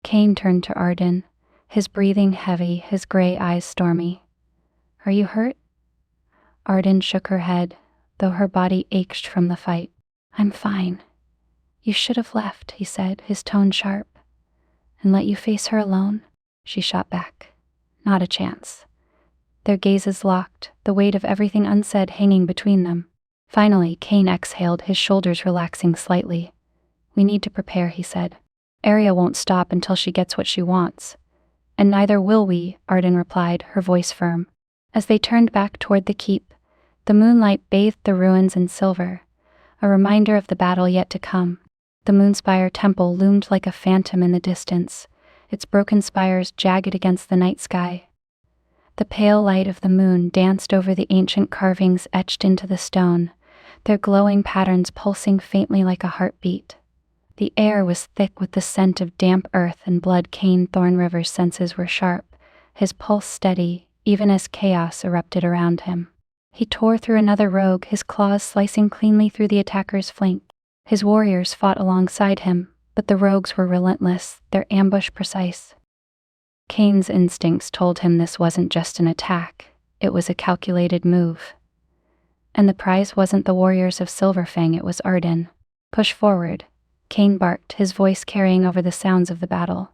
Cain turned to Ardan, his breathing heavy, his gray eyes stormy. Are you hurt? Ardan shook her head, though her body ached from the fight. I'm fine. You should have left, he said, his tone sharp. And let you face her alone? She shot back. Not a chance. Their gazes locked, the weight of everything unsaid hanging between them. Finally, Cain exhaled, his shoulders relaxing slightly. We need to prepare, he said. Arya won't stop until she gets what she wants. And neither will we, Ardan replied, her voice firm. As they turned back toward the keep, the moonlight bathed the ruins in silver, a reminder of the battle yet to come. The Moonspire temple loomed like a phantom in the distance, its broken spires jagged against the night sky. The pale light of the moon danced over the ancient carvings etched into the stone, their glowing patterns pulsing faintly like a heartbeat. The air was thick with the scent of damp earth and blood. Cain Thorn River's senses were sharp, his pulse steady, even as chaos erupted around him. He tore through another rogue, his claws slicing cleanly through the attacker's flank. His warriors fought alongside him, but the rogues were relentless, their ambush precise. Cain's instincts told him this wasn't just an attack, it was a calculated move. And the prize wasn't the warriors of Silver Fang, it was Ardan. Push forward, Cain barked, his voice carrying over the sounds of the battle.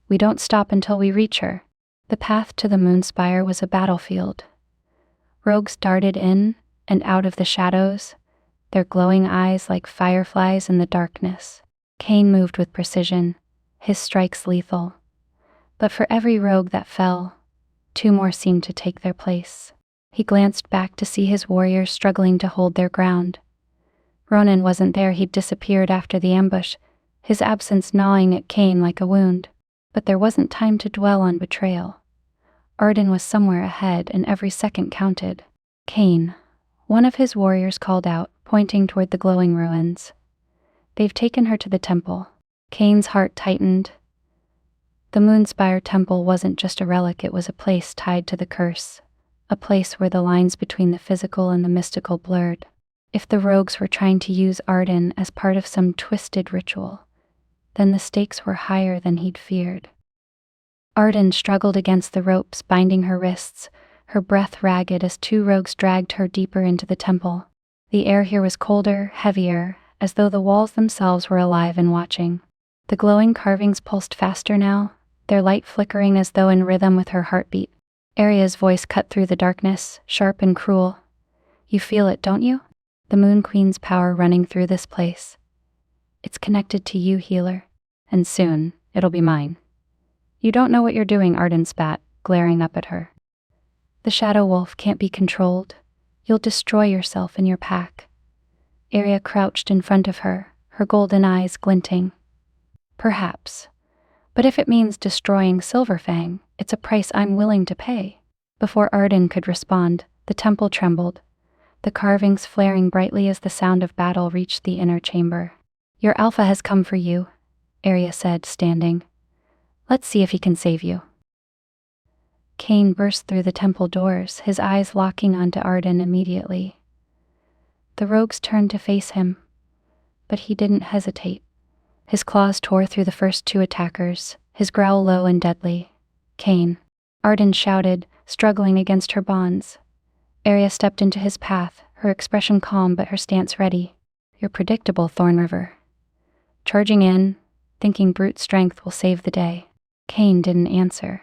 We don't stop until we reach her. The path to the Moonspire was a battlefield. Rogues darted in and out of the shadows, their glowing eyes like fireflies in the darkness. Cain moved with precision, his strikes lethal. But for every rogue that fell, 2 more seemed to take their place. He glanced back to see his warriors struggling to hold their ground. Ronan wasn't there, he'd disappeared after the ambush, his absence gnawing at Cain like a wound. But there wasn't time to dwell on betrayal. Ardan was somewhere ahead, and every second counted. Cain, one of his warriors called out, pointing toward the glowing ruins. They've taken her to the temple. Cain's heart tightened. The Moonspire temple wasn't just a relic, it was a place tied to the curse, a place where the lines between the physical and the mystical blurred. If the rogues were trying to use Ardan as part of some twisted ritual, then the stakes were higher than he'd feared. Ardan struggled against the ropes binding her wrists, her breath ragged as 2 rogues dragged her deeper into the temple. The air here was colder, heavier, as though the walls themselves were alive and watching. The glowing carvings pulsed faster now, their light flickering as though in rhythm with her heartbeat. Arya's voice cut through the darkness, sharp and cruel. You feel it, don't you? The Moon Queen's power running through this place. It's connected to you, healer. And soon, it'll be mine. You don't know what you're doing, Ardan spat, glaring up at her. The Shadow Wolf can't be controlled. You'll destroy yourself and your pack. Arya crouched in front of her, her golden eyes glinting. Perhaps. But if it means destroying Silver Fang, it's a price I'm willing to pay. Before Ardan could respond, the temple trembled, the carvings flaring brightly as the sound of battle reached the inner chamber. Your Alpha has come for you, Arya said, standing. Let's see if he can save you. Cain burst through the temple doors, his eyes locking onto Ardan immediately. The rogues turned to face him, but he didn't hesitate. His claws tore through the first 2 attackers, his growl low and deadly. Cain. Ardan shouted, struggling against her bonds. Arya stepped into his path, her expression calm but her stance ready. You're predictable, Thorn River. Charging in, thinking brute strength will save the day. Cain didn't answer.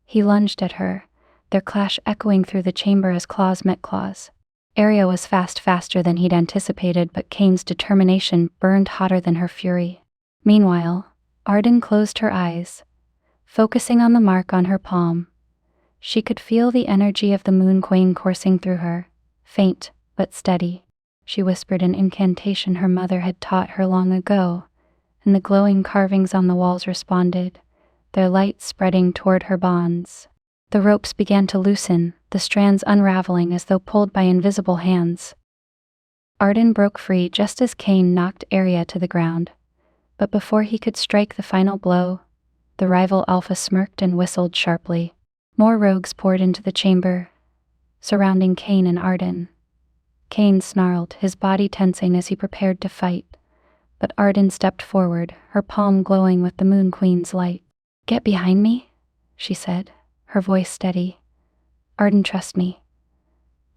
He lunged at her, their clash echoing through the chamber as claws met claws. Arya was faster than he'd anticipated, but Cain's determination burned hotter than her fury. Meanwhile, Ardan closed her eyes, focusing on the mark on her palm. She could feel the energy of the Moon Queen coursing through her, faint but steady. She whispered an incantation her mother had taught her long ago, and the glowing carvings on the walls responded, their light spreading toward her bonds. The ropes began to loosen, the strands unraveling as though pulled by invisible hands. Ardan broke free just as Cain knocked Arya to the ground. But before he could strike the final blow, the rival Alpha smirked and whistled sharply. More rogues poured into the chamber, surrounding Cain and Ardan. Cain snarled, his body tensing as he prepared to fight. But Ardan stepped forward, her palm glowing with the Moon Queen's light. Get behind me, she said, her voice steady. Ardan, trust me.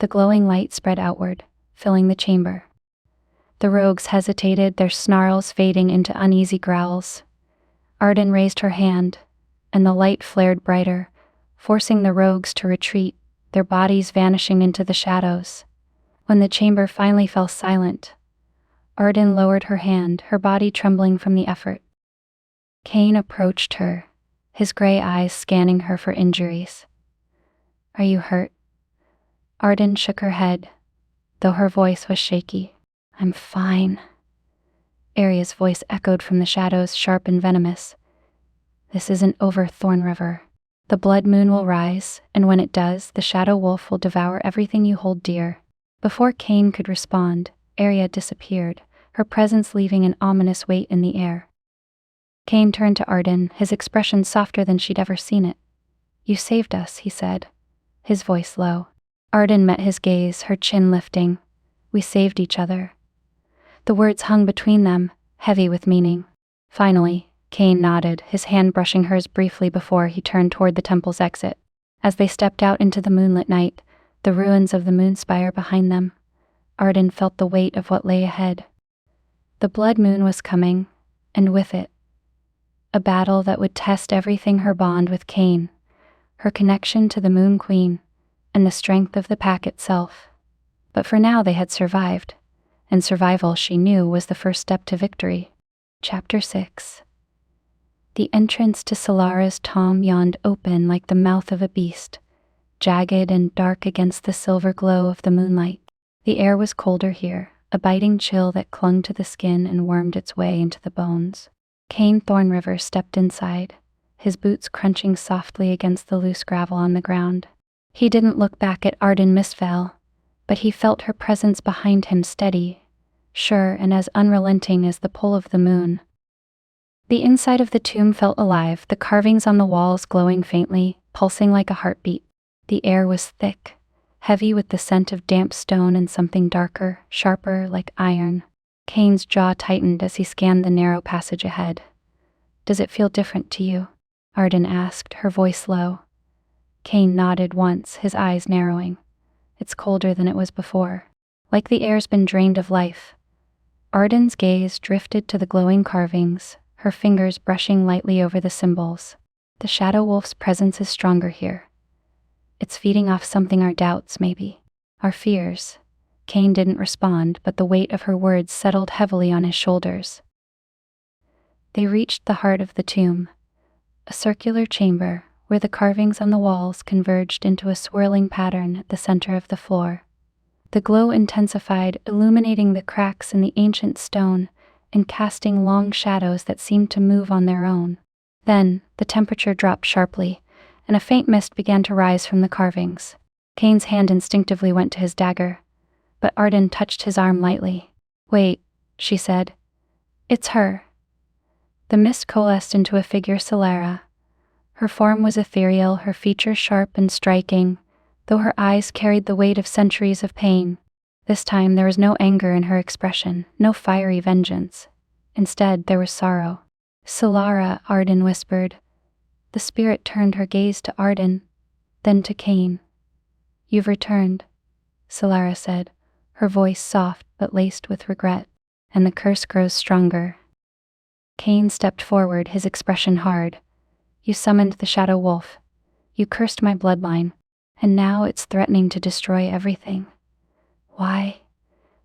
The glowing light spread outward, filling the chamber. The rogues hesitated, their snarls fading into uneasy growls. Ardan raised her hand, and the light flared brighter, forcing the rogues to retreat, their bodies vanishing into the shadows. When the chamber finally fell silent, Ardan lowered her hand, her body trembling from the effort. Cain approached her, his gray eyes scanning her for injuries. "Are you hurt?" Ardan shook her head, though her voice was shaky. "I'm fine." Aria's voice echoed from the shadows, sharp and venomous. "This isn't over, Thorn River. The blood moon will rise, and when it does, the shadow wolf will devour everything you hold dear." Before Cain could respond, Aria disappeared, her presence leaving an ominous weight in the air. Cain turned to Ardan, his expression softer than she'd ever seen it. "You saved us," he said, his voice low. Ardan met his gaze, her chin lifting. "We saved each other." The words hung between them, heavy with meaning. Finally, Cain nodded, his hand brushing hers briefly before he turned toward the temple's exit. As they stepped out into the moonlit night, the ruins of the moon spire behind them, Ardan felt the weight of what lay ahead. The blood moon was coming, and with it, a battle that would test everything: her bond with Cain, her connection to the Moon Queen, and the strength of the pack itself. But for now they had survived, and survival, she knew, was the first step to victory. Chapter 6. The entrance to Solara's tomb yawned open like the mouth of a beast, jagged and dark against the silver glow of the moonlight. The air was colder here, a biting chill that clung to the skin and wormed its way into the bones. Cain Thorn River stepped inside, his boots crunching softly against the loose gravel on the ground. He didn't look back at Ardan Mistvale, but he felt her presence behind him, steady, sure, and as unrelenting as the pull of the moon. The inside of the tomb felt alive, the carvings on the walls glowing faintly, pulsing like a heartbeat. The air was thick, heavy with the scent of damp stone and something darker, sharper, like iron. Cain's jaw tightened as he scanned the narrow passage ahead. "Does it feel different to you?" Ardan asked, her voice low. Cain nodded once, his eyes narrowing. "It's colder than it was before. Like the air's been drained of life." Ardan's gaze drifted to the glowing carvings, her fingers brushing lightly over the symbols. "The shadow wolf's presence is stronger here. It's feeding off something: our doubts, maybe. Our fears." Cain didn't respond, but the weight of her words settled heavily on his shoulders. They reached the heart of the tomb, a circular chamber where the carvings on the walls converged into a swirling pattern at the center of the floor. The glow intensified, illuminating the cracks in the ancient stone and casting long shadows that seemed to move on their own. Then, the temperature dropped sharply, and a faint mist began to rise from the carvings. Cain's hand instinctively went to his dagger, but Ardan touched his arm lightly. "Wait," she said. "It's her." The mist coalesced into a figure: Solara. Her form was ethereal, her features sharp and striking, though her eyes carried the weight of centuries of pain. This time there was no anger in her expression, no fiery vengeance. Instead, there was sorrow. "Solara," Ardan whispered. The spirit turned her gaze to Ardan, then to Cain. "You've returned," Solara said, her voice soft but laced with regret. "And the curse grows stronger." Cain stepped forward, his expression hard. "You summoned the shadow wolf. You cursed my bloodline, and now it's threatening to destroy everything. Why?"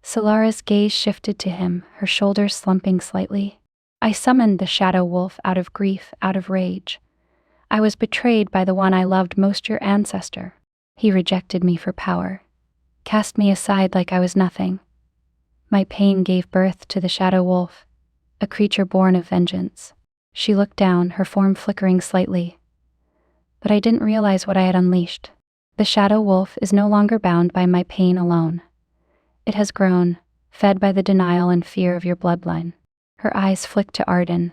Solara's gaze shifted to him, her shoulders slumping slightly. "I summoned the shadow wolf out of grief, out of rage. I was betrayed by the one I loved most, your ancestor. He rejected me for power, cast me aside like I was nothing. My pain gave birth to the shadow wolf, a creature born of vengeance." She looked down, her form flickering slightly. "But I didn't realize what I had unleashed. The shadow wolf is no longer bound by my pain alone. It has grown, fed by the denial and fear of your bloodline." Her eyes flicked to Ardan.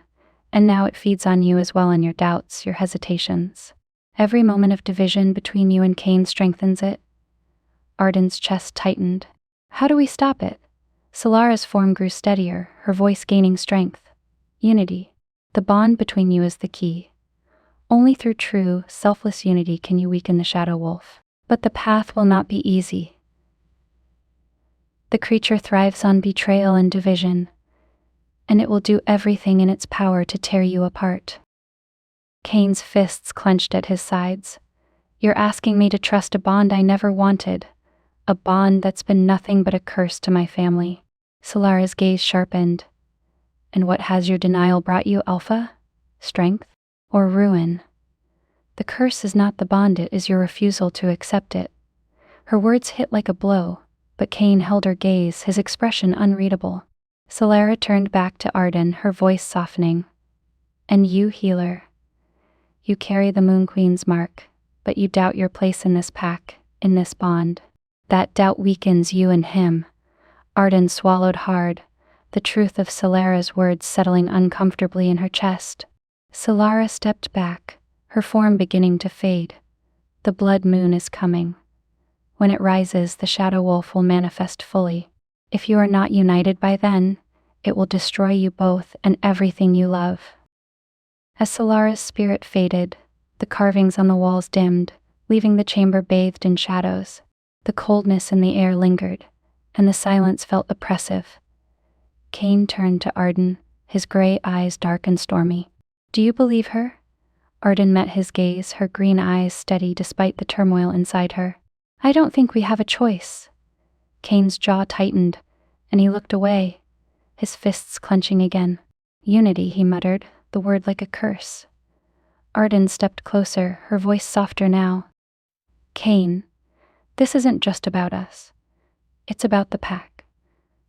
"And now it feeds on you as well, in your doubts, your hesitations. Every moment of division between you and Cain strengthens it." Ardan's chest tightened. "How do we stop it?" Solara's form grew steadier, her voice gaining strength. "Unity. The bond between you is the key. Only through true, selfless unity can you weaken the shadow wolf. But the path will not be easy. The creature thrives on betrayal and division, and it will do everything in its power to tear you apart. Cain's fists clenched at his sides. You're asking me to trust a bond I never wanted, a bond that's been nothing but a curse to my family. Solara's gaze sharpened. And what has your denial brought you, Alpha? Strength? Or ruin? The curse is not the bond, it is your refusal to accept it. Her words hit like a blow, but Cain held her gaze, his expression unreadable. Solara turned back to Ardan, her voice softening. And you, healer. You carry the Moon Queen's mark, but you doubt your place in this pack, in this bond. That doubt weakens you and him. Ardan swallowed hard, the truth of Solara's words settling uncomfortably in her chest. Solara stepped back, her form beginning to fade. The blood moon is coming. When it rises, the shadow wolf will manifest fully. If you are not united by then, it will destroy you both and everything you love. As Solara's spirit faded, the carvings on the walls dimmed, leaving the chamber bathed in shadows. The coldness in the air lingered, and the silence felt oppressive. Cain turned to Ardan, his gray eyes dark and stormy. Do you believe her? Ardan met his gaze, her green eyes steady despite the turmoil inside her. I don't think we have a choice. Cain's jaw tightened, and he looked away, his fists clenching again. Unity, he muttered, the word like a curse. Ardan stepped closer, her voice softer now. Cain, this isn't just about us. It's about the pack.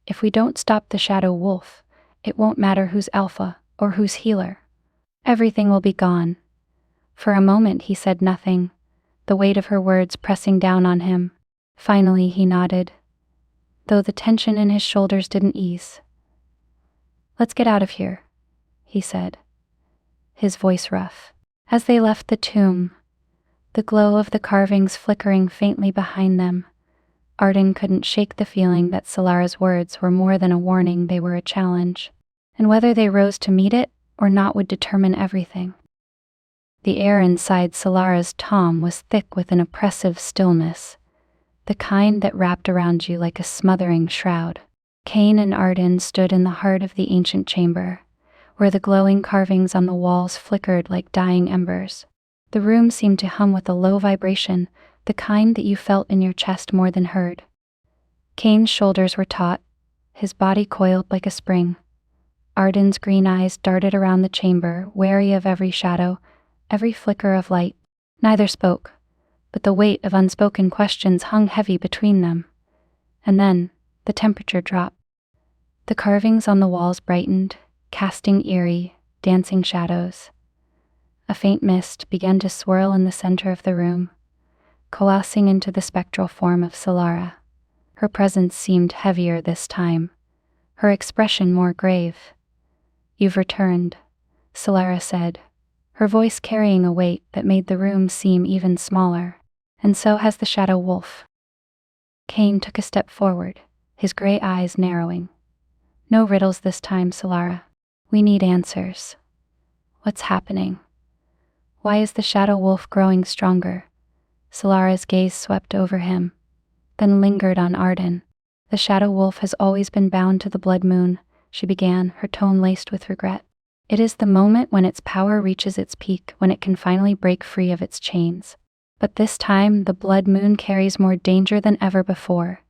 If we don't stop the shadow wolf, it won't matter who's alpha or who's healer. Everything will be gone. For a moment he said nothing, the weight of her words pressing down on him. Finally he nodded, though the tension in his shoulders didn't ease. Let's get out of here, he said, his voice rough. As they left the tomb, the glow of the carvings flickering faintly behind them, Ardan couldn't shake the feeling that Solara's words were more than a warning, they were a challenge, and whether they rose to meet it or not would determine everything. The air inside Solara's tomb was thick with an oppressive stillness, the kind that wrapped around you like a smothering shroud. Cain and Ardan stood in the heart of the ancient chamber, where the glowing carvings on the walls flickered like dying embers. The room seemed to hum with a low vibration, the kind that you felt in your chest more than heard. Cain's shoulders were taut, his body coiled like a spring. Ardan's green eyes darted around the chamber, wary of every shadow, every flicker of light. Neither spoke, but the weight of unspoken questions hung heavy between them. And then, the temperature dropped. The carvings on the walls brightened, casting eerie, dancing shadows. A faint mist began to swirl in the center of the room, coalescing into the spectral form of Solara. Her presence seemed heavier this time, her expression more grave. You've returned, Solara said, her voice carrying a weight that made the room seem even smaller. And so has the shadow wolf. Cain took a step forward, his gray eyes narrowing. No riddles this time, Solara. We need answers. What's happening? Why is the shadow wolf growing stronger? Solara's gaze swept over him, then lingered on Ardan. The shadow wolf has always been bound to the blood moon, she began, her tone laced with regret. It is the moment when its power reaches its peak, when it can finally break free of its chains. But this time, the blood moon carries more danger than ever before.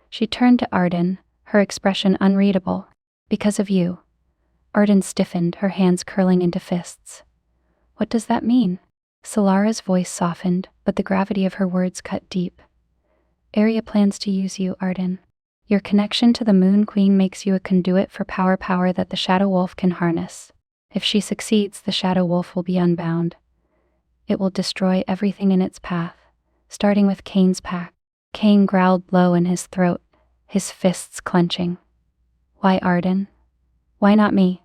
She turned to Ardan, her expression unreadable. Because of you. Ardan stiffened, her hands curling into fists. What does that mean? Solara's voice softened, but the gravity of her words cut deep. Aria plans to use you, Ardan. Your connection to the Moon Queen makes you a conduit for power that the Shadow Wolf can harness. If she succeeds, the Shadow Wolf will be unbound. It will destroy everything in its path, starting with Cain's pack. Cain growled low in his throat, his fists clenching. Why Ardan? Why not me?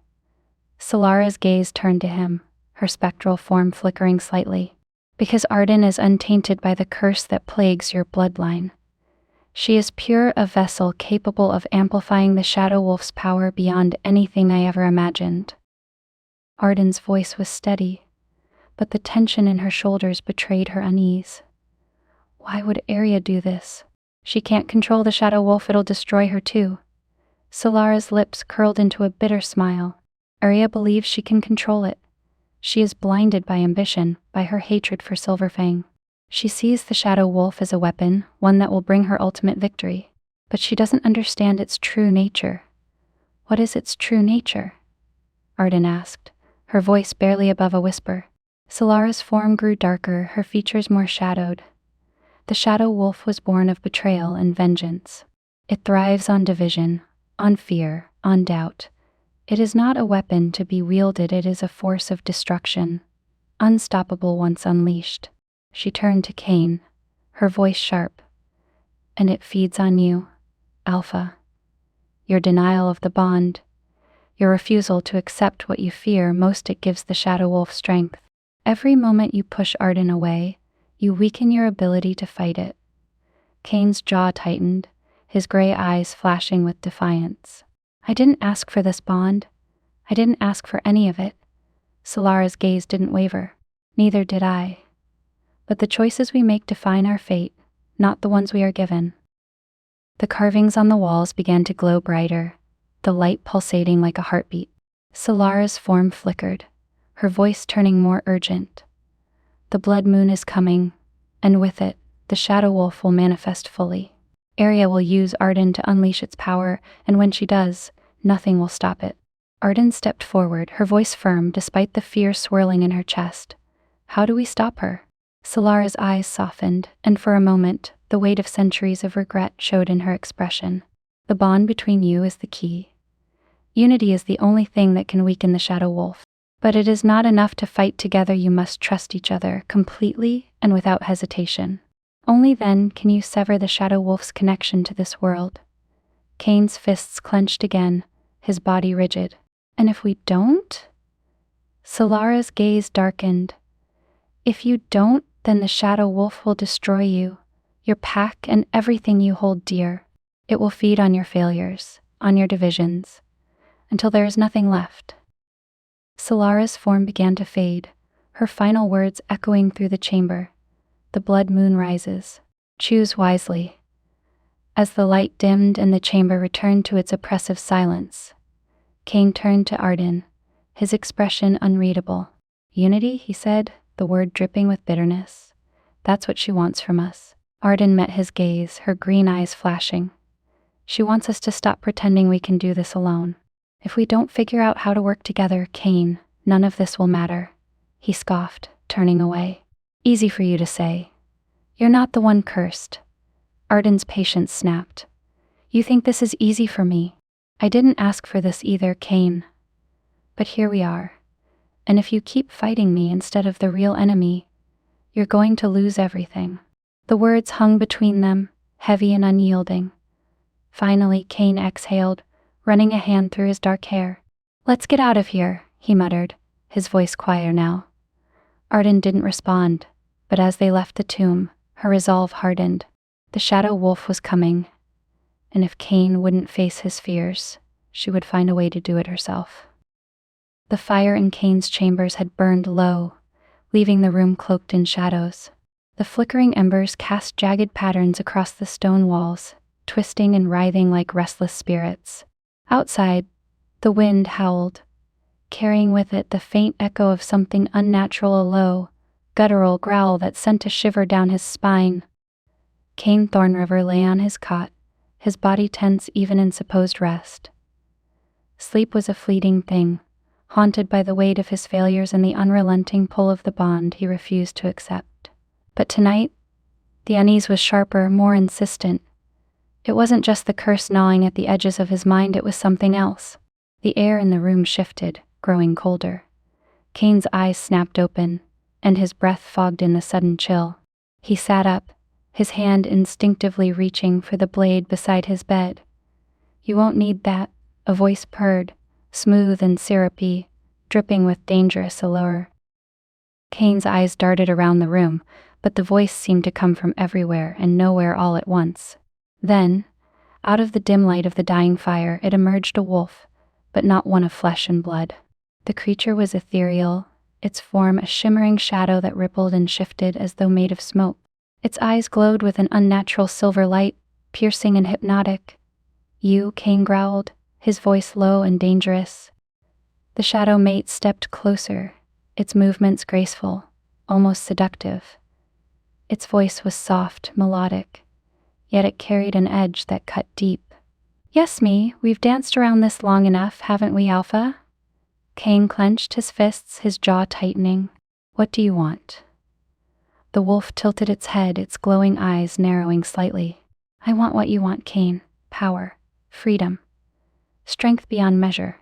Solara's gaze turned to him, her spectral form flickering slightly. Because Ardan is untainted by the curse that plagues your bloodline. She is pure, a vessel capable of amplifying the Shadow Wolf's power beyond anything I ever imagined. Ardan's voice was steady, but the tension in her shoulders betrayed her unease. Why would Aria do this? She can't control the shadow wolf, it'll destroy her too. Solara's lips curled into a bitter smile. Arya believes she can control it. She is blinded by ambition, by her hatred for Silver Fang. She sees the shadow wolf as a weapon, one that will bring her ultimate victory. But she doesn't understand its true nature. What is its true nature? Ardan asked, her voice barely above a whisper. Solara's form grew darker, her features more shadowed. The shadow wolf was born of betrayal and vengeance. It thrives on division, on fear, on doubt. It is not a weapon to be wielded, it is a force of destruction, unstoppable once unleashed. She turned to Cain, her voice sharp. And it feeds on you, Alpha. Your denial of the bond, your refusal to accept what you fear most, it gives the shadow wolf strength. Every moment you push Ardan away, you weaken your ability to fight it. Cain's jaw tightened, his gray eyes flashing with defiance. I didn't ask for this bond. I didn't ask for any of it. Solara's gaze didn't waver. Neither did I. But the choices we make define our fate, not the ones we are given. The carvings on the walls began to glow brighter, the light pulsating like a heartbeat. Solara's form flickered, her voice turning more urgent. The blood moon is coming, and with it, the shadow wolf will manifest fully. Arya will use Ardan to unleash its power, and when she does, nothing will stop it. Ardan stepped forward, her voice firm despite the fear swirling in her chest. How do we stop her? Solara's eyes softened, and for a moment, the weight of centuries of regret showed in her expression. The bond between you is the key. Unity is the only thing that can weaken the shadow wolf. But it is not enough to fight together, you must trust each other completely and without hesitation. Only then can you sever the shadow wolf's connection to this world. Cain's fists clenched again, his body rigid. And if we don't? Solara's gaze darkened. If you don't, then the shadow wolf will destroy you, your pack and everything you hold dear. It will feed on your failures, on your divisions, until there is nothing left. Solara's form began to fade, her final words echoing through the chamber. The blood moon rises. Choose wisely. As the light dimmed and the chamber returned to its oppressive silence, Cain turned to Ardan, his expression unreadable. Unity, he said, the word dripping with bitterness. That's what she wants from us. Ardan met his gaze, her green eyes flashing. She wants us to stop pretending we can do this alone. If we don't figure out how to work together, Cain, none of this will matter. He scoffed, turning away. Easy for you to say. You're not the one cursed. Ardan's patience snapped. You think this is easy for me? I didn't ask for this either, Cain. But here we are. And if you keep fighting me instead of the real enemy, you're going to lose everything. The words hung between them, heavy and unyielding. Finally, Cain exhaled, running a hand through his dark hair. Let's get out of here, he muttered, his voice quieter now. Ardan didn't respond, but as they left the tomb, her resolve hardened. The shadow wolf was coming, and if Cain wouldn't face his fears, she would find a way to do it herself. The fire in Cain's chambers had burned low, leaving the room cloaked in shadows. The flickering embers cast jagged patterns across the stone walls, twisting and writhing like restless spirits. Outside, the wind howled, carrying with it the faint echo of something unnatural, a low, guttural growl that sent a shiver down his spine. Cain Thorn River lay on his cot, his body tense even in supposed rest. Sleep was a fleeting thing, haunted by the weight of his failures and the unrelenting pull of the bond he refused to accept. But tonight, the unease was sharper, more insistent. It wasn't just the curse gnawing at the edges of his mind, it was something else. The air in the room shifted, growing colder. Cain's eyes snapped open, and his breath fogged in the sudden chill. He sat up, his hand instinctively reaching for the blade beside his bed. You won't need that, a voice purred, smooth and syrupy, dripping with dangerous allure. Cain's eyes darted around the room, but the voice seemed to come from everywhere and nowhere all at once. Then, out of the dim light of the dying fire, it emerged a wolf, but not one of flesh and blood. The creature was ethereal, its form a shimmering shadow that rippled and shifted as though made of smoke. Its eyes glowed with an unnatural silver light, piercing and hypnotic. "You," Cain growled, his voice low and dangerous. The shadow mate stepped closer, its movements graceful, almost seductive. Its voice was soft, melodic, yet it carried an edge that cut deep. "Yes, me, we've danced around this long enough, haven't we, Alpha?" Cain clenched his fists, his jaw tightening. "What do you want?" The wolf tilted its head, its glowing eyes narrowing slightly. "I want what you want, Cain. Power, freedom, strength beyond measure."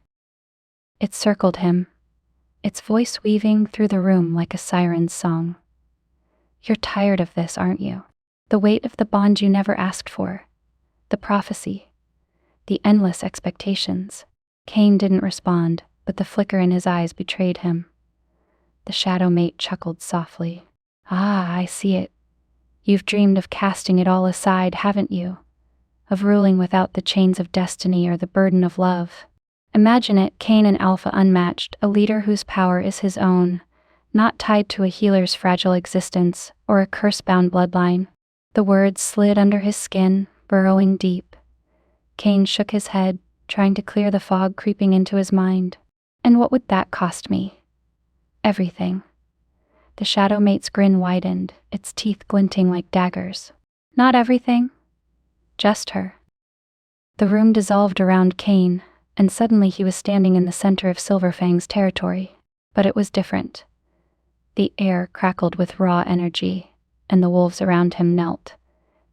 It circled him, its voice weaving through the room like a siren's song. "You're tired of this, aren't you? The weight of the bond you never asked for, the prophecy, the endless expectations." Cain didn't respond, but the flicker in his eyes betrayed him. The shadow mate chuckled softly. "Ah, I see it. You've dreamed of casting it all aside, haven't you? Of ruling without the chains of destiny or the burden of love. Imagine it, Cain and Alpha unmatched, a leader whose power is his own, not tied to a healer's fragile existence or a curse-bound bloodline." The words slid under his skin, burrowing deep. Cain shook his head, trying to clear the fog creeping into his mind. "And what would that cost me?" "Everything." The shadow mate's grin widened, its teeth glinting like daggers. "Not everything. Just her." The room dissolved around Cain, and suddenly he was standing in the center of Silver Fang's territory. But it was different. The air crackled with raw energy, and the wolves around him knelt,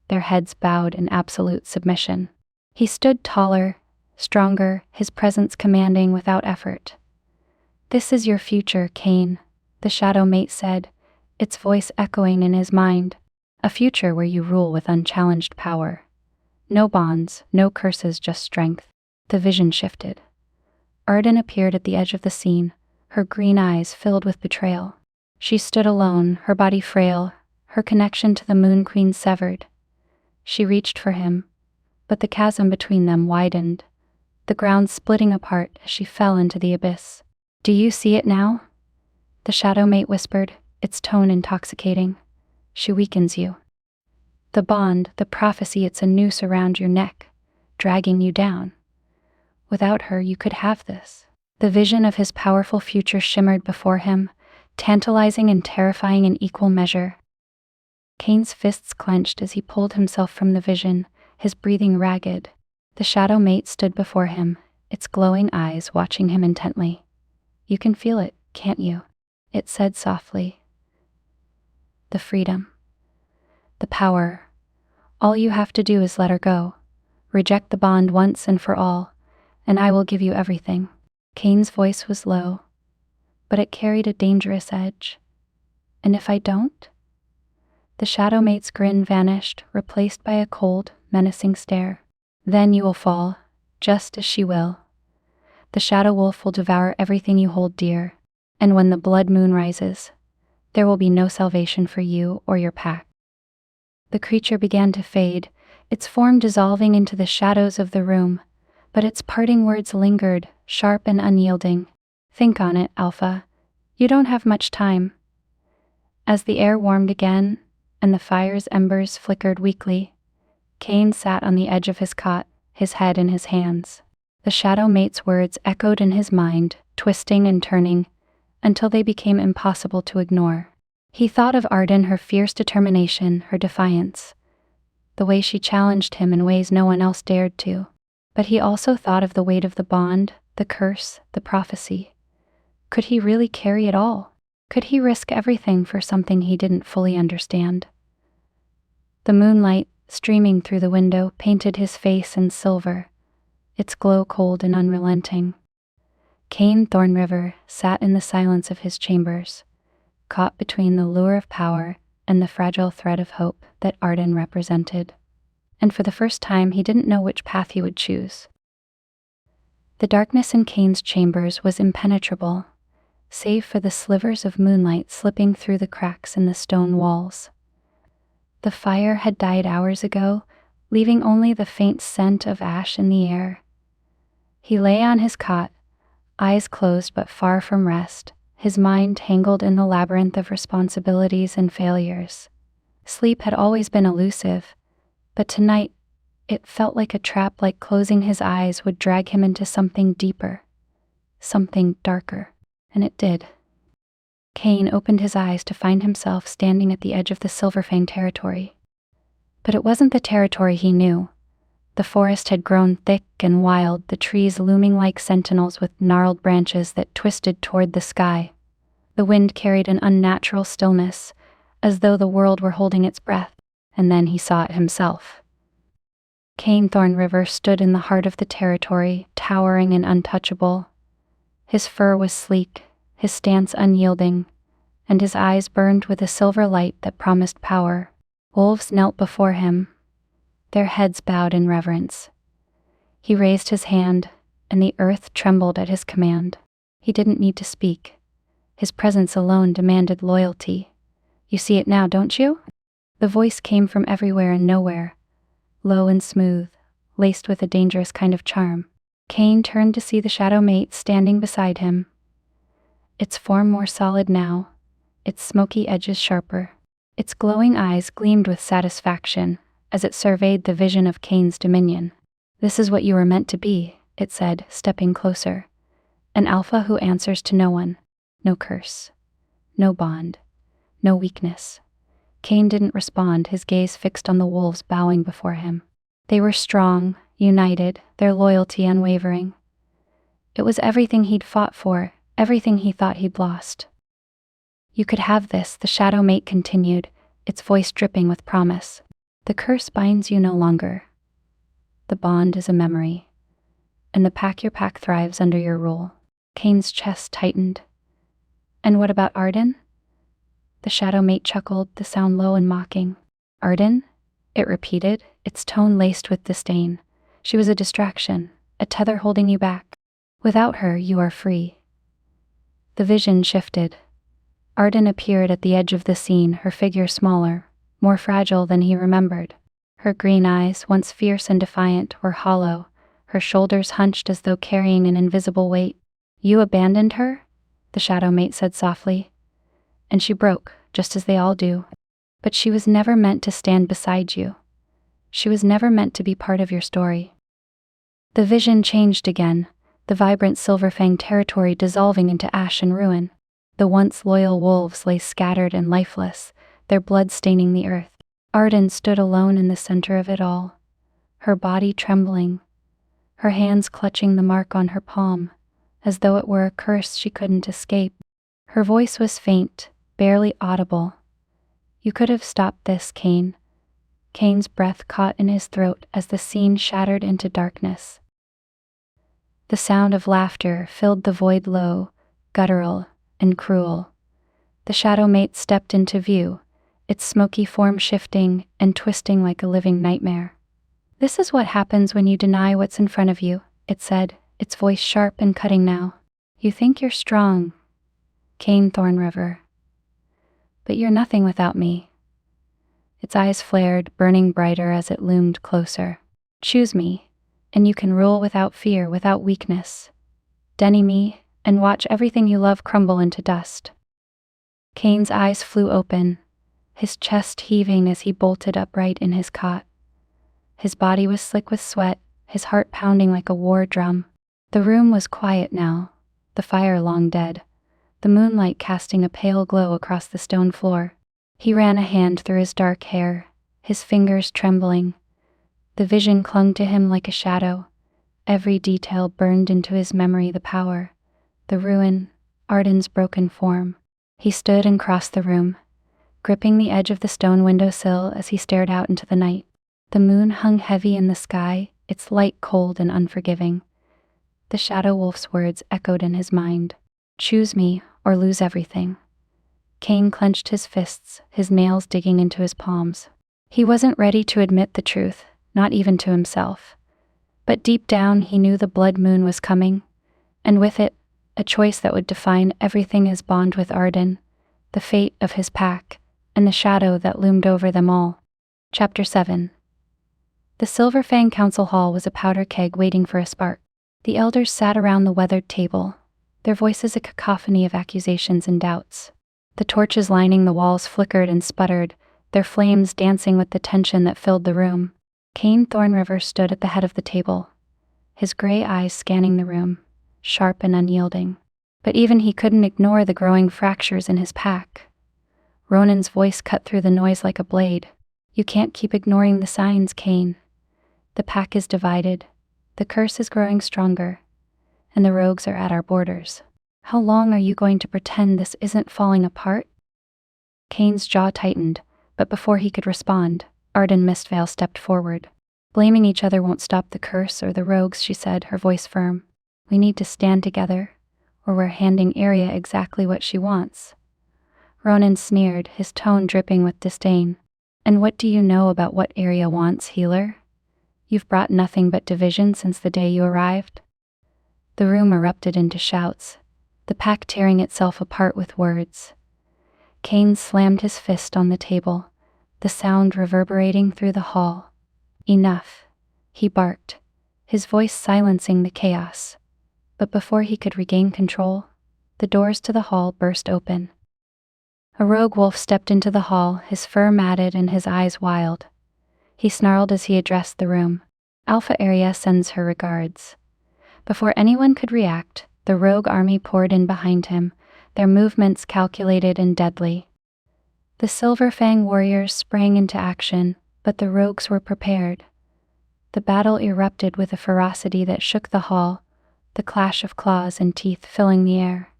their heads bowed in absolute submission. He stood taller, stronger, his presence commanding without effort. "This is your future, Cain," the shadow mate said, its voice echoing in his mind. "A future where you rule with unchallenged power. No bonds, no curses, just strength." The vision shifted. Ardan appeared at the edge of the scene, her green eyes filled with betrayal. She stood alone, her body frail, her connection to the Moon Queen severed. She reached for him, but the chasm between them widened, the ground splitting apart as she fell into the abyss. "Do you see it now?" the shadow mate whispered, its tone intoxicating. "She weakens you. The bond, the prophecy, it's a noose around your neck, dragging you down. Without her, you could have this." The vision of his powerful future shimmered before him, tantalizing and terrifying in equal measure. Cain's fists clenched as he pulled himself from the vision, his breathing ragged. The shadow mate stood before him, its glowing eyes watching him intently. "You can feel it, can't you?" it said softly. "The freedom. The power. All you have to do is let her go. Reject the bond once and for all, and I will give you everything." Cain's voice was low, but it carried a dangerous edge. "And if I don't?" The shadow mate's grin vanished, replaced by a cold, menacing stare. "Then you will fall, just as she will. The shadow wolf will devour everything you hold dear, and when the blood moon rises, there will be no salvation for you or your pack." The creature began to fade, its form dissolving into the shadows of the room, but its parting words lingered, sharp and unyielding. "Think on it, Alpha. You don't have much time." As the air warmed again, and the fire's embers flickered weakly, Cain sat on the edge of his cot, his head in his hands. The shadow mate's words echoed in his mind, twisting and turning, until they became impossible to ignore. He thought of Ardan, her fierce determination, her defiance, the way she challenged him in ways no one else dared to. But he also thought of the weight of the bond, the curse, the prophecy. Could he really carry it all? Could he risk everything for something he didn't fully understand? The moonlight, streaming through the window, painted his face in silver, its glow cold and unrelenting. Cain Thorn River sat in the silence of his chambers, caught between the lure of power and the fragile thread of hope that Ardan represented. And for the first time he didn't know which path he would choose. The darkness in Cain's chambers was impenetrable, save for the slivers of moonlight slipping through the cracks in the stone walls. The fire had died hours ago, leaving only the faint scent of ash in the air. He lay on his cot, eyes closed but far from rest, his mind tangled in the labyrinth of responsibilities and failures. Sleep had always been elusive, but tonight It felt like a trap, like closing his eyes would drag him into something deeper, something darker. And it did. Cain opened his eyes to find himself standing at the edge of the Silver Fang territory. But it wasn't the territory he knew. The forest had grown thick and wild, the trees looming like sentinels with gnarled branches that twisted toward the sky. The wind carried an unnatural stillness, as though the world were holding its breath. And then he saw it himself. Cain Thorn River stood in the heart of the territory, towering and untouchable. His fur was sleek, his stance unyielding, and his eyes burned with a silver light that promised power. Wolves knelt before him, their heads bowed in reverence. He raised his hand, and the earth trembled at his command. He didn't need to speak. His presence alone demanded loyalty. "You see it now, don't you?" The voice came from everywhere and nowhere, low and smooth, laced with a dangerous kind of charm. Cain turned to see the shadow mate standing beside him. Its form more solid now, its smoky edges sharper. Its glowing eyes gleamed with satisfaction as it surveyed the vision of Cain's dominion. "This is what you were meant to be," it said, stepping closer. "An alpha who answers to no one. No curse. No bond. No weakness." Cain didn't respond, his gaze fixed on the wolves bowing before him. They were strong, united, their loyalty unwavering. It was everything he'd fought for, everything he thought he'd lost. "You could have this," the shadow mate continued, its voice dripping with promise. "The curse binds you no longer. The bond is a memory. And your pack thrives under your rule." Cain's chest tightened. "And what about Ardan?" The shadow mate chuckled, the sound low and mocking. "Ardan?" it repeated, its tone laced with disdain. "She was a distraction, a tether holding you back. Without her, you are free." The vision shifted. Ardan appeared at the edge of the scene, her figure smaller, more fragile than he remembered. Her green eyes, once fierce and defiant, were hollow, her shoulders hunched as though carrying an invisible weight. "You abandoned her?" the shadow mate said softly. "And she broke, just as they all do. But she was never meant to stand beside you. She was never meant to be part of your story." The vision changed again, the vibrant Silver Fang territory dissolving into ash and ruin. The once loyal wolves lay scattered and lifeless, their blood staining the earth. Ardan stood alone in the center of it all, her body trembling, her hands clutching the mark on her palm, as though it were a curse she couldn't escape. Her voice was faint, barely audible. "You could have stopped this, Cain." Cain's breath caught in his throat as the scene shattered into darkness. The sound of laughter filled the void, low, guttural, and cruel. The shadow mate stepped into view, its smoky form shifting and twisting like a living nightmare. "This is what happens when you deny what's in front of you," it said, its voice sharp and cutting now. "You think you're strong, Cain Thorn River. But you're nothing without me." Its eyes flared, burning brighter as it loomed closer. "Choose me, and you can rule without fear, without weakness. Deny me, and watch everything you love crumble into dust." Cain's eyes flew open, his chest heaving as he bolted upright in his cot. His body was slick with sweat, his heart pounding like a war drum. The room was quiet now, the fire long dead, the moonlight casting a pale glow across the stone floor. He ran a hand through his dark hair, his fingers trembling. The vision clung to him like a shadow. Every detail burned into his memory, the power, the ruin, Ardan's broken form. He stood and crossed the room, gripping the edge of the stone windowsill as he stared out into the night. The moon hung heavy in the sky, its light cold and unforgiving. The shadow wolf's words echoed in his mind. "Choose me, or lose everything." Cain clenched his fists, his nails digging into his palms. He wasn't ready to admit the truth, not even to himself. But deep down he knew the blood moon was coming, and with it, a choice that would define everything: his bond with Ardan, the fate of his pack, and the shadow that loomed over them all. Chapter 7. The Silver Fang Council Hall was a powder keg waiting for a spark. The elders sat around the weathered table, their voices a cacophony of accusations and doubts. The torches lining the walls flickered and sputtered, their flames dancing with the tension that filled the room. Cain Thorn River stood at the head of the table, his gray eyes scanning the room, sharp and unyielding. But even he couldn't ignore the growing fractures in his pack. Ronan's voice cut through the noise like a blade. You can't keep ignoring the signs, Cain. The pack is divided, the curse is growing stronger, and the rogues are at our borders. How long are you going to pretend this isn't falling apart? Cain's jaw tightened, but before he could respond, Ardan Mistvale stepped forward. Blaming each other won't stop the curse or the rogues, she said, her voice firm. We need to stand together, or we're handing Arya exactly what she wants. Ronan sneered, his tone dripping with disdain. And what do you know about what Arya wants, healer? You've brought nothing but division since the day you arrived. The room erupted into shouts, the pack tearing itself apart with words. Cain slammed his fist on the table, the sound reverberating through the hall. Enough, he barked, his voice silencing the chaos. But before he could regain control, the doors to the hall burst open. A rogue wolf stepped into the hall, his fur matted and his eyes wild. He snarled as he addressed the room. Alpha Arya sends her regards. Before anyone could react, the rogue army poured in behind him, their movements calculated and deadly. The Silver Fang warriors sprang into action, but the rogues were prepared. The battle erupted with a ferocity that shook the hall, the clash of claws and teeth filling the air.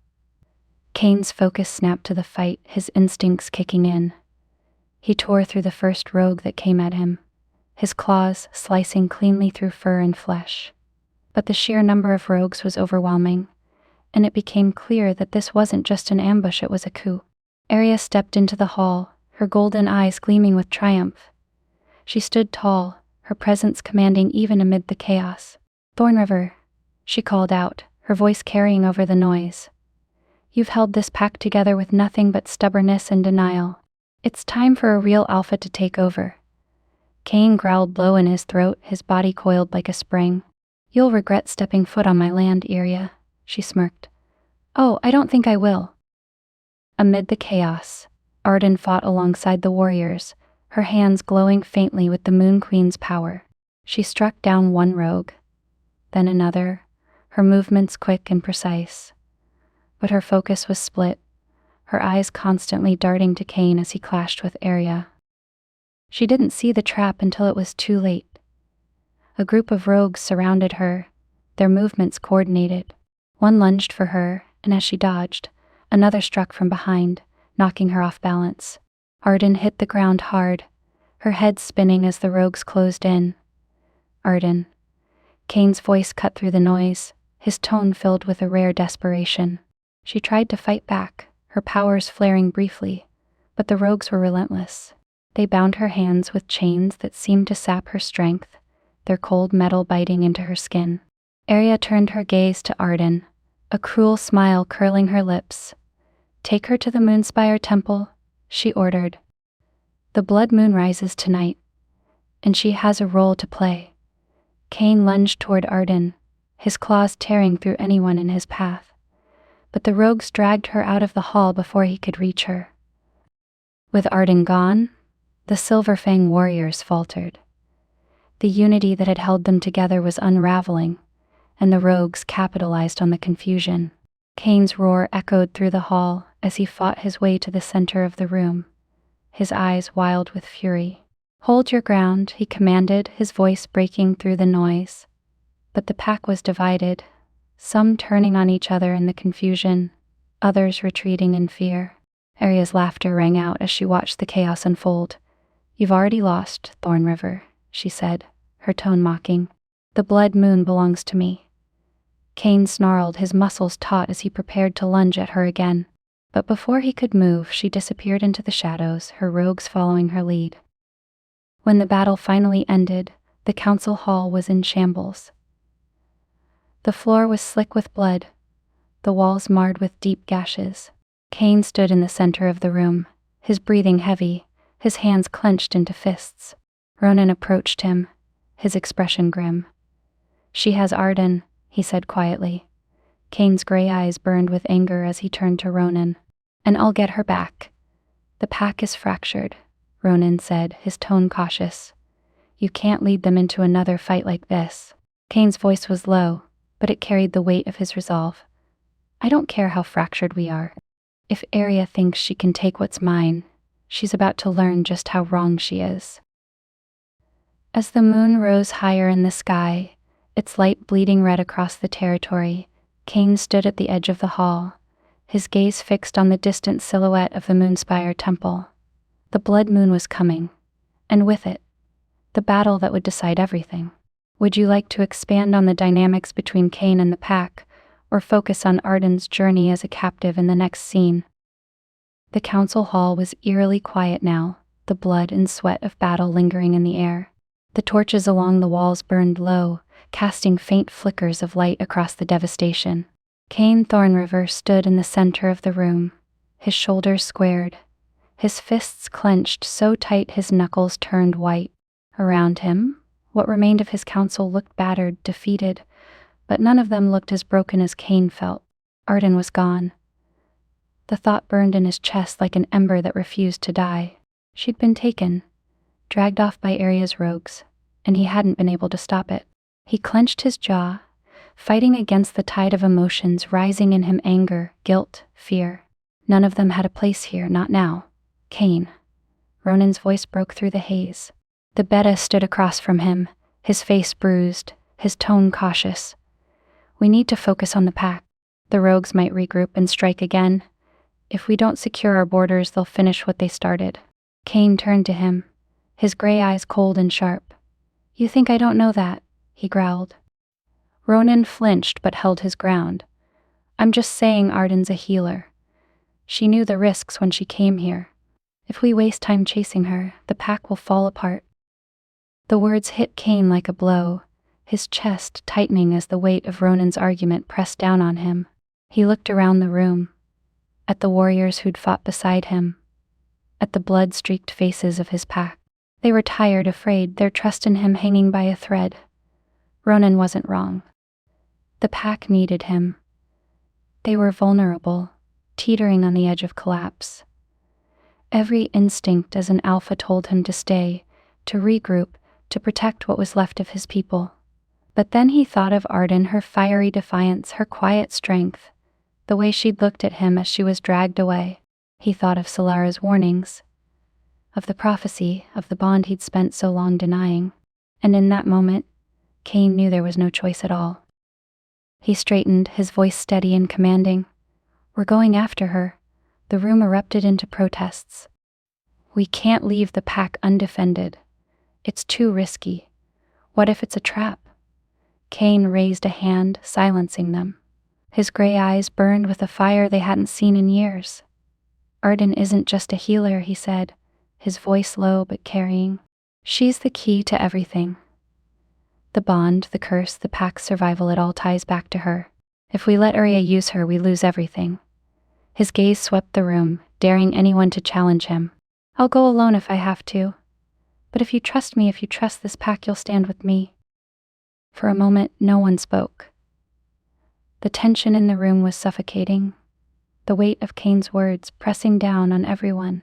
Cain's focus snapped to the fight, his instincts kicking in. He tore through the first rogue that came at him, his claws slicing cleanly through fur and flesh. But the sheer number of rogues was overwhelming, and it became clear that this wasn't just an ambush, it was a coup. Arya stepped into the hall, her golden eyes gleaming with triumph. She stood tall, her presence commanding even amid the chaos. Thorn River, she called out, her voice carrying over the noise. You've held this pack together with nothing but stubbornness and denial. It's time for a real alpha to take over. Cain growled low in his throat, his body coiled like a spring. You'll regret stepping foot on my land, Arya, she smirked. Oh, I don't think I will. Amid the chaos, Ardan fought alongside the warriors, her hands glowing faintly with the Moon Queen's power. She struck down one rogue, then another, her movements quick and precise. But her focus was split, her eyes constantly darting to Cain as he clashed with Arya. She didn't see the trap until it was too late. A group of rogues surrounded her, their movements coordinated. One lunged for her, and as she dodged, another struck from behind, knocking her off balance. Ardan hit the ground hard, her head spinning as the rogues closed in. Ardan. Cain's voice cut through the noise, his tone filled with a rare desperation. She tried to fight back, her powers flaring briefly, but the rogues were relentless. They bound her hands with chains that seemed to sap her strength, their cold metal biting into her skin. Arya turned her gaze to Ardan, a cruel smile curling her lips. Take her to the Moonspire Temple, she ordered. The blood moon rises tonight, and she has a role to play. Cain lunged toward Ardan, his claws tearing through anyone in his path. But the rogues dragged her out of the hall before he could reach her. With Ardan gone, the Silver Fang warriors faltered. The unity that had held them together was unraveling, and the rogues capitalized on the confusion. Cain's roar echoed through the hall as he fought his way to the center of the room, his eyes wild with fury. Hold your ground, he commanded, his voice breaking through the noise. But the pack was divided, some turning on each other in the confusion, others retreating in fear. Arya's laughter rang out as she watched the chaos unfold. You've already lost, Thorn River, she said, her tone mocking. The blood moon belongs to me. Cain snarled, his muscles taut as he prepared to lunge at her again. But before he could move, she disappeared into the shadows, her rogues following her lead. When the battle finally ended, the council hall was in shambles. The floor was slick with blood, the walls marred with deep gashes. Cain stood in the center of the room, his breathing heavy, his hands clenched into fists. Ronan approached him, his expression grim. She has Ardan, he said quietly. Cain's gray eyes burned with anger as he turned to Ronan. And I'll get her back. The pack is fractured, Ronan said, his tone cautious. You can't lead them into another fight like this." Cain's voice was low, but it carried the weight of his resolve. "I don't care how fractured we are. If Arya thinks she can take what's mine, she's about to learn just how wrong she is." As the moon rose higher in the sky, its light bleeding red across the territory, Cain stood at the edge of the hall, his gaze fixed on the distant silhouette of the Moonspire Temple. The blood moon was coming, and with it, the battle that would decide everything. Would you like to expand on the dynamics between Cain and the pack, or focus on Ardan's journey as a captive in the next scene? The council hall was eerily quiet now, the blood and sweat of battle lingering in the air. The torches along the walls burned low, casting faint flickers of light across the devastation. Cain Thorn River stood in the center of the room, his shoulders squared, his fists clenched so tight his knuckles turned white. Around him, what remained of his council looked battered, defeated, but none of them looked as broken as Cain felt. Ardan was gone. The thought burned in his chest like an ember that refused to die. She'd been taken, dragged off by Arya's rogues, and he hadn't been able to stop it. He clenched his jaw, fighting against the tide of emotions rising in him: anger, guilt, fear. None of them had a place here, not now. "Cain." Ronan's voice broke through the haze. The Beta stood across from him, his face bruised, his tone cautious. "We need to focus on the pack. The rogues might regroup and strike again. If we don't secure our borders, they'll finish what they started." Cain turned to him, his gray eyes cold and sharp. "You think I don't know that?" he growled. Ronan flinched but held his ground. "I'm just saying Ardan's a healer. She knew the risks when she came here. If we waste time chasing her, the pack will fall apart." The words hit Cain like a blow, his chest tightening as the weight of Ronan's argument pressed down on him. He looked around the room, at the warriors who'd fought beside him, at the blood-streaked faces of his pack. They were tired, afraid, their trust in him hanging by a thread. Ronan wasn't wrong. The pack needed him. They were vulnerable, teetering on the edge of collapse. Every instinct as an alpha told him to stay, to regroup, to protect what was left of his people. But then he thought of Ardan, her fiery defiance, her quiet strength, the way she'd looked at him as she was dragged away. He thought of Solara's warnings, of the prophecy, of the bond he'd spent so long denying. And in that moment, Cain knew there was no choice at all. He straightened, his voice steady and commanding. "We're going after her." The room erupted into protests. "We can't leave the pack undefended. It's too risky. What if it's a trap?" Cain raised a hand, silencing them. His gray eyes burned with a fire they hadn't seen in years. "Ardan isn't just a healer," he said, his voice low but carrying. "She's the key to everything. The bond, the curse, the pack's survival, it all ties back to her. If we let Arya use her, we lose everything." His gaze swept the room, daring anyone to challenge him. "I'll go alone if I have to. But if you trust me, if you trust this pack, you'll stand with me." For a moment, no one spoke. The tension in the room was suffocating, the weight of Cain's words pressing down on everyone.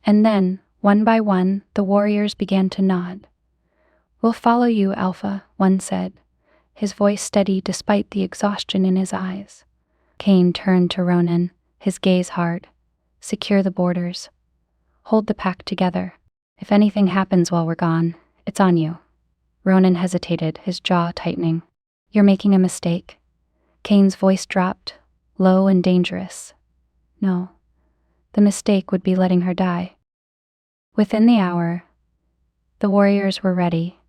And then, one by one, the warriors began to nod. "We'll follow you, Alpha," one said, his voice steady despite the exhaustion in his eyes. Cain turned to Ronan, his gaze hard. "Secure the borders. Hold the pack together. If anything happens while we're gone, it's on you." Ronan hesitated, his jaw tightening. "You're making a mistake." Cain's voice dropped, low and dangerous. "No. The mistake would be letting her die." Within the hour, the warriors were ready.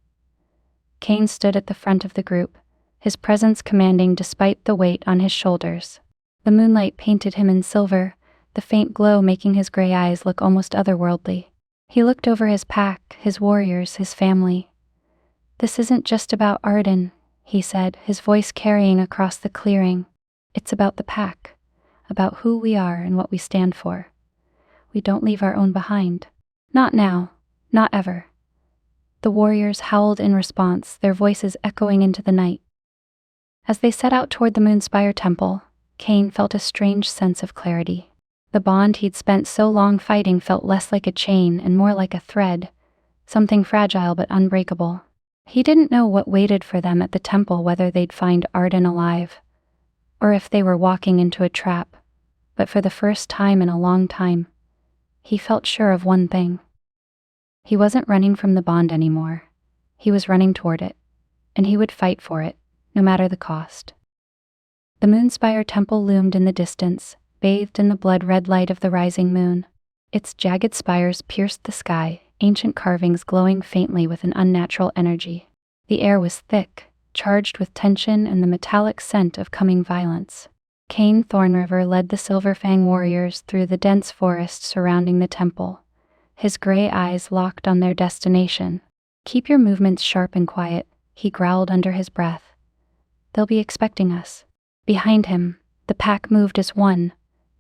Cain stood at the front of the group, his presence commanding despite the weight on his shoulders. The moonlight painted him in silver, the faint glow making his gray eyes look almost otherworldly. He looked over his pack, his warriors, his family. "This isn't just about Ardan," he said, his voice carrying across the clearing. "It's about the pack, about who we are and what we stand for. We don't leave our own behind. Not now, not ever." The warriors howled in response, their voices echoing into the night. As they set out toward the Moonspire Temple, Cain felt a strange sense of clarity. The bond he'd spent so long fighting felt less like a chain and more like a thread, something fragile but unbreakable. He didn't know what waited for them at the temple, whether they'd find Ardan alive, or if they were walking into a trap, but for the first time in a long time, he felt sure of one thing. He wasn't running from the bond anymore. He was running toward it, and he would fight for it, no matter the cost. The Moonspire Temple loomed in the distance, bathed in the blood-red light of the rising moon. Its jagged spires pierced the sky, ancient carvings glowing faintly with an unnatural energy. The air was thick, charged with tension and the metallic scent of coming violence. Cain Thorn River led the Silver Fang warriors through the dense forest surrounding the temple, his gray eyes locked on their destination. "Keep your movements sharp and quiet," he growled under his breath. "They'll be expecting us." Behind him, the pack moved as one,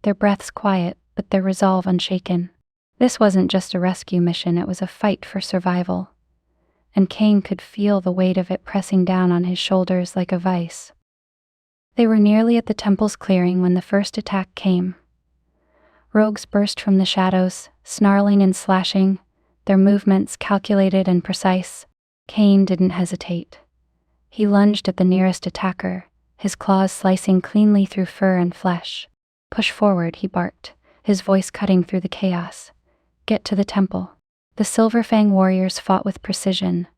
their breaths quiet, but their resolve unshaken. This wasn't just a rescue mission, it was a fight for survival. And Cain could feel the weight of it pressing down on his shoulders like a vice. They were nearly at the temple's clearing when the first attack came. Rogues burst from the shadows, snarling and slashing, their movements calculated and precise. Cain didn't hesitate. He lunged at the nearest attacker, his claws slicing cleanly through fur and flesh. "Push forward," he barked, his voice cutting through the chaos. "Get to the temple." The Silver Fang warriors fought with precision,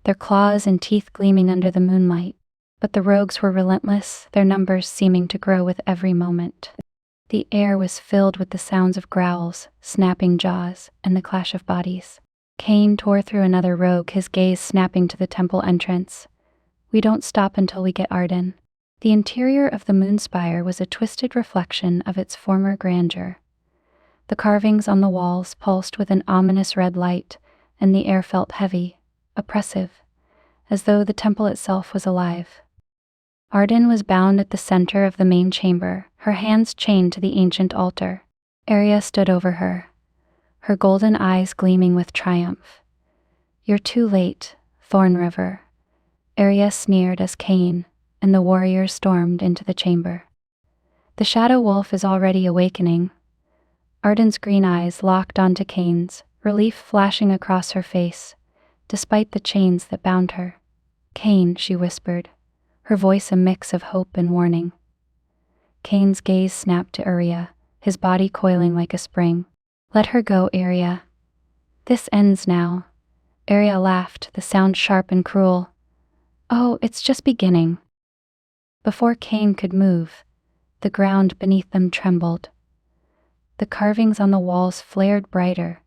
their claws and teeth gleaming under the moonlight. But the rogues were relentless, their numbers seeming to grow with every moment. The air was filled with the sounds of growls, snapping jaws, and the clash of bodies. Cain tore through another rogue, his gaze snapping to the temple entrance. "We don't stop until we get Ardan." The interior of the Moonspire was a twisted reflection of its former grandeur. The carvings on the walls pulsed with an ominous red light, and the air felt heavy, oppressive, as though the temple itself was alive. Ardan was bound at the center of the main chamber, her hands chained to the ancient altar. Arya stood over her, her golden eyes gleaming with triumph. "You're too late, Thorn River," Arya sneered as Cain and the warriors stormed into the chamber. "The Shadow Wolf is already awakening." Ardan's green eyes locked onto Cain's, relief flashing across her face, despite the chains that bound her. "Cain," she whispered, her voice a mix of hope and warning. Cain's gaze snapped to Arya, his body coiling like a spring. "Let her go, Arya. This ends now." Arya laughed, the sound sharp and cruel. "Oh, it's just beginning." Before Cain could move, the ground beneath them trembled. The carvings on the walls flared brighter,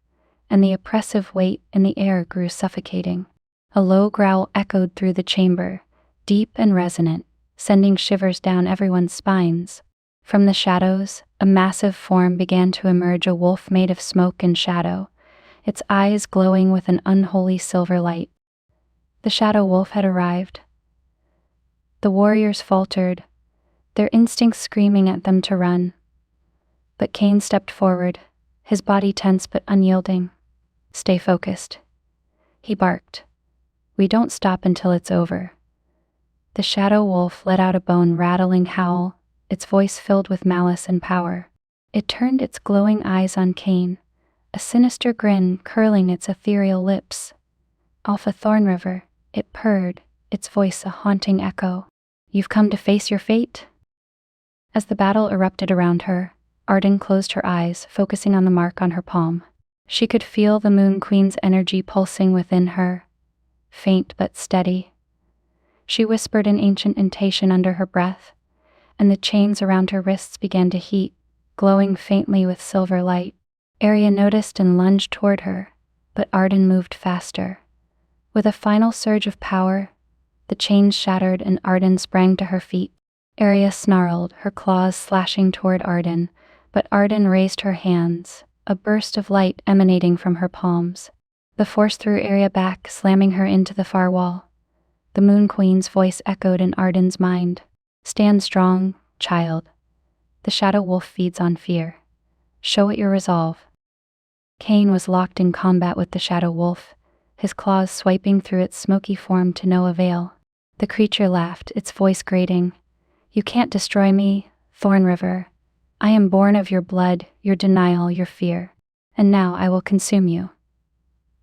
and the oppressive weight in the air grew suffocating. A low growl echoed through the chamber, deep and resonant, sending shivers down everyone's spines. From the shadows, a massive form began to emerge, a wolf made of smoke and shadow, its eyes glowing with an unholy silver light. The Shadow Wolf had arrived. The warriors faltered, their instincts screaming at them to run. But Cain stepped forward, his body tense but unyielding. "Stay focused," he barked. "We don't stop until it's over." The Shadow Wolf let out a bone-rattling howl, its voice filled with malice and power. It turned its glowing eyes on Cain, a sinister grin curling its ethereal lips. "Alpha Thorn River," it purred, its voice a haunting echo. "You've come to face your fate?" As the battle erupted around her, Ardan closed her eyes, focusing on the mark on her palm. She could feel the Moon Queen's energy pulsing within her, faint but steady. She whispered an ancient incantation under her breath, and the chains around her wrists began to heat, glowing faintly with silver light. Arya noticed and lunged toward her, but Ardan moved faster. With a final surge of power, the chains shattered and Ardan sprang to her feet. Arya snarled, her claws slashing toward Ardan, but Ardan raised her hands, a burst of light emanating from her palms. The force threw Arya back, slamming her into the far wall. The Moon Queen's voice echoed in Ardan's mind. "Stand strong, child. The Shadow Wolf feeds on fear. Show it your resolve." Cain was locked in combat with the Shadow Wolf, his claws swiping through its smoky form to no avail. The creature laughed, its voice grating. "You can't destroy me, Thorn River. I am born of your blood, your denial, your fear. And now I will consume you."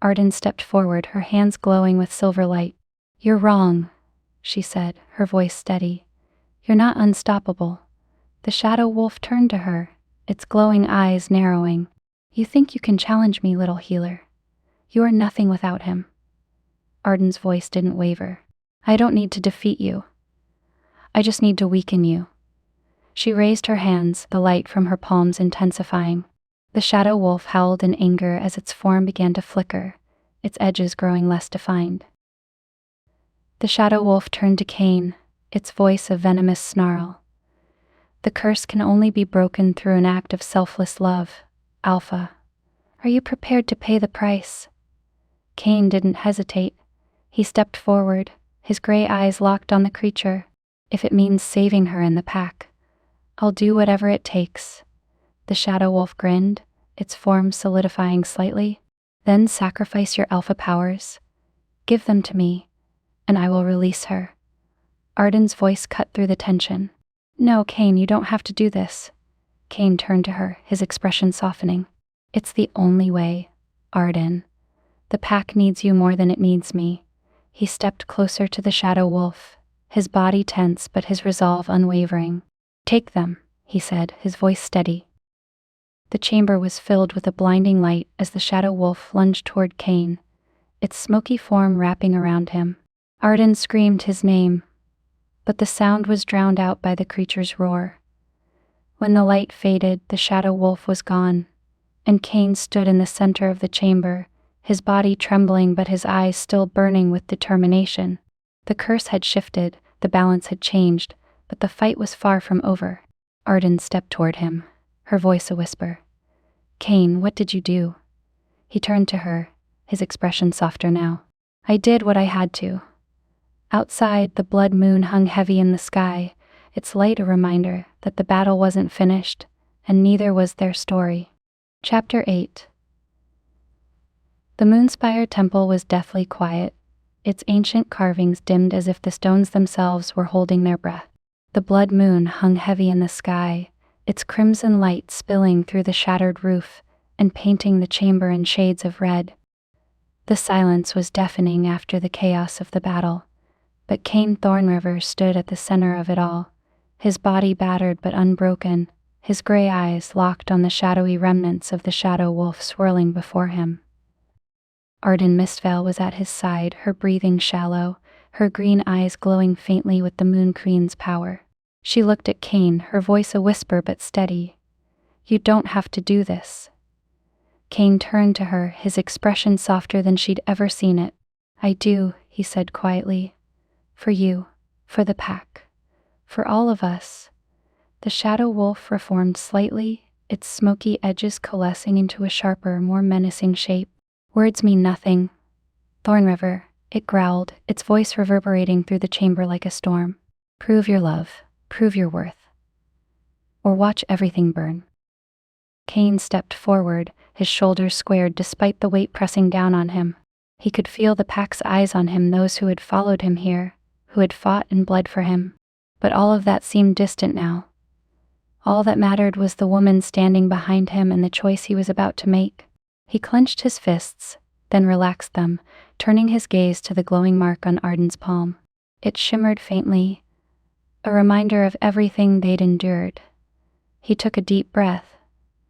Ardan stepped forward, her hands glowing with silver light. "You're wrong," she said, her voice steady. "You're not unstoppable." The shadow wolf turned to her, its glowing eyes narrowing. "You think you can challenge me, little healer? You are nothing without him." Ardan's voice didn't waver. "I don't need to defeat you. I just need to weaken you." She raised her hands, the light from her palms intensifying. The shadow wolf howled in anger as its form began to flicker, its edges growing less defined. The shadow wolf turned to Cain, its voice a venomous snarl. "The curse can only be broken through an act of selfless love, Alpha. Are you prepared to pay the price?" Cain didn't hesitate. He stepped forward, his gray eyes locked on the creature. "If it means saving her in the pack, I'll do whatever it takes." The shadow wolf grinned, its form solidifying slightly. "Then sacrifice your alpha powers. Give them to me, and I will release her." Ardan's voice cut through the tension. "No, Cain, you don't have to do this." Cain turned to her, his expression softening. "It's the only way, Ardan. The pack needs you more than it needs me." He stepped closer to the shadow wolf, his body tense but his resolve unwavering. "Take them," he said, his voice steady. The chamber was filled with a blinding light as the shadow wolf lunged toward Cain, its smoky form wrapping around him. Ardan screamed his name, but the sound was drowned out by the creature's roar. When the light faded, the shadow wolf was gone, and Cain stood in the center of the chamber, his body trembling but his eyes still burning with determination. The curse had shifted, the balance had changed, but the fight was far from over. Ardan stepped toward him, her voice a whisper. "Cain, what did you do?" He turned to her, his expression softer now. "I did what I had to." Outside, the blood moon hung heavy in the sky, its light a reminder that the battle wasn't finished, and neither was their story. Chapter 8. The Moonspire Temple was deathly quiet, its ancient carvings dimmed as if the stones themselves were holding their breath. The blood moon hung heavy in the sky, its crimson light spilling through the shattered roof and painting the chamber in shades of red. The silence was deafening after the chaos of the battle, but Cain Thorn River stood at the center of it all, his body battered but unbroken, his gray eyes locked on the shadowy remnants of the shadow wolf swirling before him. Ardan Mistvale was at his side, her breathing shallow, her green eyes glowing faintly with the Moon Queen's power. She looked at Cain, her voice a whisper but steady. "You don't have to do this." Cain turned to her, his expression softer than she'd ever seen it. "I do," he said quietly. "For you, for the pack, for all of us." The shadow wolf reformed slightly, its smoky edges coalescing into a sharper, more menacing shape. "Words mean nothing, Thorn River," it growled, its voice reverberating through the chamber like a storm. "Prove your love, prove your worth, or watch everything burn." Cain stepped forward, his shoulders squared despite the weight pressing down on him. He could feel the pack's eyes on him, those who had followed him here, who had fought and bled for him. But all of that seemed distant now. All that mattered was the woman standing behind him and the choice he was about to make. He clenched his fists, then relaxed them, turning his gaze to the glowing mark on Ardan's palm. It shimmered faintly, a reminder of everything they'd endured. He took a deep breath,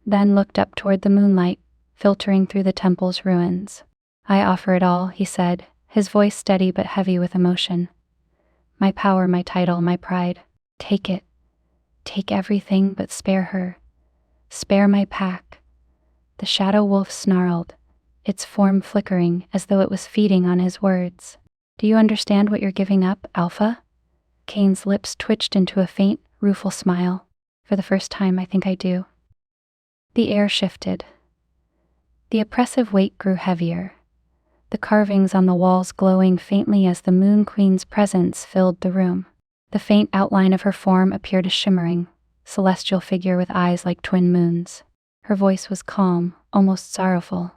then looked up toward the moonlight, filtering through the temple's ruins. "I offer it all," he said, his voice steady but heavy with emotion. "My power, my title, my pride. Take it. Take everything, but spare her. Spare my pack." The shadow wolf snarled, its form flickering as though it was feeding on his words. "Do you understand what you're giving up, Alpha?" Cain's lips twitched into a faint, rueful smile. "For the first time, I think I do." The air shifted. The oppressive weight grew heavier, the carvings on the walls glowing faintly as the Moon Queen's presence filled the room. The faint outline of her form appeared a shimmering, celestial figure with eyes like twin moons. Her voice was calm, almost sorrowful.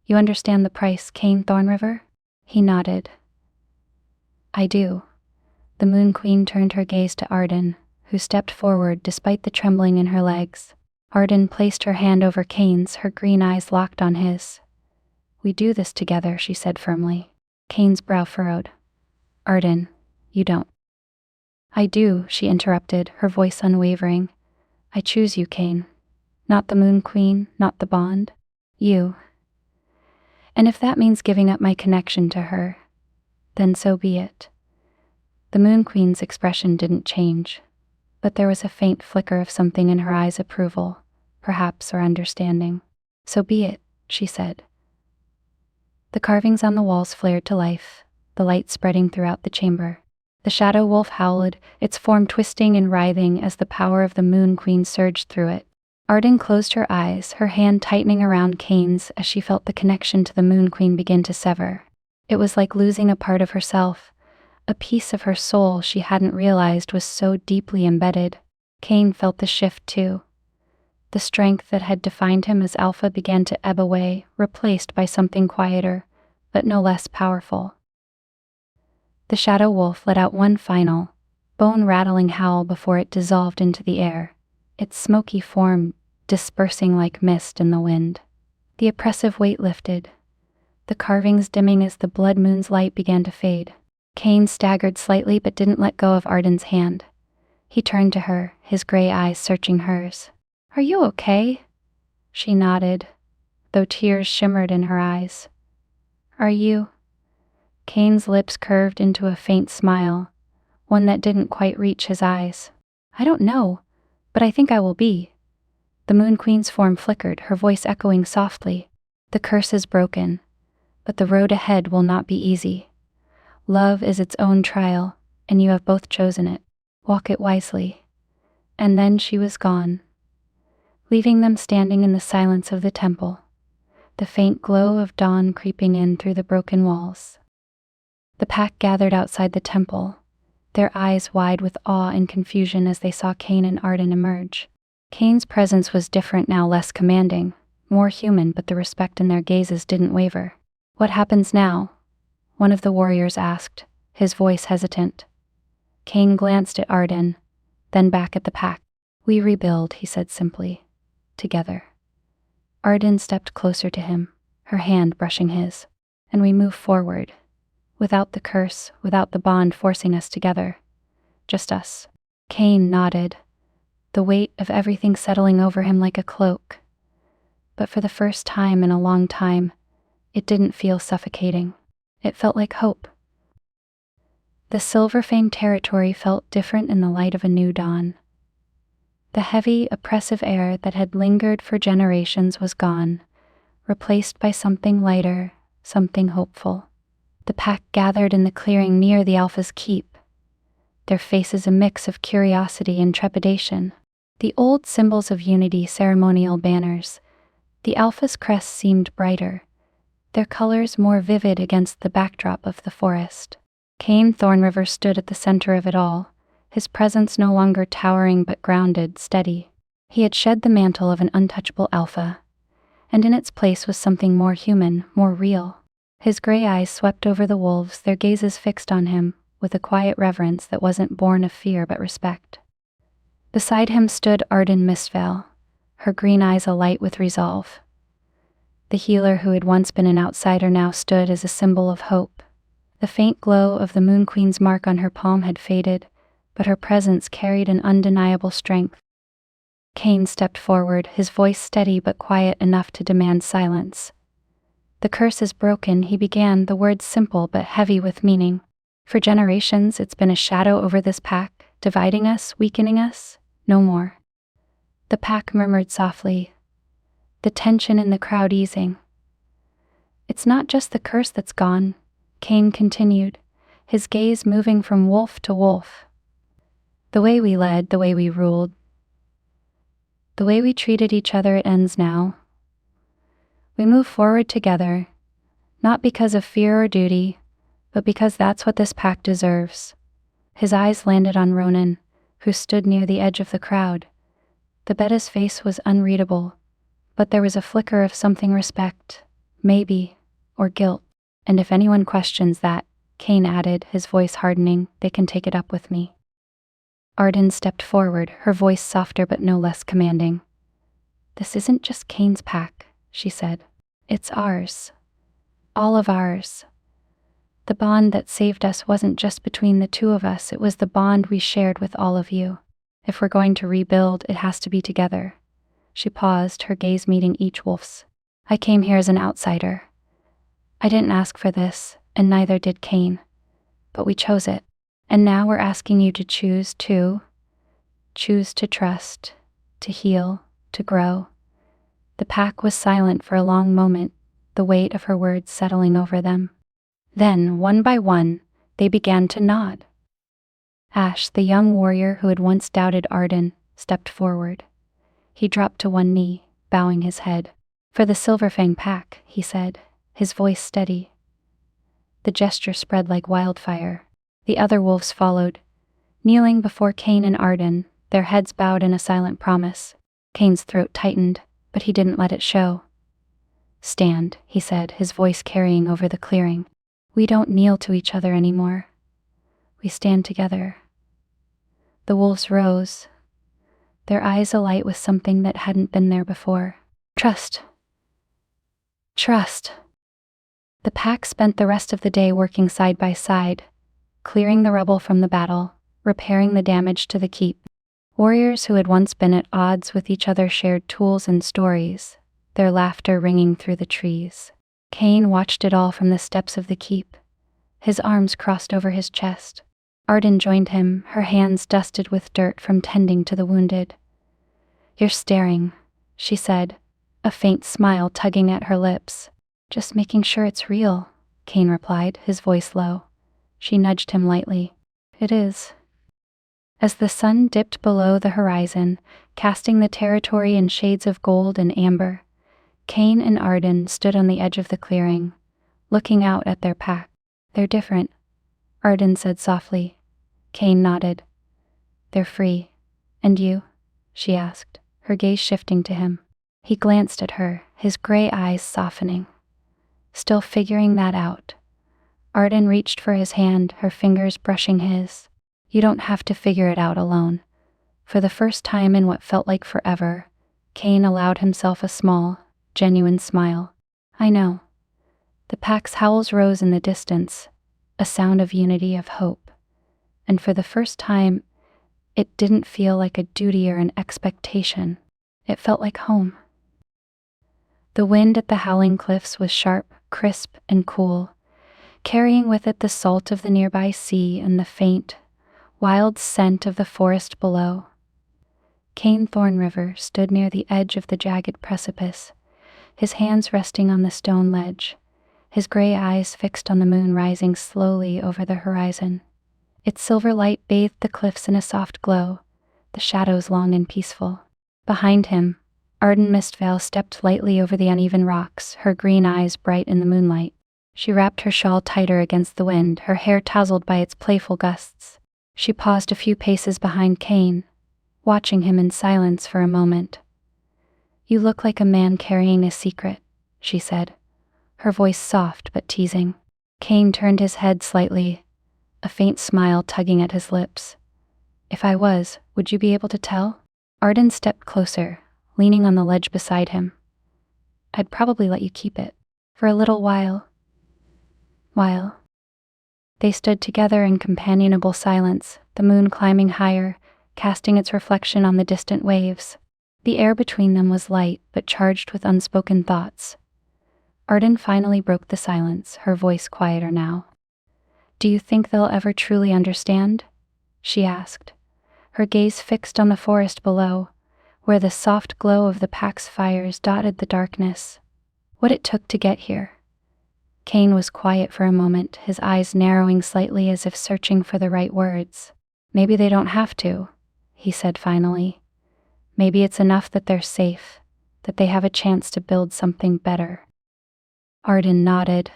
"You understand the price, Cain Thorn River?" He nodded. "I do." The Moon Queen turned her gaze to Ardan, who stepped forward despite the trembling in her legs. Ardan placed her hand over Cain's, her green eyes locked on his. We do this together, she said firmly. Cain's brow furrowed. Ardan, you don't. I do, she interrupted, her voice unwavering. I choose you, Cain. Not the Moon Queen, not the bond. You. And if that means giving up my connection to her, then so be it. The Moon Queen's expression didn't change, but there was a faint flicker of something in her eyes, approval, perhaps, or understanding. So be it, she said. The carvings on the walls flared to life, the light spreading throughout the chamber. The shadow wolf howled, its form twisting and writhing as the power of the Moon Queen surged through it. Ardan closed her eyes, her hand tightening around Cain's as she felt the connection to the Moon Queen begin to sever. It was like losing a part of herself, a piece of her soul she hadn't realized was so deeply embedded. Cain felt the shift too. The strength that had defined him as Alpha began to ebb away, replaced by something quieter, but no less powerful. The shadow wolf let out one final, bone-rattling howl before it dissolved into the air, its smoky form dispersing like mist in the wind. The oppressive weight lifted, the carvings dimming as the blood moon's light began to fade. Cain staggered slightly but didn't let go of Ardan's hand. He turned to her, his gray eyes searching hers. Are you okay? She nodded, though tears shimmered in her eyes. Are you? Cain's lips curved into a faint smile, one that didn't quite reach his eyes. I don't know, but I think I will be. The Moon Queen's form flickered, her voice echoing softly. The curse is broken, but the road ahead will not be easy. Love is its own trial, and you have both chosen it. Walk it wisely. And then she was gone, leaving them standing in the silence of the temple, the faint glow of dawn creeping in through the broken walls. The pack gathered outside the temple, their eyes wide with awe and confusion as they saw Cain and Ardan emerge. Cain's presence was different now, less commanding, more human, but the respect in their gazes didn't waver. What happens now? One of the warriors asked, his voice hesitant. Cain glanced at Ardan, then back at the pack. We rebuild, he said simply. Together. Ardan stepped closer to him, her hand brushing his. And we move forward. Without the curse, without the bond forcing us together. Just us. Cain nodded, the weight of everything settling over him like a cloak. But for the first time in a long time, it didn't feel suffocating. It felt like hope. The Silver Fang territory felt different in the light of a new dawn. The heavy, oppressive air that had lingered for generations was gone, replaced by something lighter, something hopeful. The pack gathered in the clearing near the Alpha's keep, their faces a mix of curiosity and trepidation. The old symbols of unity, ceremonial banners. The Alpha's crest seemed brighter, their colors more vivid against the backdrop of the forest. Cain Thorn River stood at the center of it all, his presence no longer towering but grounded, steady. He had shed the mantle of an untouchable Alpha, and in its place was something more human, more real. His gray eyes swept over the wolves, their gazes fixed on him, with a quiet reverence that wasn't born of fear but respect. Beside him stood Ardan Mistvale, her green eyes alight with resolve. The healer who had once been an outsider now stood as a symbol of hope. The faint glow of the Moon Queen's mark on her palm had faded, but her presence carried an undeniable strength. Cain stepped forward, his voice steady but quiet enough to demand silence. The curse is broken, he began, the words simple but heavy with meaning. For generations, it's been a shadow over this pack, dividing us, weakening us. No more. The pack murmured softly, the tension in the crowd easing. It's not just the curse that's gone, Cain continued, his gaze moving from wolf to wolf. The way we led, the way we ruled, the way we treated each other, it ends now. We move forward together, not because of fear or duty, but because that's what this pack deserves. His eyes landed on Ronan, who stood near the edge of the crowd. The Betta's face was unreadable, but there was a flicker of something, respect, maybe, or guilt. And if anyone questions that, Cain added, his voice hardening, they can take it up with me. Ardan stepped forward, her voice softer but no less commanding. This isn't just Cain's pack, she said. It's ours. All of ours. The bond that saved us wasn't just between the two of us, it was the bond we shared with all of you. If we're going to rebuild, it has to be together. She paused, her gaze meeting each wolf's. I came here as an outsider. I didn't ask for this, and neither did Cain. But we chose it. And now we're asking you to choose too. Choose to trust, to heal, to grow. The pack was silent for a long moment, the weight of her words settling over them. Then, one by one, they began to nod. Ash, the young warrior who had once doubted Ardan, stepped forward. He dropped to one knee, bowing his head. For the Silver Fang pack, he said, his voice steady. The gesture spread like wildfire. The other wolves followed, kneeling before Cain and Ardan, their heads bowed in a silent promise. Cain's throat tightened, but he didn't let it show. Stand, he said, his voice carrying over the clearing. We don't kneel to each other anymore. We stand together. The wolves rose, their eyes alight with something that hadn't been there before. Trust. Trust. The pack spent the rest of the day working side by side, clearing the rubble from the battle, repairing the damage to the keep. Warriors who had once been at odds with each other shared tools and stories, their laughter ringing through the trees. Cain watched it all from the steps of the keep, his arms crossed over his chest. Ardan joined him, her hands dusted with dirt from tending to the wounded. You're staring, she said, a faint smile tugging at her lips. Just making sure it's real, Cain replied, his voice low. She nudged him lightly. It is. As the sun dipped below the horizon, casting the territory in shades of gold and amber, Cain and Ardan stood on the edge of the clearing, looking out at their pack. They're different, Ardan said softly. Cain nodded. They're free. And you? She asked, her gaze shifting to him. He glanced at her, his gray eyes softening. Still figuring that out. Ardan reached for his hand, her fingers brushing his. You don't have to figure it out alone. For the first time in what felt like forever, Cain allowed himself a small, genuine smile. I know. The pack's howls rose in the distance, a sound of unity, of hope. And for the first time, it didn't feel like a duty or an expectation. It felt like home. The wind at the howling cliffs was sharp, crisp, and cool, carrying with it the salt of the nearby sea and the faint, wild scent of the forest below. Cain Thorn River stood near the edge of the jagged precipice, his hands resting on the stone ledge, his gray eyes fixed on the moon rising slowly over the horizon. Its silver light bathed the cliffs in a soft glow, the shadows long and peaceful. Behind him, Ardan Mistvale stepped lightly over the uneven rocks, her green eyes bright in the moonlight. She wrapped her shawl tighter against the wind, her hair tousled by its playful gusts. She paused a few paces behind Cain, watching him in silence for a moment. You look like a man carrying a secret, she said, her voice soft but teasing. Cain turned his head slightly, a faint smile tugging at his lips. If I was, would you be able to tell? Ardan stepped closer, leaning on the ledge beside him. I'd probably let you keep it. For a little while. They stood together in companionable silence, the moon climbing higher, casting its reflection on the distant waves. The air between them was light, but charged with unspoken thoughts. Ardan finally broke the silence, her voice quieter now. Do you think they'll ever truly understand? She asked, her gaze fixed on the forest below, where the soft glow of the pack's fires dotted the darkness. What it took to get here. Cain was quiet for a moment, his eyes narrowing slightly as if searching for the right words. Maybe they don't have to, he said finally. Maybe it's enough that they're safe, that they have a chance to build something better. Ardan nodded,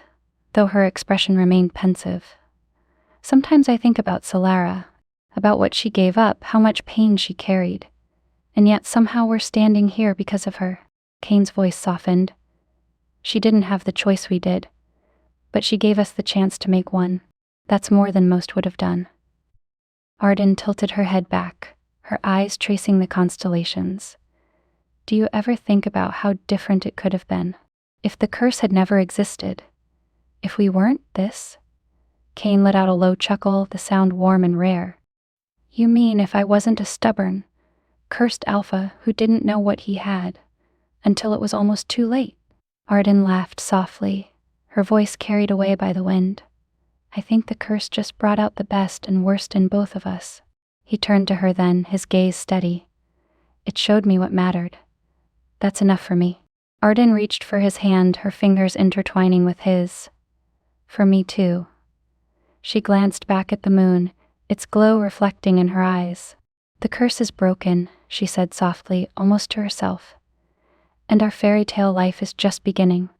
though her expression remained pensive. Sometimes I think about Solara, about what she gave up, how much pain she carried. And yet somehow we're standing here because of her. Cain's voice softened. She didn't have the choice we did, but she gave us the chance to make one. That's more than most would have done. Ardan tilted her head back, her eyes tracing the constellations. Do you ever think about how different it could have been? If the curse had never existed, If we weren't this? Cain let out a low chuckle, the sound warm and rare. You mean if I wasn't a stubborn, cursed alpha who didn't know what he had, until it was almost too late? Ardan laughed softly, her voice carried away by the wind. I think the curse just brought out the best and worst in both of us. He turned to her then, his gaze steady. It showed me what mattered. That's enough for me. Ardan reached for his hand, her fingers intertwining with his. For me too. She glanced back at the moon, its glow reflecting in her eyes. The curse is broken, she said softly, almost to herself. And our fairy tale life is just beginning.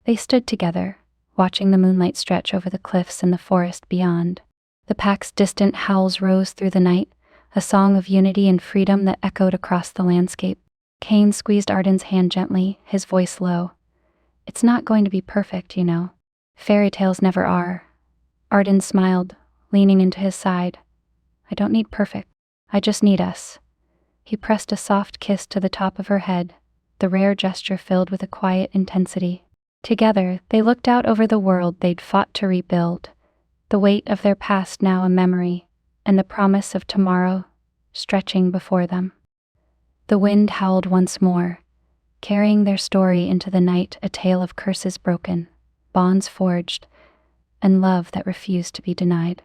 They stood together, watching the moonlight stretch over the cliffs and the forest beyond. The pack's distant howls rose through the night, a song of unity and freedom that echoed across the landscape. Cain squeezed Ardan's hand gently, his voice low. It's not going to be perfect, you know. Fairy tales never are. Ardan smiled, leaning into his side. I don't need perfect. I just need us. He pressed a soft kiss to the top of her head, the rare gesture filled with a quiet intensity. Together, they looked out over the world they'd fought to rebuild, the weight of their past now a memory, and the promise of tomorrow stretching before them. The wind howled once more, carrying their story into the night, a tale of curses broken, bonds forged, and love that refused to be denied.